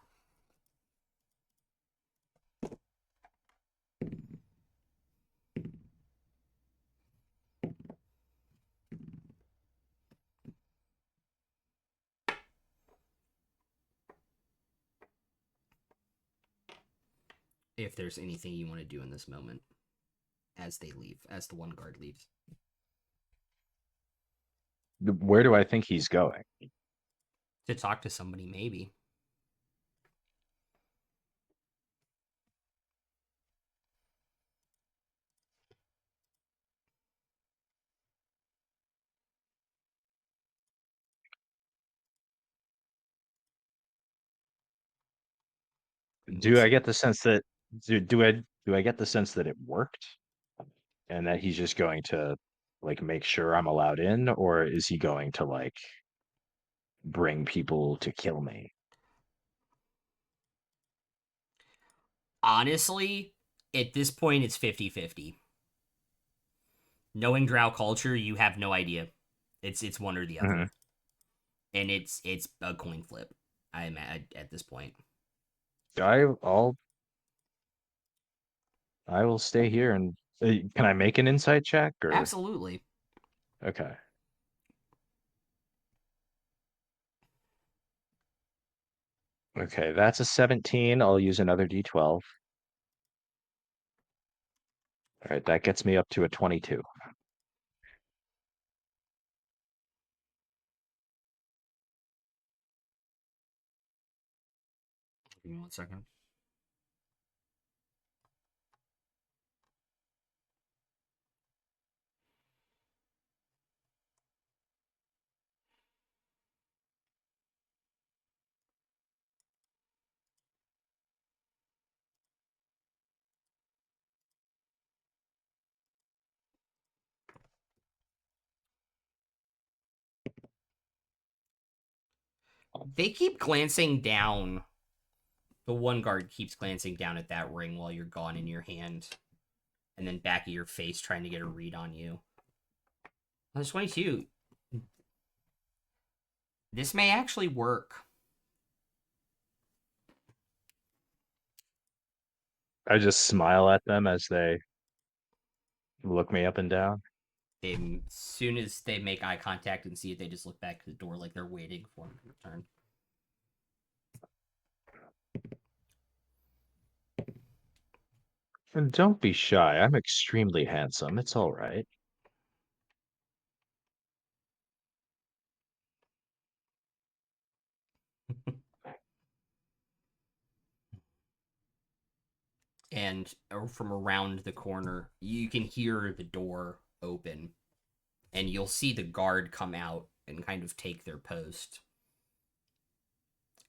if there's anything you want to do in this moment as they leave, as the one guard leaves. Where do I think he's going? To talk to somebody, maybe. Do I get the sense that do I get the sense that it worked and that he's just going to like make sure I'm allowed in, or is he going to like bring people to kill me? Honestly, at this point, it's 50-50. Knowing Drow culture, you have no idea. It's one or the other. Mhm. And it's a coin flip, I'm at this point. I'll I will stay here and can I make an insight check or Absolutely. okay. Okay, that's a 17. I'll use another D12. All right, that gets me up to a 22. Give me 1 second. They keep glancing down. The one guard keeps glancing down at that ring while you're gone in your hand. And then back at your face trying to get a read on you. That's 22. This may actually work. I just smile at them as they look me up and down. They, as soon as they make eye contact and see it, they just look back to the door like they're waiting for him to return. And don't be shy. I'm extremely handsome. It's all right. And from around the corner, you can hear the door open, and you'll see the guard come out and kind of take their post.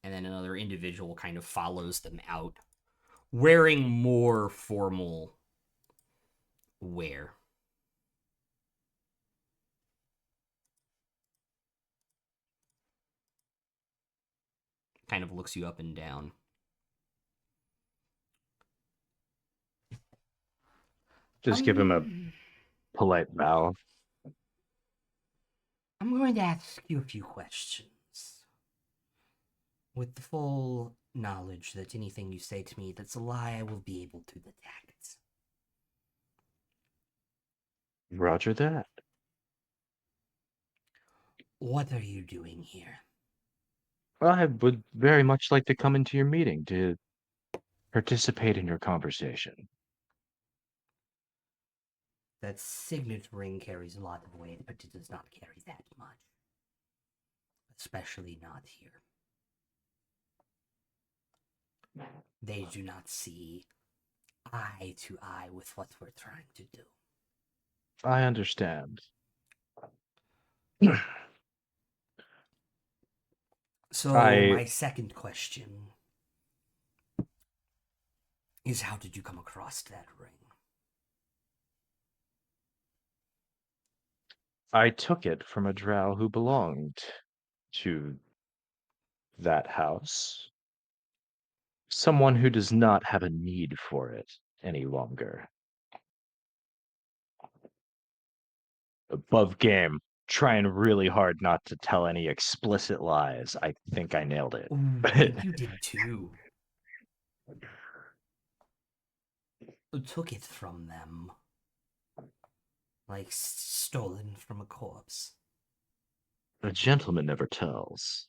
And then another individual kind of follows them out, wearing more formal wear. Kind of looks you up and down. Just give him a polite bow. I'm going to ask you a few questions. With the full knowledge that anything you say to me that's a lie, I will be able to detect. Roger that. What are you doing here? Well, I would very much like to come into your meeting to participate in your conversation. That signet ring carries a lot of weight, but it does not carry that much. Especially not here. They do not see eye to eye with what we're trying to do. I understand. So, I my second question is, how did you come across that ring? I took it from a drow who belonged to that house. Someone who does not have a need for it any longer. Above game, trying really hard not to tell any explicit lies. I think I nailed it. Ooh, I think you did too. Who took it from them? Like stolen from a corpse. A gentleman never tells.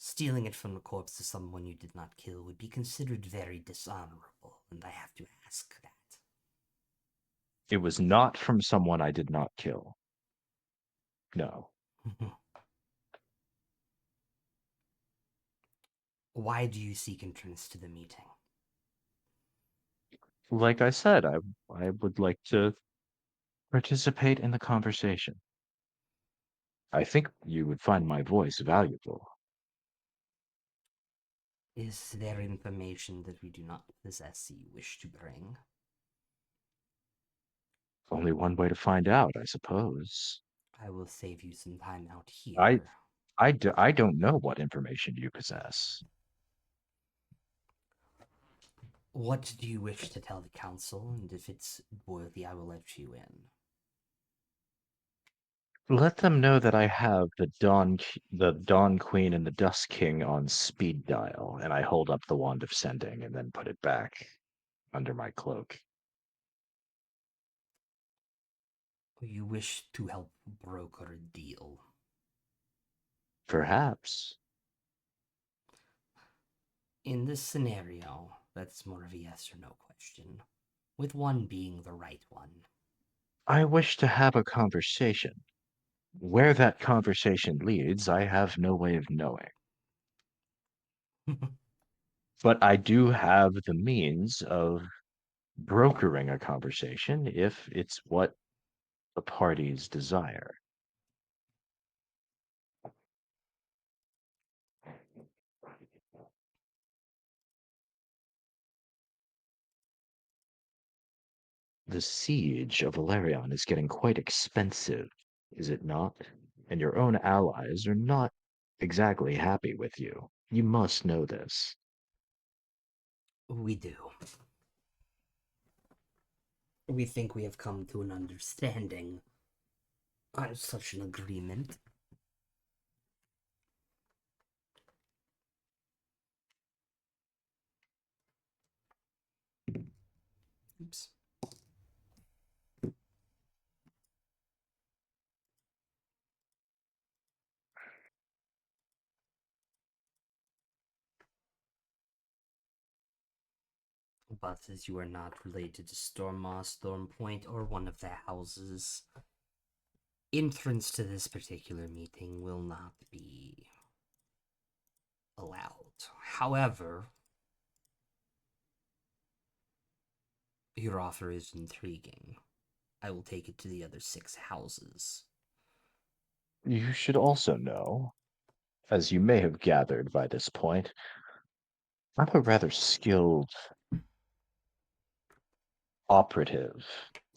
Stealing it from the corpse of someone you did not kill would be considered very dishonorable, and I have to ask that. It was not from someone I did not kill. No. Why do you seek entrance to the meeting? Like I said, I would like to participate in the conversation. I think you would find my voice valuable. Is there information that we do not possess you wish to bring? Only one way to find out, I suppose. I will save you some time out I here. I don't know what information you possess. What do you wish to tell the council? And if it's worthy, I will let you in. Let them know that I have the Dawn Queen and the Dusk King on speed dial, and I hold up the wand of sending and then put it back under my cloak. You wish to help broker a deal. Perhaps. In this scenario, that's more of a yes or no question, with one being the right one. I wish to have a conversation. Where that conversation leads, I have no way of knowing. But I do have the means of brokering a conversation if it's what the parties desire. The siege of Valerion is getting quite expensive, is it not? And your own allies are not exactly happy with you. You must know this. We do. We think we have come to an understanding on such an agreement. Oops. But as you are not related to Stormmaw, Stormpoint, or one of their houses, entrance to this particular meeting will not be allowed. However, your offer is intriguing. I will take it to the other 6 houses. You should also know, as you may have gathered by this point, I'm a rather skilled operative.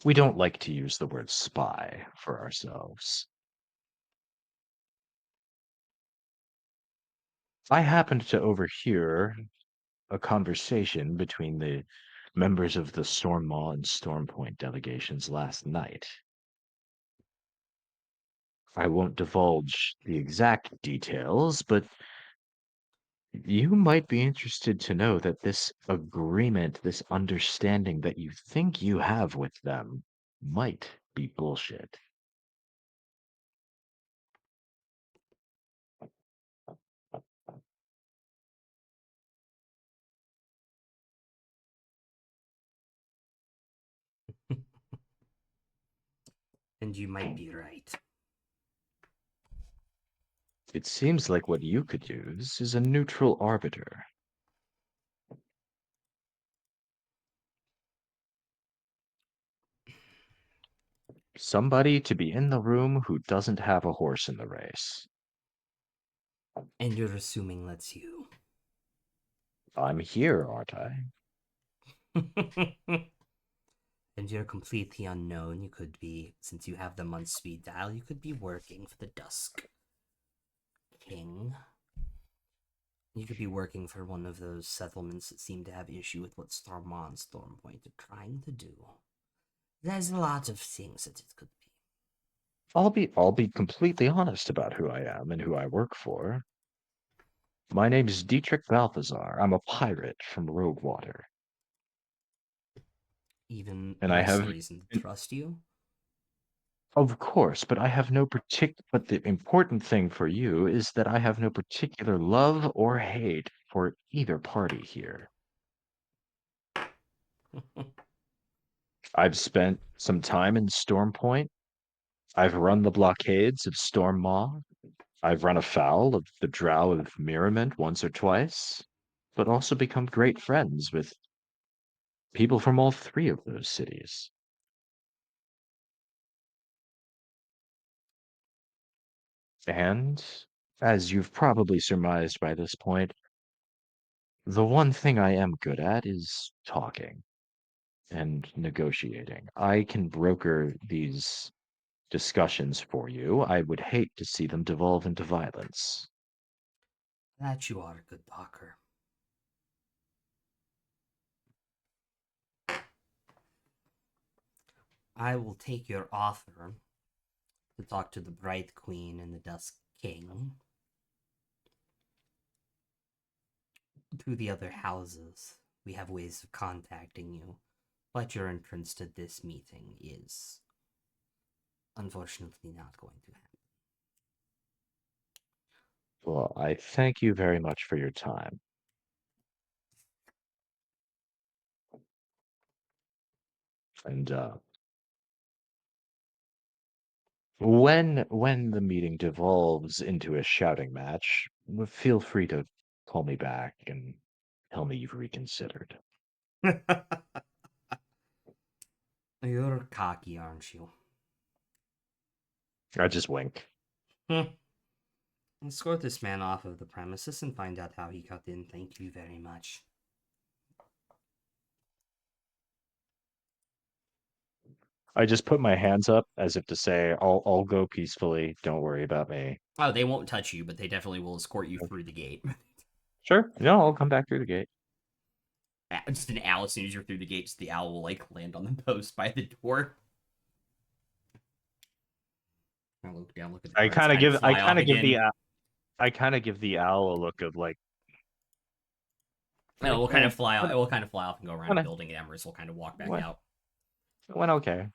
We don't like to use the word spy for ourselves. I happened to overhear a conversation between the members of the Stormmaw and Stormpoint delegations last night. I won't divulge the exact details, but you might be interested to know that this agreement, this understanding that you think you have with them, might be bullshit. And you might be right. It seems like what you could use is a neutral arbiter. Somebody to be in the room who doesn't have a horse in the race. And you're assuming that's you. I'm here, aren't I? And you're completely unknown. You could be, since you have them on speed dial, you could be working for the Dusk King. You could be working for one of those settlements that seem to have issue with what Stormmaw and Stormpoint are trying to do. There's a lot of things that it could be. I'll be completely honest about who I am and who I work for. My name is Dietrich Balthazar. I'm a pirate from Roguewater. Even And I less have reason to trust you? Of course, but but the important thing for you is that I have no particular love or hate for either party here. I've spent some time in Storm Point. I've run the blockades of Storm Maw. I've run afoul of the Drow of Mirament once or twice, but also become great friends with people from all three of those cities. And, as you've probably surmised by this point, the one thing I am good at is talking and negotiating. I can broker these discussions for you. I would hate to see them devolve into violence. That you are a good talker. I will take your offer to talk to the Bright Queen and the Dusk King. To the other houses, we have ways of contacting you, but your entrance to this meeting is unfortunately not going to happen. Well, I thank you very much for your time. And when the meeting devolves into a shouting match, feel free to call me back and tell me you've reconsidered. You're cocky, aren't you? I just wink. Escort this man off of the premises and find out how he got in. Thank you very much. I just put my hands up as if to say, I'll go peacefully. Don't worry about me. Oh, they won't touch you, but they definitely will escort you through the gate. Sure. No, I'll come back through the gate. Just an owl, as soon as you're through the gates, the owl will like land on the post by the door. I look down, look at the I birds, kind of give fly off again. I kind of give the owl a look of like. No, we'll kind of fly out. What- It will kind of fly off and go around what the a- building, and Emrys will kind of walk back what- out. It went okay.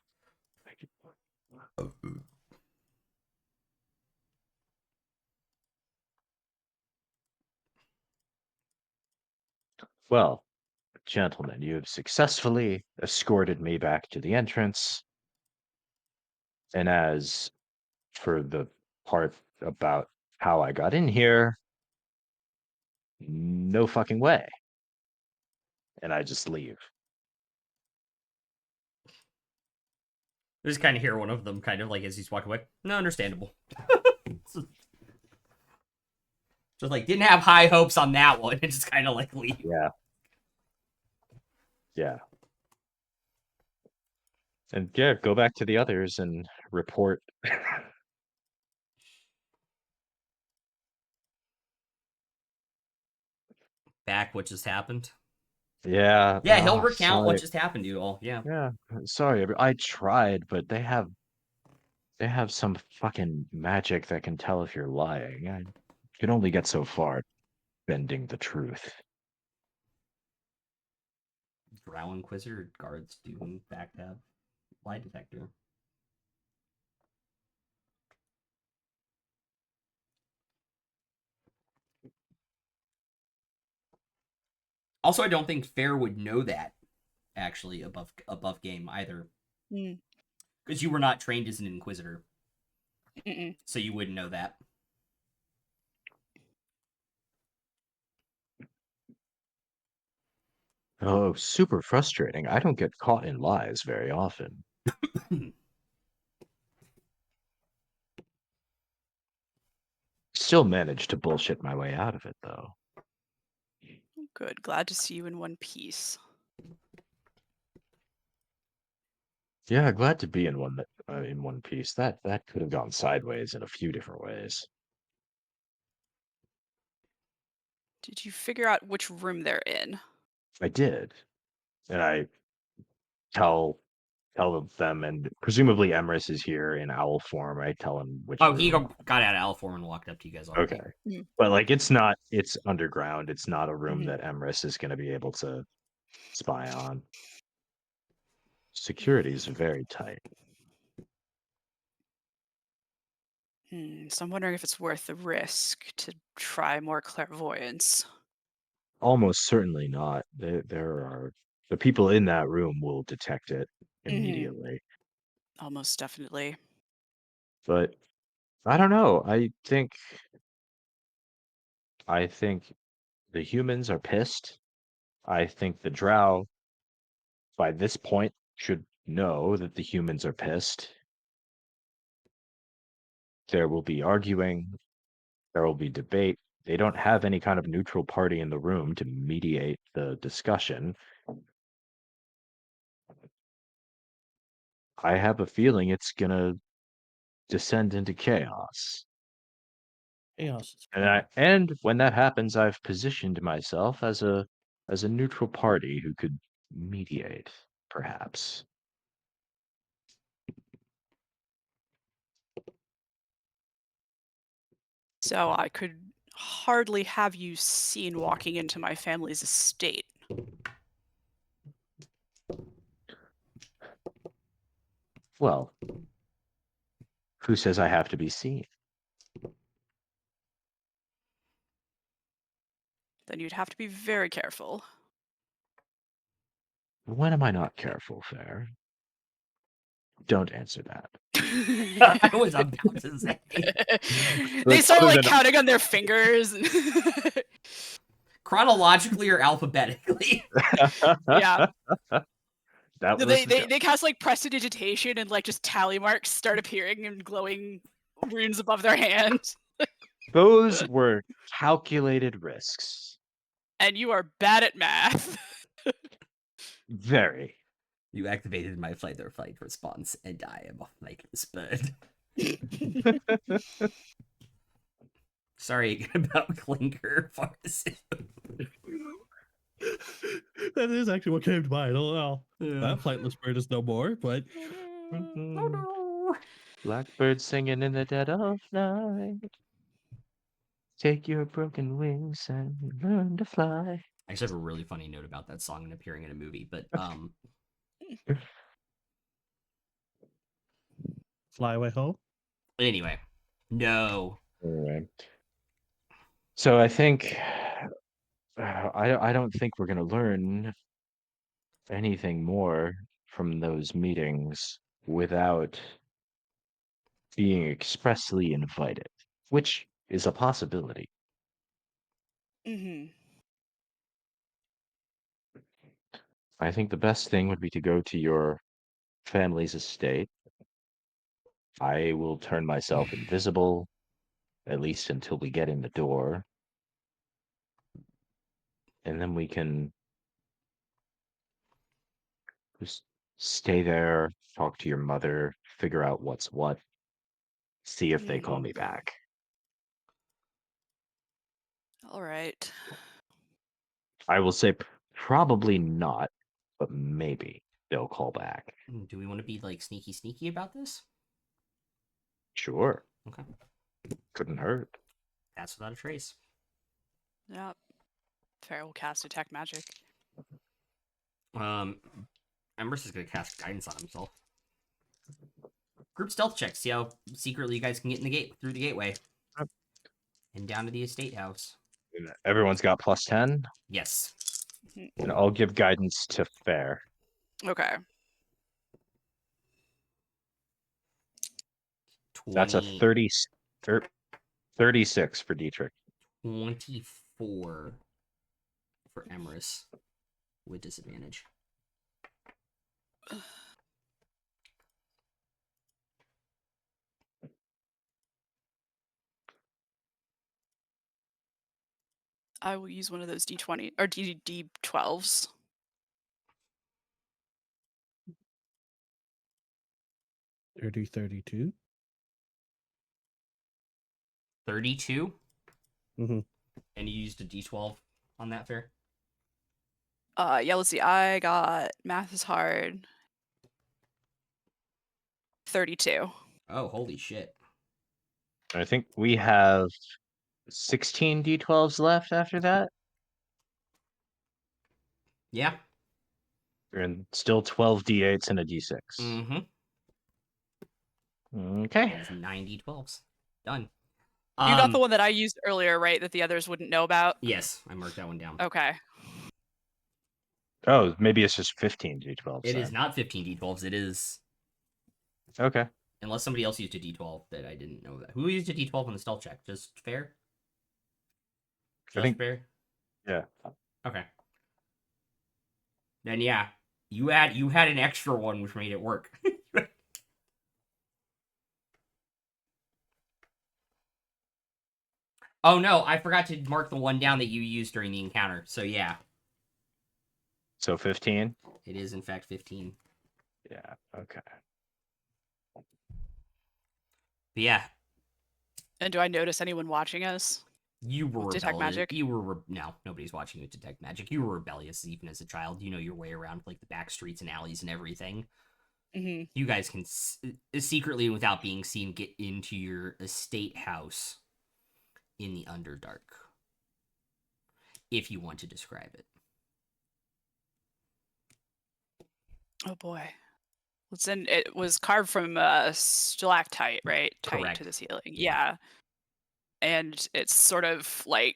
Well, gentlemen, you have successfully escorted me back to the entrance. And as for the part about how I got in here, no fucking way. And I just leave. I just kind of hear one of them kind of like as he's walking away. No, understandable. Just like didn't have high hopes on that one. It just kind of like leave. Yeah. Yeah. And yeah, go back to the others and report. Back what just happened. Yeah. Yeah, he'll oh, recount what sorry. just happened to you all. Yeah. Yeah. Sorry. I tried, but they have some fucking magic that can tell if you're lying. I can only get so far bending the truth. Drow Inquisitor guards do in fact have lie detector. Also, I don't think Fair would know that actually above game either, Mm. because you were not trained as an Inquisitor, Mm-mm. so you wouldn't know that. Oh, super frustrating. I don't get caught in lies very often. Still managed to bullshit my way out of it, though. Good. Glad to see you in one piece. Yeah, glad to be in one piece. That could have gone sideways in a few different ways. Did you figure out which room they're in? I did, and I tell them, and presumably Emrys is here in owl form. I tell him which. Oh, he room. got out of owl form and walked up to you guys already. Okay, Mm. but like it's underground. It's not a room Mhm. that Emrys is going to be able to spy on. Security is very tight. So I'm wondering if it's worth the risk to try more clairvoyance. Almost certainly not. There are the people in that room will detect it Hmm. immediately. Almost definitely. But I don't know. I think the humans are pissed. I think the drow by this point should know that the humans are pissed. There will be arguing, there will be debate. They don't have any kind of neutral party in the room to mediate the discussion. I have a feeling it's gonna descend into chaos. Chaos is And fun. when that happens, I've positioned myself as a neutral party who could mediate, perhaps. So I could hardly have you seen walking into my family's estate. Well, who says I have to be seen? Then you'd have to be very careful. When am I not careful, Fair? Don't answer that. I was about to say. They Like, start other like than- counting on their fingers. Chronologically or alphabetically? Yeah. That No, was they, the they joke. they cast like prestidigitation and like just tally marks start appearing and glowing runes above their hands. Those were calculated risks. And you are bad at math. Very. You activated my flight or fight response, and I am a flightless bird. Sorry again about Clinker Pharmacy. That is actually what came to mind. Oh well. Yeah. That flightless bird is no more, but Blackbird singing in the dead of night. Take your broken wings and learn to fly. I actually have a really funny note about that song and appearing in a movie, but fly away home. anyway. No. Anyway. So I think I don't think we're gonna learn anything more from those meetings without being expressly invited, which is a possibility. Hmm. I think the best thing would be to go to your family's estate. I will turn myself invisible, at least until we get in the door. And then we can just stay there, talk to your mother, figure out what's what, see if they call me back. All right. I will say probably not, but maybe they'll call back. Do we want to be like sneaky about this? Sure. Okay. Couldn't hurt. That's without a trace. Yep. Fair will cast detect magic. Embers is gonna cast guidance on himself. Group stealth check. See how secretly you guys can get in the gate through the gateway. Yep. And down to the estate house. And everyone's got +10, Yes. and I'll give guidance to Fair. Okay. That's a 20, 36 for Dietrich. 24 for Emerus with disadvantage. I will use one of those D20 or D12s. 32. 32? Mm-hmm. And you used a d12 on that, Fair? Yeah, let's see. I got math is hard. 32. Oh, holy shit. I think we have 16 D12s left after that, Yeah. and still 12 D8s and a D6. Mm-hmm. Okay. That is 9 d12s. Done. You got the one that I used earlier, right? That the others wouldn't know about? Yes, I marked that one down. Okay. Oh, maybe it's just 15 D12s. It is then. not 15 D12s. It is, Okay. unless somebody else used a D12 that I didn't know that. Who used a D12 on the stealth check? Just fair? I Just think- fair? Yeah. Okay. Then yeah, you had an extra one which made it work. Oh no, I forgot to mark the one down that you used during the encounter. So yeah, So 15. it is in fact 15. Yeah. Okay. But yeah, And do I notice anyone watching us? you were Detect rebellious. magic? No, nobody's watching you detect magic. You were rebellious even as a child. You know your way around like the back streets and alleys and everything. Mm-hmm. You guys can secretly and without being seen get into your estate house in the Underdark, if you want to describe it. Oh boy. It was carved from a stalactite, right? Tight Correct. to the ceiling. Yeah. Yeah. And it's sort of like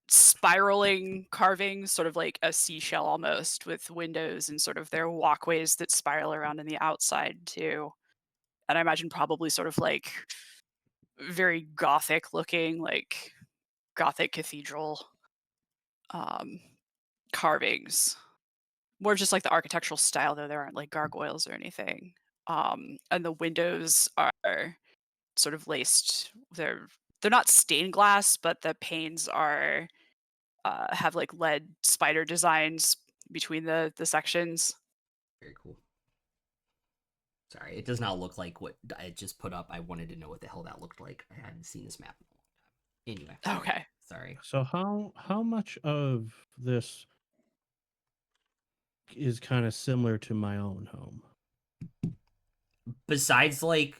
spiraling carvings, sort of like a seashell almost, with windows and sort of their walkways that spiral around in the outside too. And I imagine probably sort of like very gothic looking, like gothic cathedral carvings. More just like the architectural style, though there aren't like gargoyles or anything. And the windows are sort of laced. They're not stained glass, but the panes are have like lead spider designs between the sections. Very cool. Sorry, it does not look like what I just put up. I wanted to know what the hell that looked like. I hadn't seen this map in a long time. Anyway, Okay. sorry. So how much of this is kind of similar to my own home? Besides, like,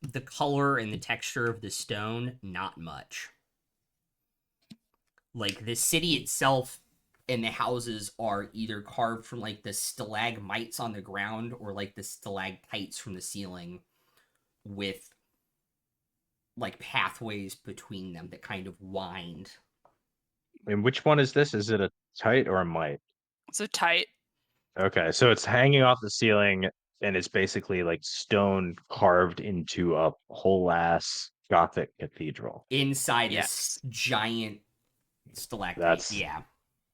the color and the texture of the stone, not much. Like, the city itself and the houses are either carved from, like, the stalagmites on the ground or, like, the stalactites from the ceiling with, like, pathways between them that kind of wind. And which one is this? Is it a tight or a mite? So tight. Okay, so it's hanging off the ceiling and it's basically like stone carved into a whole ass Gothic cathedral. Inside Yes. this giant stalactite. That's- Yeah.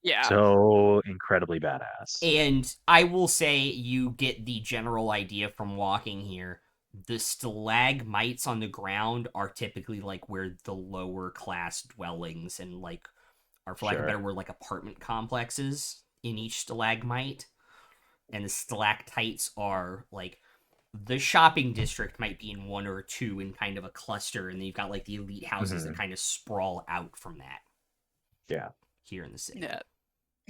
Yeah. So incredibly badass. And I will say you get the general idea from walking here. The stalagmites on the ground are typically like where the lower class dwellings and like are, for lack of a Sure. better word, like apartment complexes in each stalagmite. And the stalactites are like the shopping district might be in one or two in kind of a cluster, and then you've got like the elite houses that kind of sprawl out from that. Yeah. Here in the city. Yeah.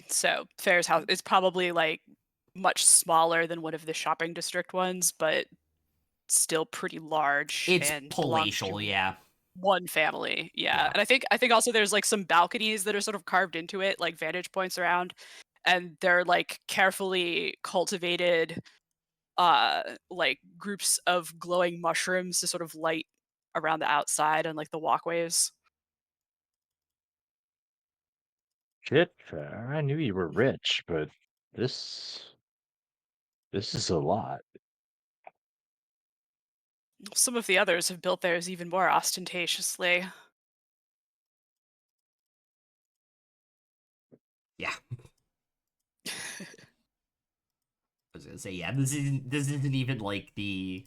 So Fair's house is probably like much smaller than one of the shopping district ones, but still pretty large. It's and belongs to palatial, yeah. one family. Yeah. Yeah. And I think also there's like some balconies that are sort of carved into it, like vantage points around, and they're like carefully cultivated like groups of glowing mushrooms to sort of light around the outside and like the walkways. Shit, I knew you were rich, but this is a lot. Some of the others have built theirs even more ostentatiously. Yeah. I was gonna say, yeah, this isn't even like the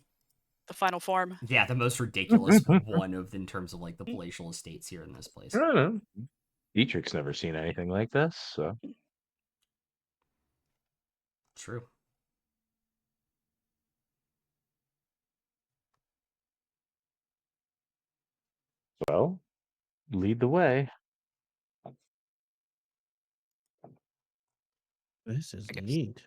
final form. the most ridiculous one of in terms of like the palatial estates here in this place. I don't know. Dietrich's never seen anything like this, so True. well, lead the way. This is I guess. neat.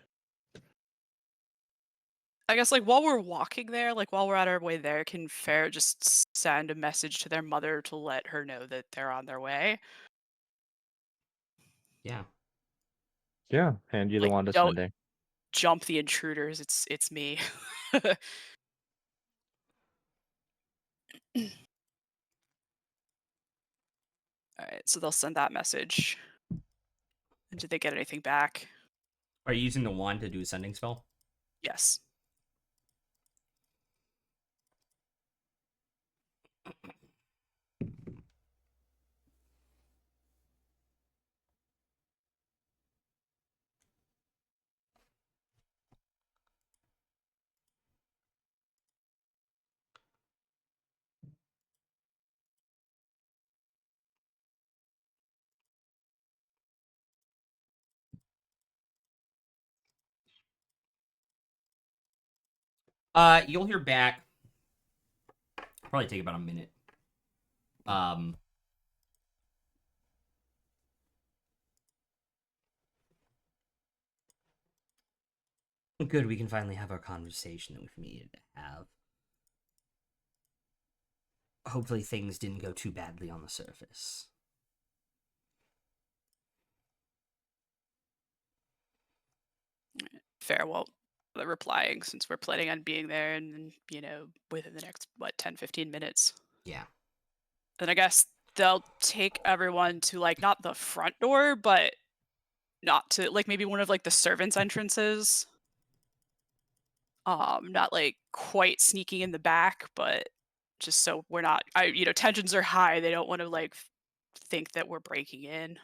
I guess like while we're walking there, like while we're on our way there, can Fair just send a message to their mother to let her know that they're on their way? Yeah. Yeah, hand you the Like, wand of don't- sending. Jump the intruders, it's me. All right, so they'll send that message. And did they get anything back? Are you using the wand to do a sending spell? Yes. You'll hear back. Probably take about a minute. Good, we can finally have our conversation that we've needed to have. Hopefully things didn't go too badly on the surface. Fair. Well, they're replying since we're planning on being there and, within the next, 10, 15 minutes. Yeah. Then I guess they'll take everyone to, like, not the front door, but not to, like, maybe one of, like, the servants' entrances. Not, like, quite sneaking in the back, but just so we're not tensions are high, they don't wanna, like, think that we're breaking in.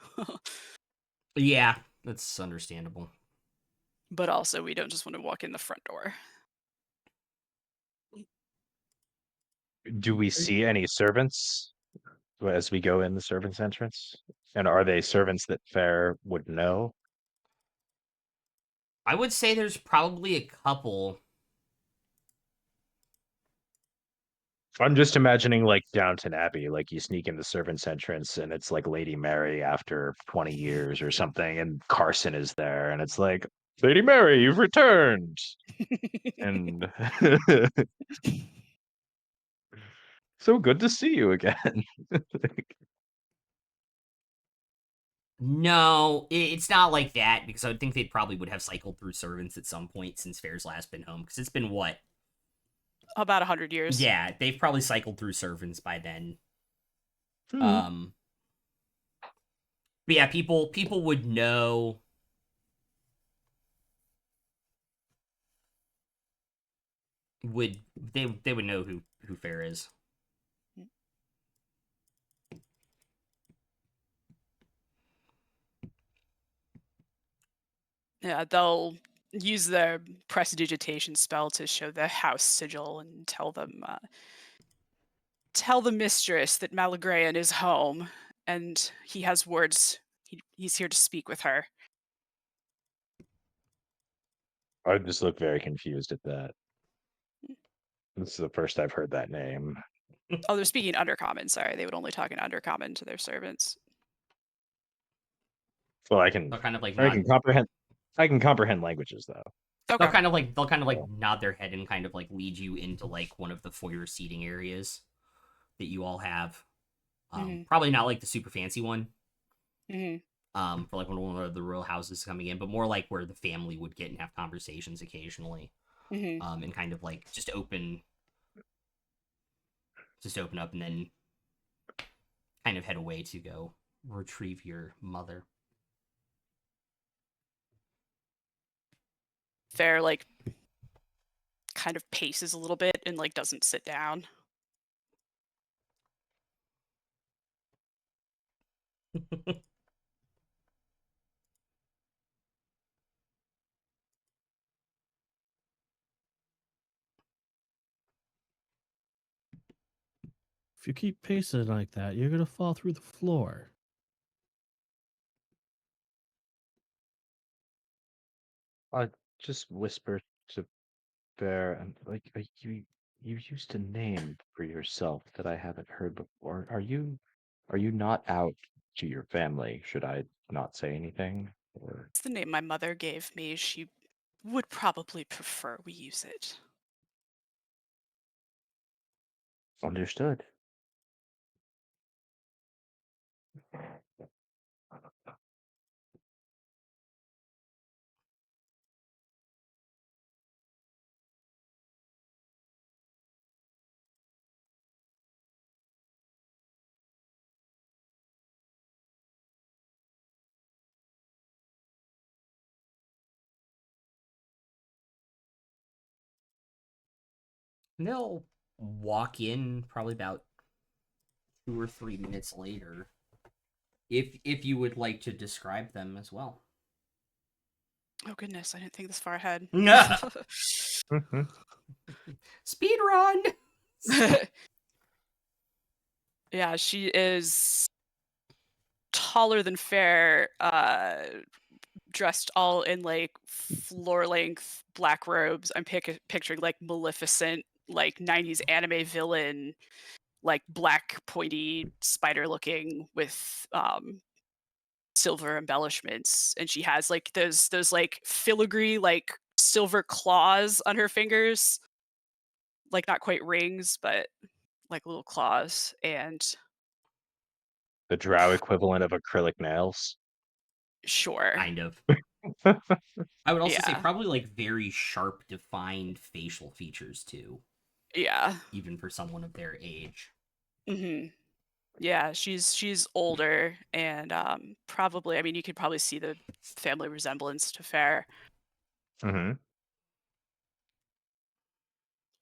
Yeah, that's understandable. But also, we don't just wanna walk in the front door. Do we see any servants as we go in the servants' entrance? And are they servants that Fair would know? I would say there's probably a couple. I'm just imagining like Downton Abbey, like you sneak in the servants' entrance and it's like Lady Mary after 20 years or something, and Carson is there, and it's like, Lady Mary, you've returned. And so good to see you again. No, it's not like that, because I would think they probably would have cycled through servants at some point since Fair's last been home, because it's been what? About 100 years. Yeah, they've probably cycled through servants by then. Hmm. But yeah, people would know. They would know who Fair is. Yeah, they'll use their prestidigitation spell to show the house sigil and tell the mistress that Malagrean is home and he has words. He's here to speak with her. I just look very confused at that. This is the first I've heard that name. Oh, they're speaking Undercommon. Sorry, they would only talk in Undercommon to their servants. Well, They'll kind of like I nod. can comprehend. I can comprehend languages though. Okay. They'll kind of like Yeah. nod their head and kind of like lead you into like one of the foyer seating areas that you all have. Mhm. Probably not like the super fancy one. Hmm. For like one of the royal houses coming in, but more like where the family would get and have conversations occasionally. Hmm. And kind of like just open up and then kind of head away to go retrieve your mother. Fair, like, kind of paces a little bit and, like, doesn't sit down. If you keep pacing like that, you're gonna fall through the floor. I just whisper to Bear, and like you used a name for yourself that I haven't heard before. Are you not out to your family? Should I not say anything? Or It's the name my mother gave me. She would probably prefer we use it. understood. And they'll walk in probably about 2 or 3 minutes later. If you would like to describe them as well. Oh goodness, I didn't think this far ahead. Speed run. Yeah, she is taller than fair, dressed all in like floor length black robes. I'm picturing like Maleficent, like 90s anime villain, like black pointy spider looking with silver embellishments, and she has like those like filigree like silver claws on her fingers, like not quite rings, but like little claws. And The drow equivalent of acrylic nails. sure, Kind of. I would also say yeah, probably like very sharp, defined facial features too, yeah. even for someone of their age. Hmm. Yeah, she's older, and probably, I mean, you could probably see the family resemblance to Fair. Mm-hmm.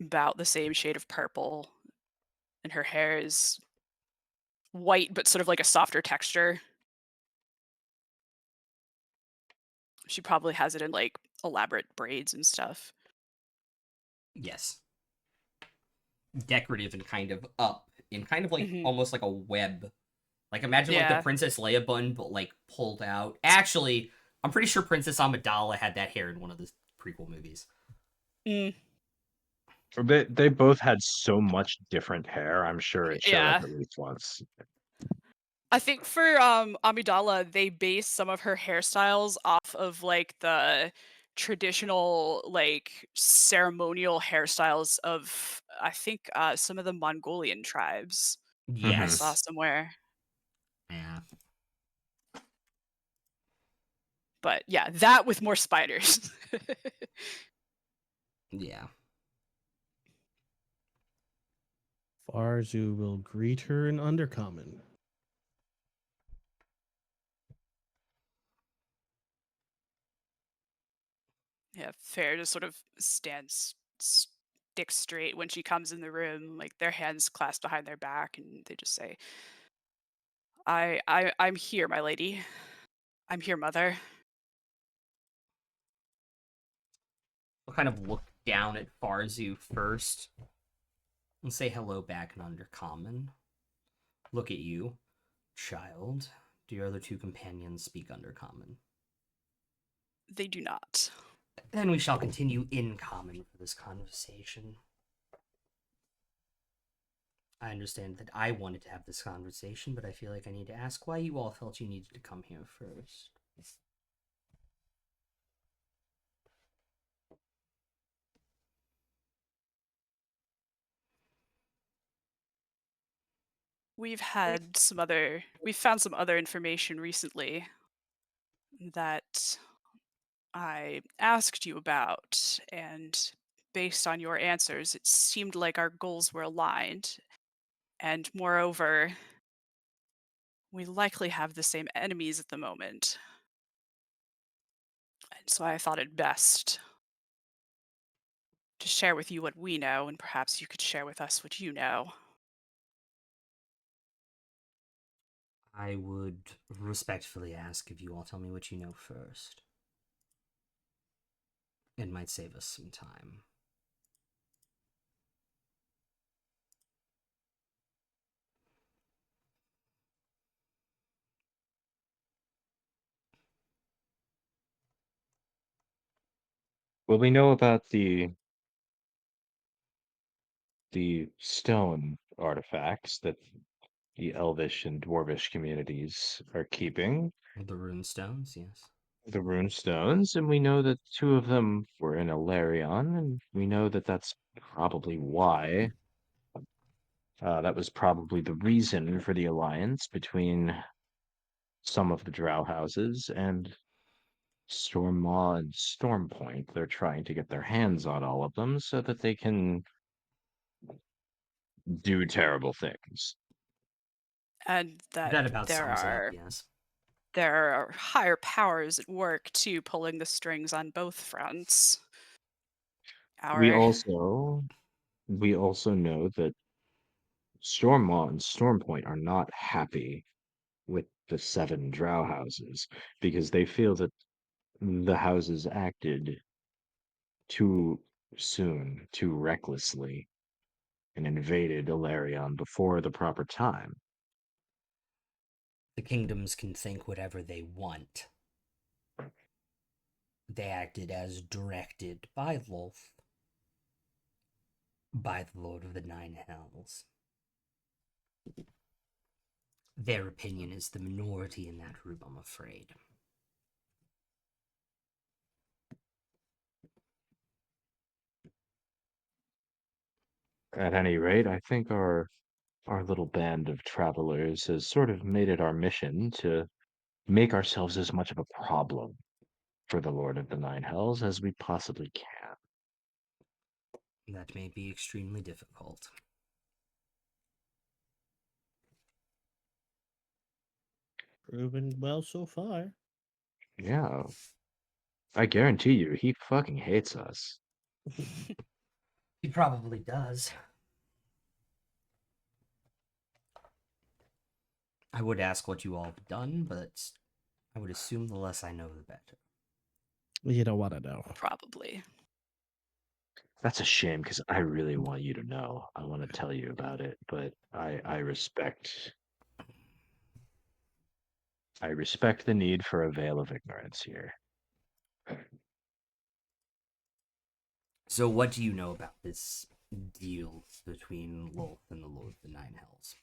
About the same shade of purple, and her hair is white but sort of like a softer texture. She probably has it in like elaborate braids and stuff. Yes. Decorative and kind of up in kind of like Hmm. almost like a web. Like imagine like the Yeah. Princess Leia bun, but like pulled out. Actually, I'm pretty sure Princess Amidala had that hair in one of the prequel movies. Mm, They both had so much different hair. I'm sure it showed up yeah. at least once. I think for Amidala, they based some of her hairstyles off of like the traditional like ceremonial hairstyles of, I think, some of the Mongolian tribes. I Mhm. saw Yes. somewhere. Yeah. But yeah, that with more spiders. Yeah. Farzu will greet her in Undercommon. Yeah, Fair just sort of stands stick straight when she comes in the room, like their hands clasped behind their back, and they just say, I'm here, my lady. I'm here, mother." I'll kind of look down at Farzu first and say hello back in Undercommon. Look at you, child. Do your other 2 companions speak Undercommon? They do not. Then we shall continue in common for this conversation. I understand that I wanted to have this conversation, but I feel like I need to ask why you all felt you needed to come here first. We've found some other information recently that I asked you about, and based on your answers, it seemed like our goals were aligned. And moreover, we likely have the same enemies at the moment. And so I thought it best to share with you what we know, and perhaps you could share with us what you know. I would respectfully ask if you all tell me what you know first. It might save us some time. Well, we know about the stone artifacts that the Elvish and Dwarvish communities are keeping, The rune stones, yes. the rune stones, and we know that 2 of them were in Alarion, and we know that that's probably why. That was probably the reason for the alliance between some of the drow houses and Stormmaw and Stormpoint. They're trying to get their hands on all of them so that they can do terrible things. And that That about there sums it up, are yes. there are higher powers at work too, pulling the strings on both fronts. We Our also we also know that Stormmaw and Stormpoint are not happy with the seven drow houses because they feel that the houses acted too soon, too recklessly, and invaded Ilarion before the proper time. The kingdoms can think whatever they want. They acted as directed by Lolth, by the Lord of the Nine Hells. Their opinion is the minority in that group, I'm afraid. At any rate, I think our little band of travelers has sort of made it our mission to make ourselves as much of a problem for the Lord of the Nine Hells as we possibly can. That may be extremely difficult. Proven well so far. Yeah, I guarantee you, he fucking hates us. He probably does. I would ask what you all have done, but I would assume the less I know, the better. You don't want to know. Probably. That's a shame because I really want you to know. I want to tell you about it, but I respect the need for a veil of ignorance here. So, what do you know about this deal between Lolth and the Lord of the Nine Hells?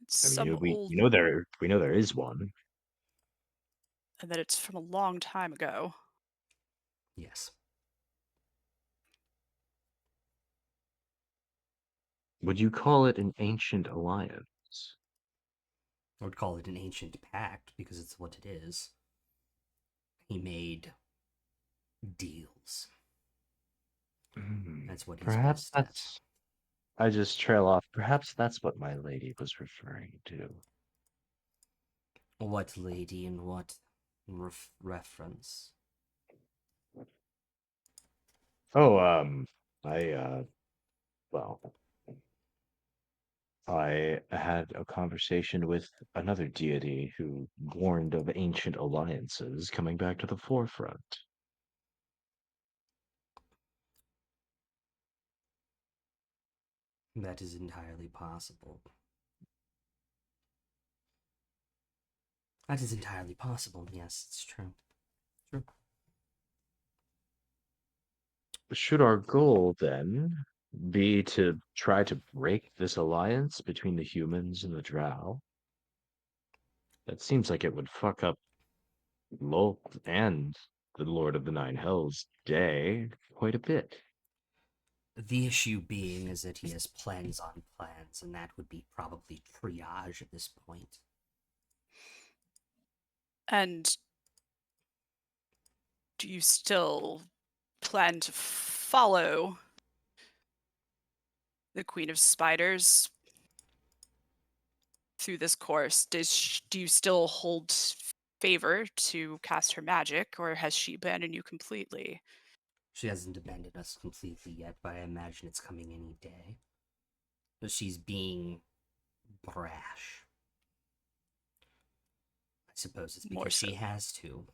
It's I mean, some we old, we know there is one. and that it's from a long time ago. Yes. Would you call it an ancient alliance? I would call it an ancient pact because it's what it is. He made deals. That's what he's Perhaps best at. that's. I just trail off. Perhaps that's what my lady was referring to. What lady and what reference? Oh, I well, I had a conversation with another deity who warned of ancient alliances coming back to the forefront. That is entirely possible. That is entirely possible. Yes, it's true. True. Should our goal then be to try to break this alliance between the humans and the drow? That seems like it would fuck up Lolth and the Lord of the Nine Hells day quite a bit. The issue being is that he has plans on plans, and that would be probably triage at this point. And do you still plan to follow the Queen of Spiders through this course? Do you still hold favor to cast her magic, or has she abandoned you completely? She hasn't abandoned us completely yet, but I imagine it's coming any day. But she's being brash. I suppose it's More because so. she has to.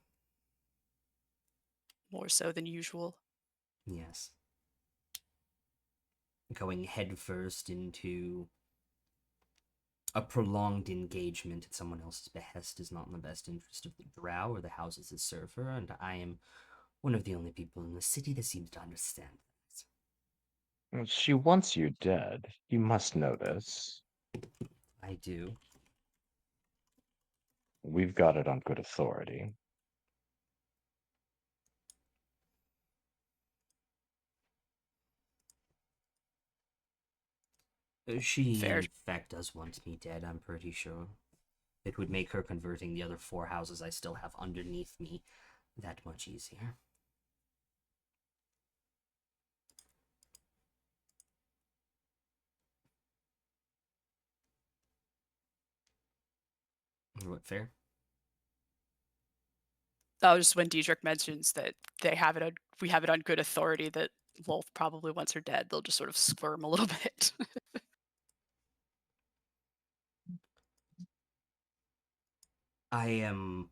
More so than usual. Yes. Going headfirst into a prolonged engagement at someone else's behest is not in the best interest of the drow or the houses that serve her, and I am one of the only people in the city that seems to understand that. Well, she wants you dead. You must know this. I do. We've got it on good authority. She, Fair. in fact, does want me dead, I'm pretty sure. It would make her converting the other 4 houses I still have underneath me that much easier. What, fair? That was just when Diedrich mentions that we have it on good authority that Lolth probably once her dead, they'll just sort of squirm a little bit. I am.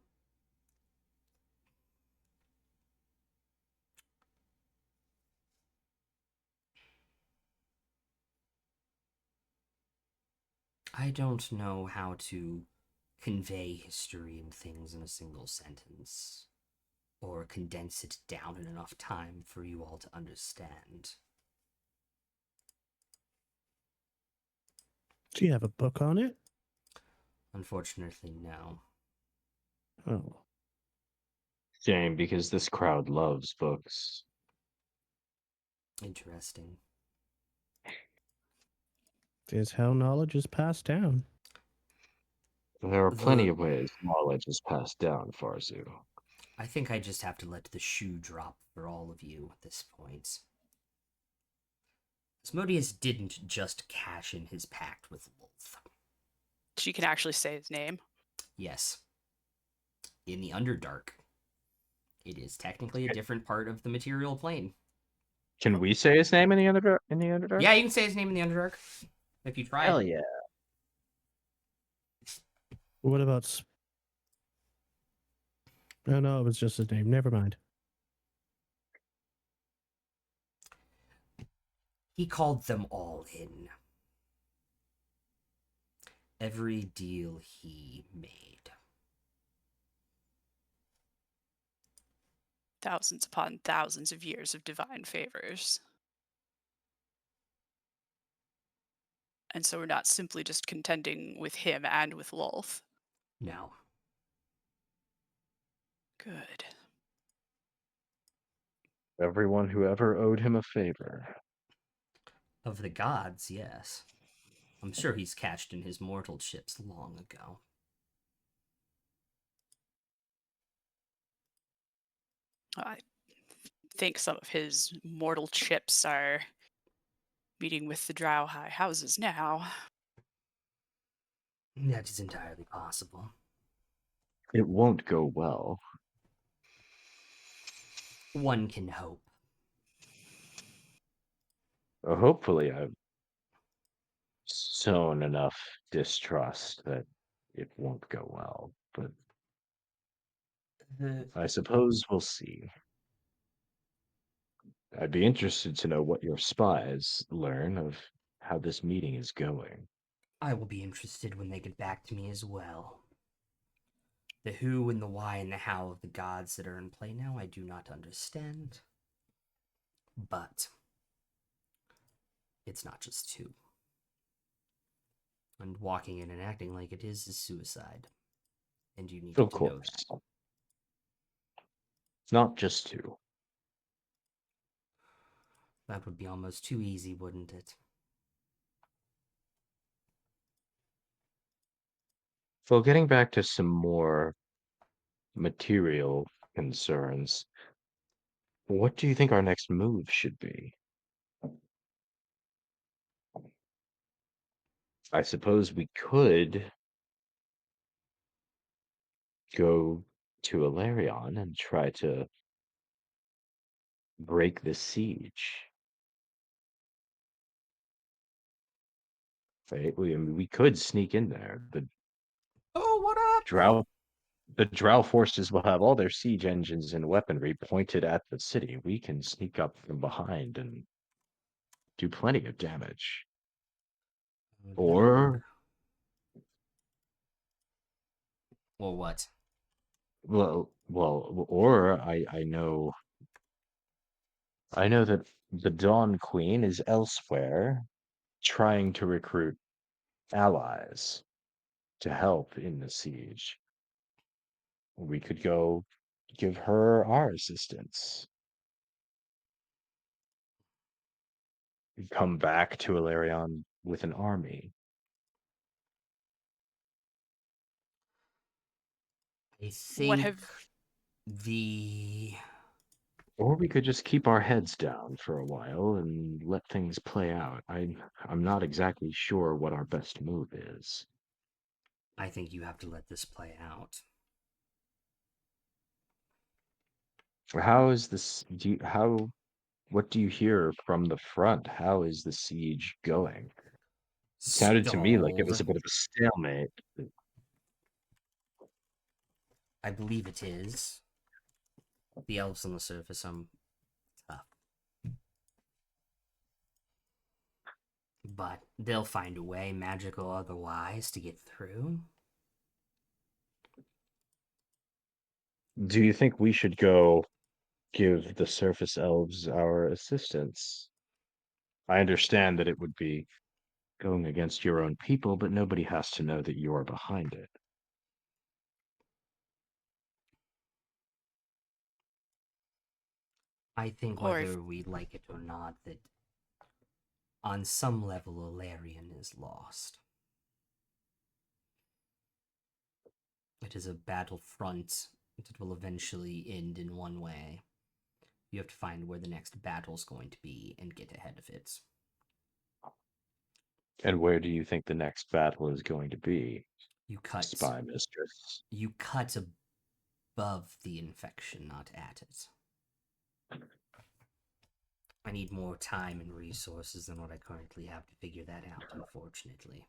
I don't know how to convey history and things in a single sentence, or condense it down in enough time for you all to understand. Do you have a book on it? Unfortunately, no. Oh. Shame, because this crowd loves books. Interesting. Is how knowledge is passed down. There are plenty The- of ways knowledge is passed down, Farzu. I think I just have to let the shoe drop for all of you at this point. Asmodeus didn't just cash in his pact with Lolth. She can actually say his name. Yes. In the Underdark. It is technically a different part of the material plane. Can we say his name in the Underdark? Yeah, you can say his name in the Underdark. If you try. Hell yeah. What about? Oh no, it was just his name. Never mind. He called them all in. Every deal he made. Thousands upon thousands of years of divine favors. And so we're not simply just contending with him and with Lolth. No. Good. Everyone who ever owed him a favor. Of the gods, yes. I'm sure he's cashed in his mortal chips long ago. I think some of his mortal chips are meeting with the Drow High Houses now. That is entirely possible. It won't go well. One can hope. Hopefully, I've sown enough distrust that it won't go well. But I suppose we'll see. I'd be interested to know what your spies learn of how this meeting is going. I will be interested when they get back to me as well. The who and the why and the how of the gods that are in play now, I do not understand. But it's not just two. And walking in and acting like it is suicide. And you need Of to know course. that. Not just two. That would be almost too easy, wouldn't it? Well, getting back to some more material concerns, what do you think our next move should be? I suppose we could go to Alarion and try to break the siege. Right? We could sneak in there. Oh, what up? The Drow forces will have all their siege engines and weaponry pointed at the city. We can sneak up from behind and do plenty of damage. Or Or what? or I know that the Dawn Queen is elsewhere trying to recruit allies to help in the siege. We could go give her our assistance. Come back to Alarion with an army. I What think have the Or we could just keep our heads down for a while and let things play out. I'm not exactly sure what our best move is. I think you have to let this play out. How is this how What do you hear from the front? How is the siege going? It sounded to me like it was a Stalled. bit of a stalemate. I believe it is. The elves on the surface are tough. But they'll find a way, magical or otherwise, to get through. Do you think we should go give the surface elves our assistance? I understand that it would be going against your own people, but nobody has to know that you're behind it. I think Or if- whether we like it or not, that on some level Alarion is lost. It is a battlefront that will eventually end in one way. You have to find where the next battle's going to be and get ahead of it. And where do you think the next battle is going to be, You cut spy mistress? above the infection, not at it. I need more time and resources than what I currently have to figure that out, unfortunately.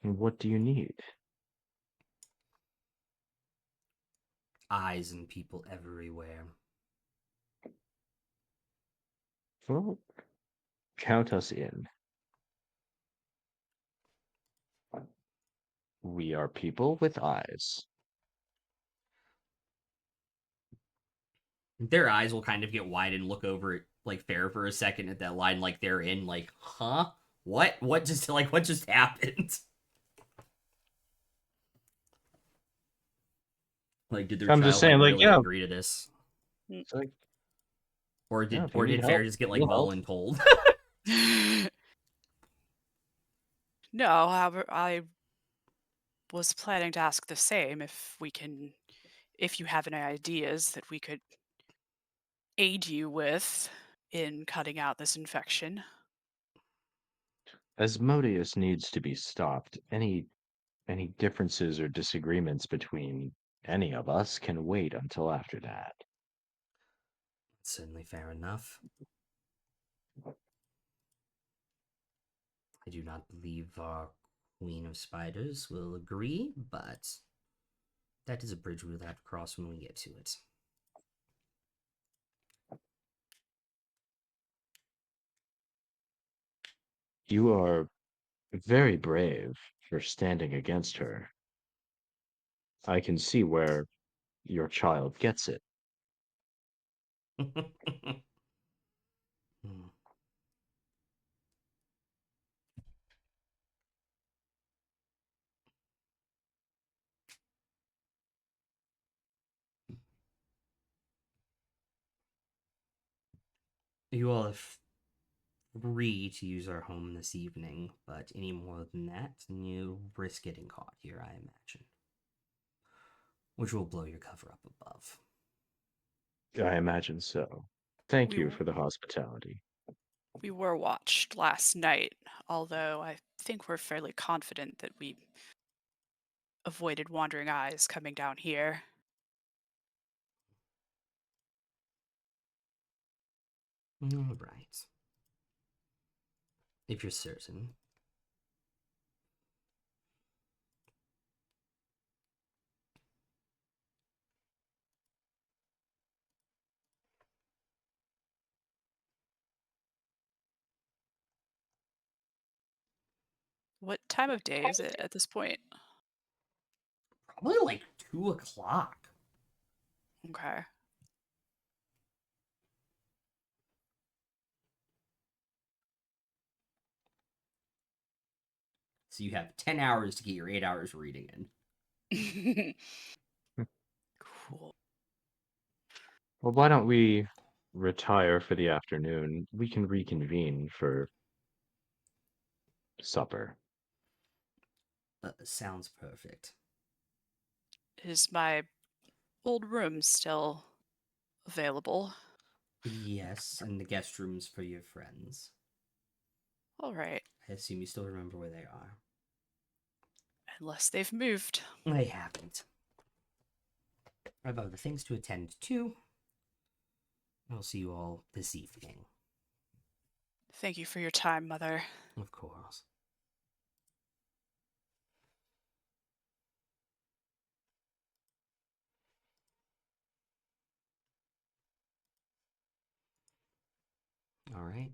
And what do you need? Eyes and people everywhere. Well, count us in. We are people with eyes. Their eyes will kind of get wide and look over at like Fair for a second at that line, like they're in, like, huh? What just happened? Like, did their I'm child just saying, like like, really yeah. agree to this? It's like, Or yeah, did if you need Fair help, just get like we'll help. voluntold? No, however, I was planning to ask the same if you have any ideas that we could aid you with in cutting out this infection. Asmodeus needs to be stopped. Any differences or disagreements between any of us can wait until after that. Certainly fair enough. I do not believe our Queen of Spiders will agree, but that is a bridge we'll have to cross when we get to it. You are very brave for standing against her. I can see where your child gets it. Hmm. You all are free to use our home this evening, but any more than that, and you risk getting caught here, I imagine. Which will blow your cover up above. I imagine so. Thank We you w- for the hospitality. We were watched last night, although I think we're fairly confident that we avoided wandering eyes coming down here. All right. If you're certain. What time of day is it at this point? Probably like 2 o'clock. Okay. So you have 10 hours to get your 8 hours reading in. Cool. Well, why don't we retire for the afternoon? We can reconvene for supper. Sounds perfect. Is my old room still available? Yes, and the guest rooms for your friends. All right. I assume you still remember where they are. Unless they've moved. They haven't. I have other things to attend to. I'll see you all this evening. Thank you for your time, Mother. Of course. All right.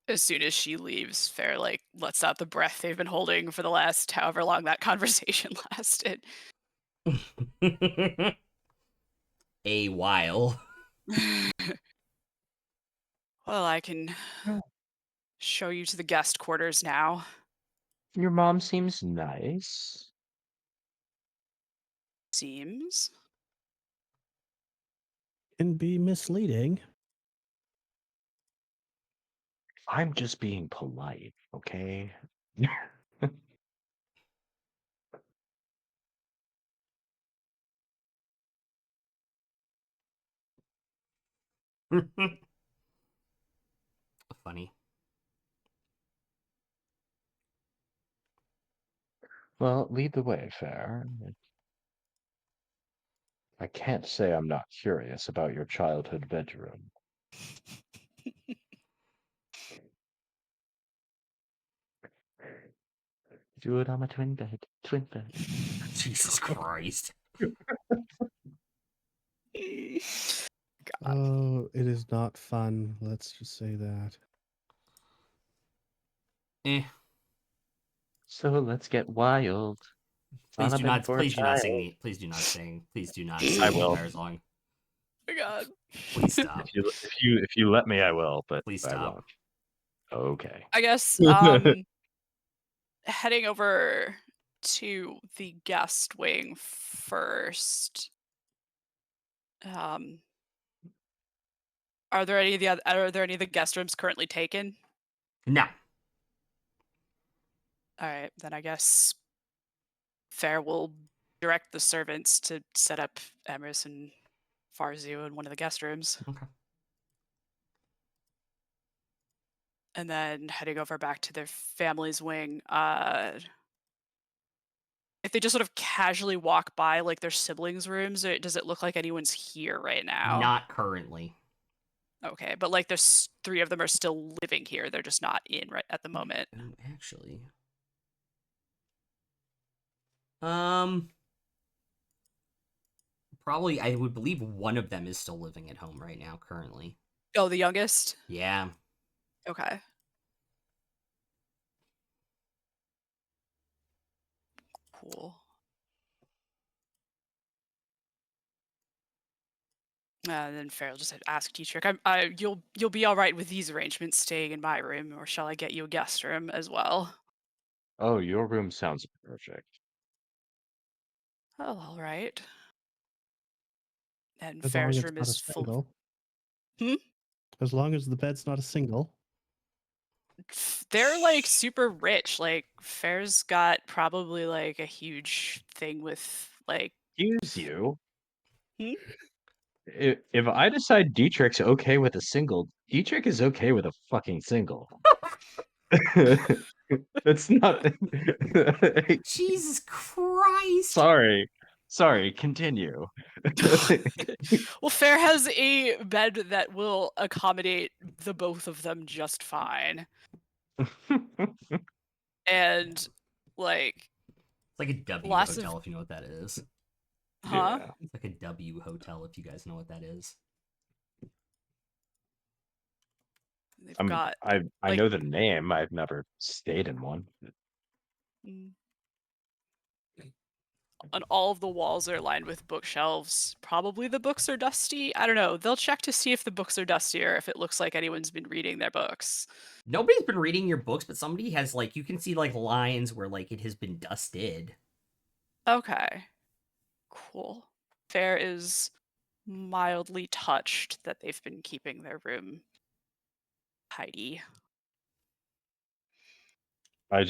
As soon as she leaves, Fair like lets out the breath they've been holding for the last however long that conversation lasted. A while. Well, I can show you to the guest quarters now. Your mom seems nice. Seems. Can be misleading. I'm just being polite, okay? Funny. Well, lead the way, Fair. I can't say I'm not curious about your childhood bedroom. Do it on my twin bed. Twin bed. Jesus Christ. God. Oh, it is not fun. Let's just say that. Eh. So let's get wild. Please On a do bed not. for a Please do not sing child. the. Please do not sing. Please do not sing I the will. entire song. Oh my God. Please stop. If you let me, I will. But Please I stop. won't. Okay. I guess heading over to the guest wing first. Are there any of the guest rooms currently taken? No. All right, then I guess Fair will direct the servants to set up Emrys and Farzu in one of the guest rooms. Okay. And then heading over back to their family's wing. If they just sort of casually walk by like their siblings' rooms, or does it look like anyone's here right now? Not currently. Okay, but like there's 3 of them are still living here. They're just not in right at the moment. Actually. Probably, I would believe one of them is still living at home right now, currently. Oh, the youngest? Yeah. Okay. Cool. And then Farrell just ask Dietrich, you'll be all right with these arrangements staying in my room, or shall I get you a guest room as well? Oh, your room sounds perfect. Oh, all right. And As long as Farrah's it's room not a is full. single. Hmm? As long as the bed's not a single. They're like super rich. Like Fair's got probably like a huge thing with like. Excuse you. Hmm? If I decide Dietrich's okay with a single, Dietrich is okay with a fucking single. It's not. Jesus Christ! Sorry. Continue. Well, Fair has a bed that will accommodate the both of them just fine. And like, It's like a W Lots of- hotel, if you know what that is. huh? Yeah. It's like a W hotel, if you guys know what that is. They've I got know the name. I've never stayed in one. mm, and all of the walls are lined with bookshelves. Probably the books are dusty. I don't know. They'll check to see if the books are dusty or if it looks like anyone's been reading their books. Nobody's been reading your books, but somebody has, like, you can see, like, lines where, like, it has been dusted. Okay. Cool. Fair is mildly touched that they've been keeping their room tidy. I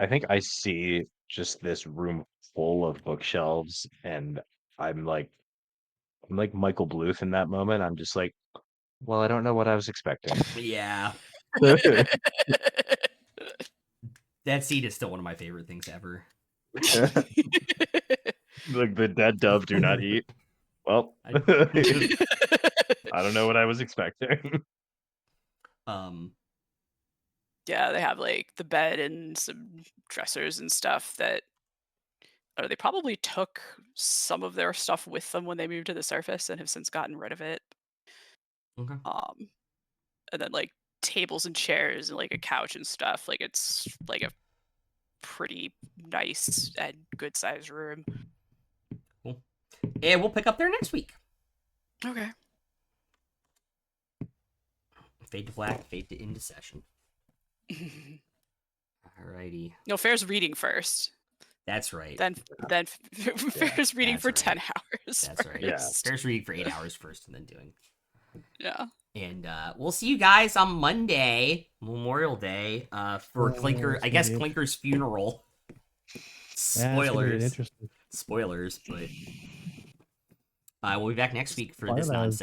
think I see just this room full of bookshelves, and I'm like Michael Bluth in that moment. I'm just like, well, I don't know what I was expecting. Yeah. That seat is still one of my favorite things ever. Like the dead dove do not eat. Well, I- I don't know what I was expecting. Yeah, they have like the bed and some dressers and stuff that they probably took some of their stuff with them when they moved to the surface and have since gotten rid of it. Okay. And then like tables and chairs and like a couch and stuff. Like it's like a pretty nice and good sized room. Cool. And we'll pick up there next week. Okay. Fade to black, fade to into session. Alrighty. No, Fair's reading first. That's right. Then Fair's reading that's for right. 10 hours. That's right. Yeah. Fair's reading for 8 hours first and then doing. Yeah. And we'll see you guys on Monday, Memorial Day, for Clinker. it's I gonna guess be Clinker's funeral. Yeah, it's gonna be Spoilers. interesting. Spoilers, but we'll be back next week for this Spoilers. nonsense.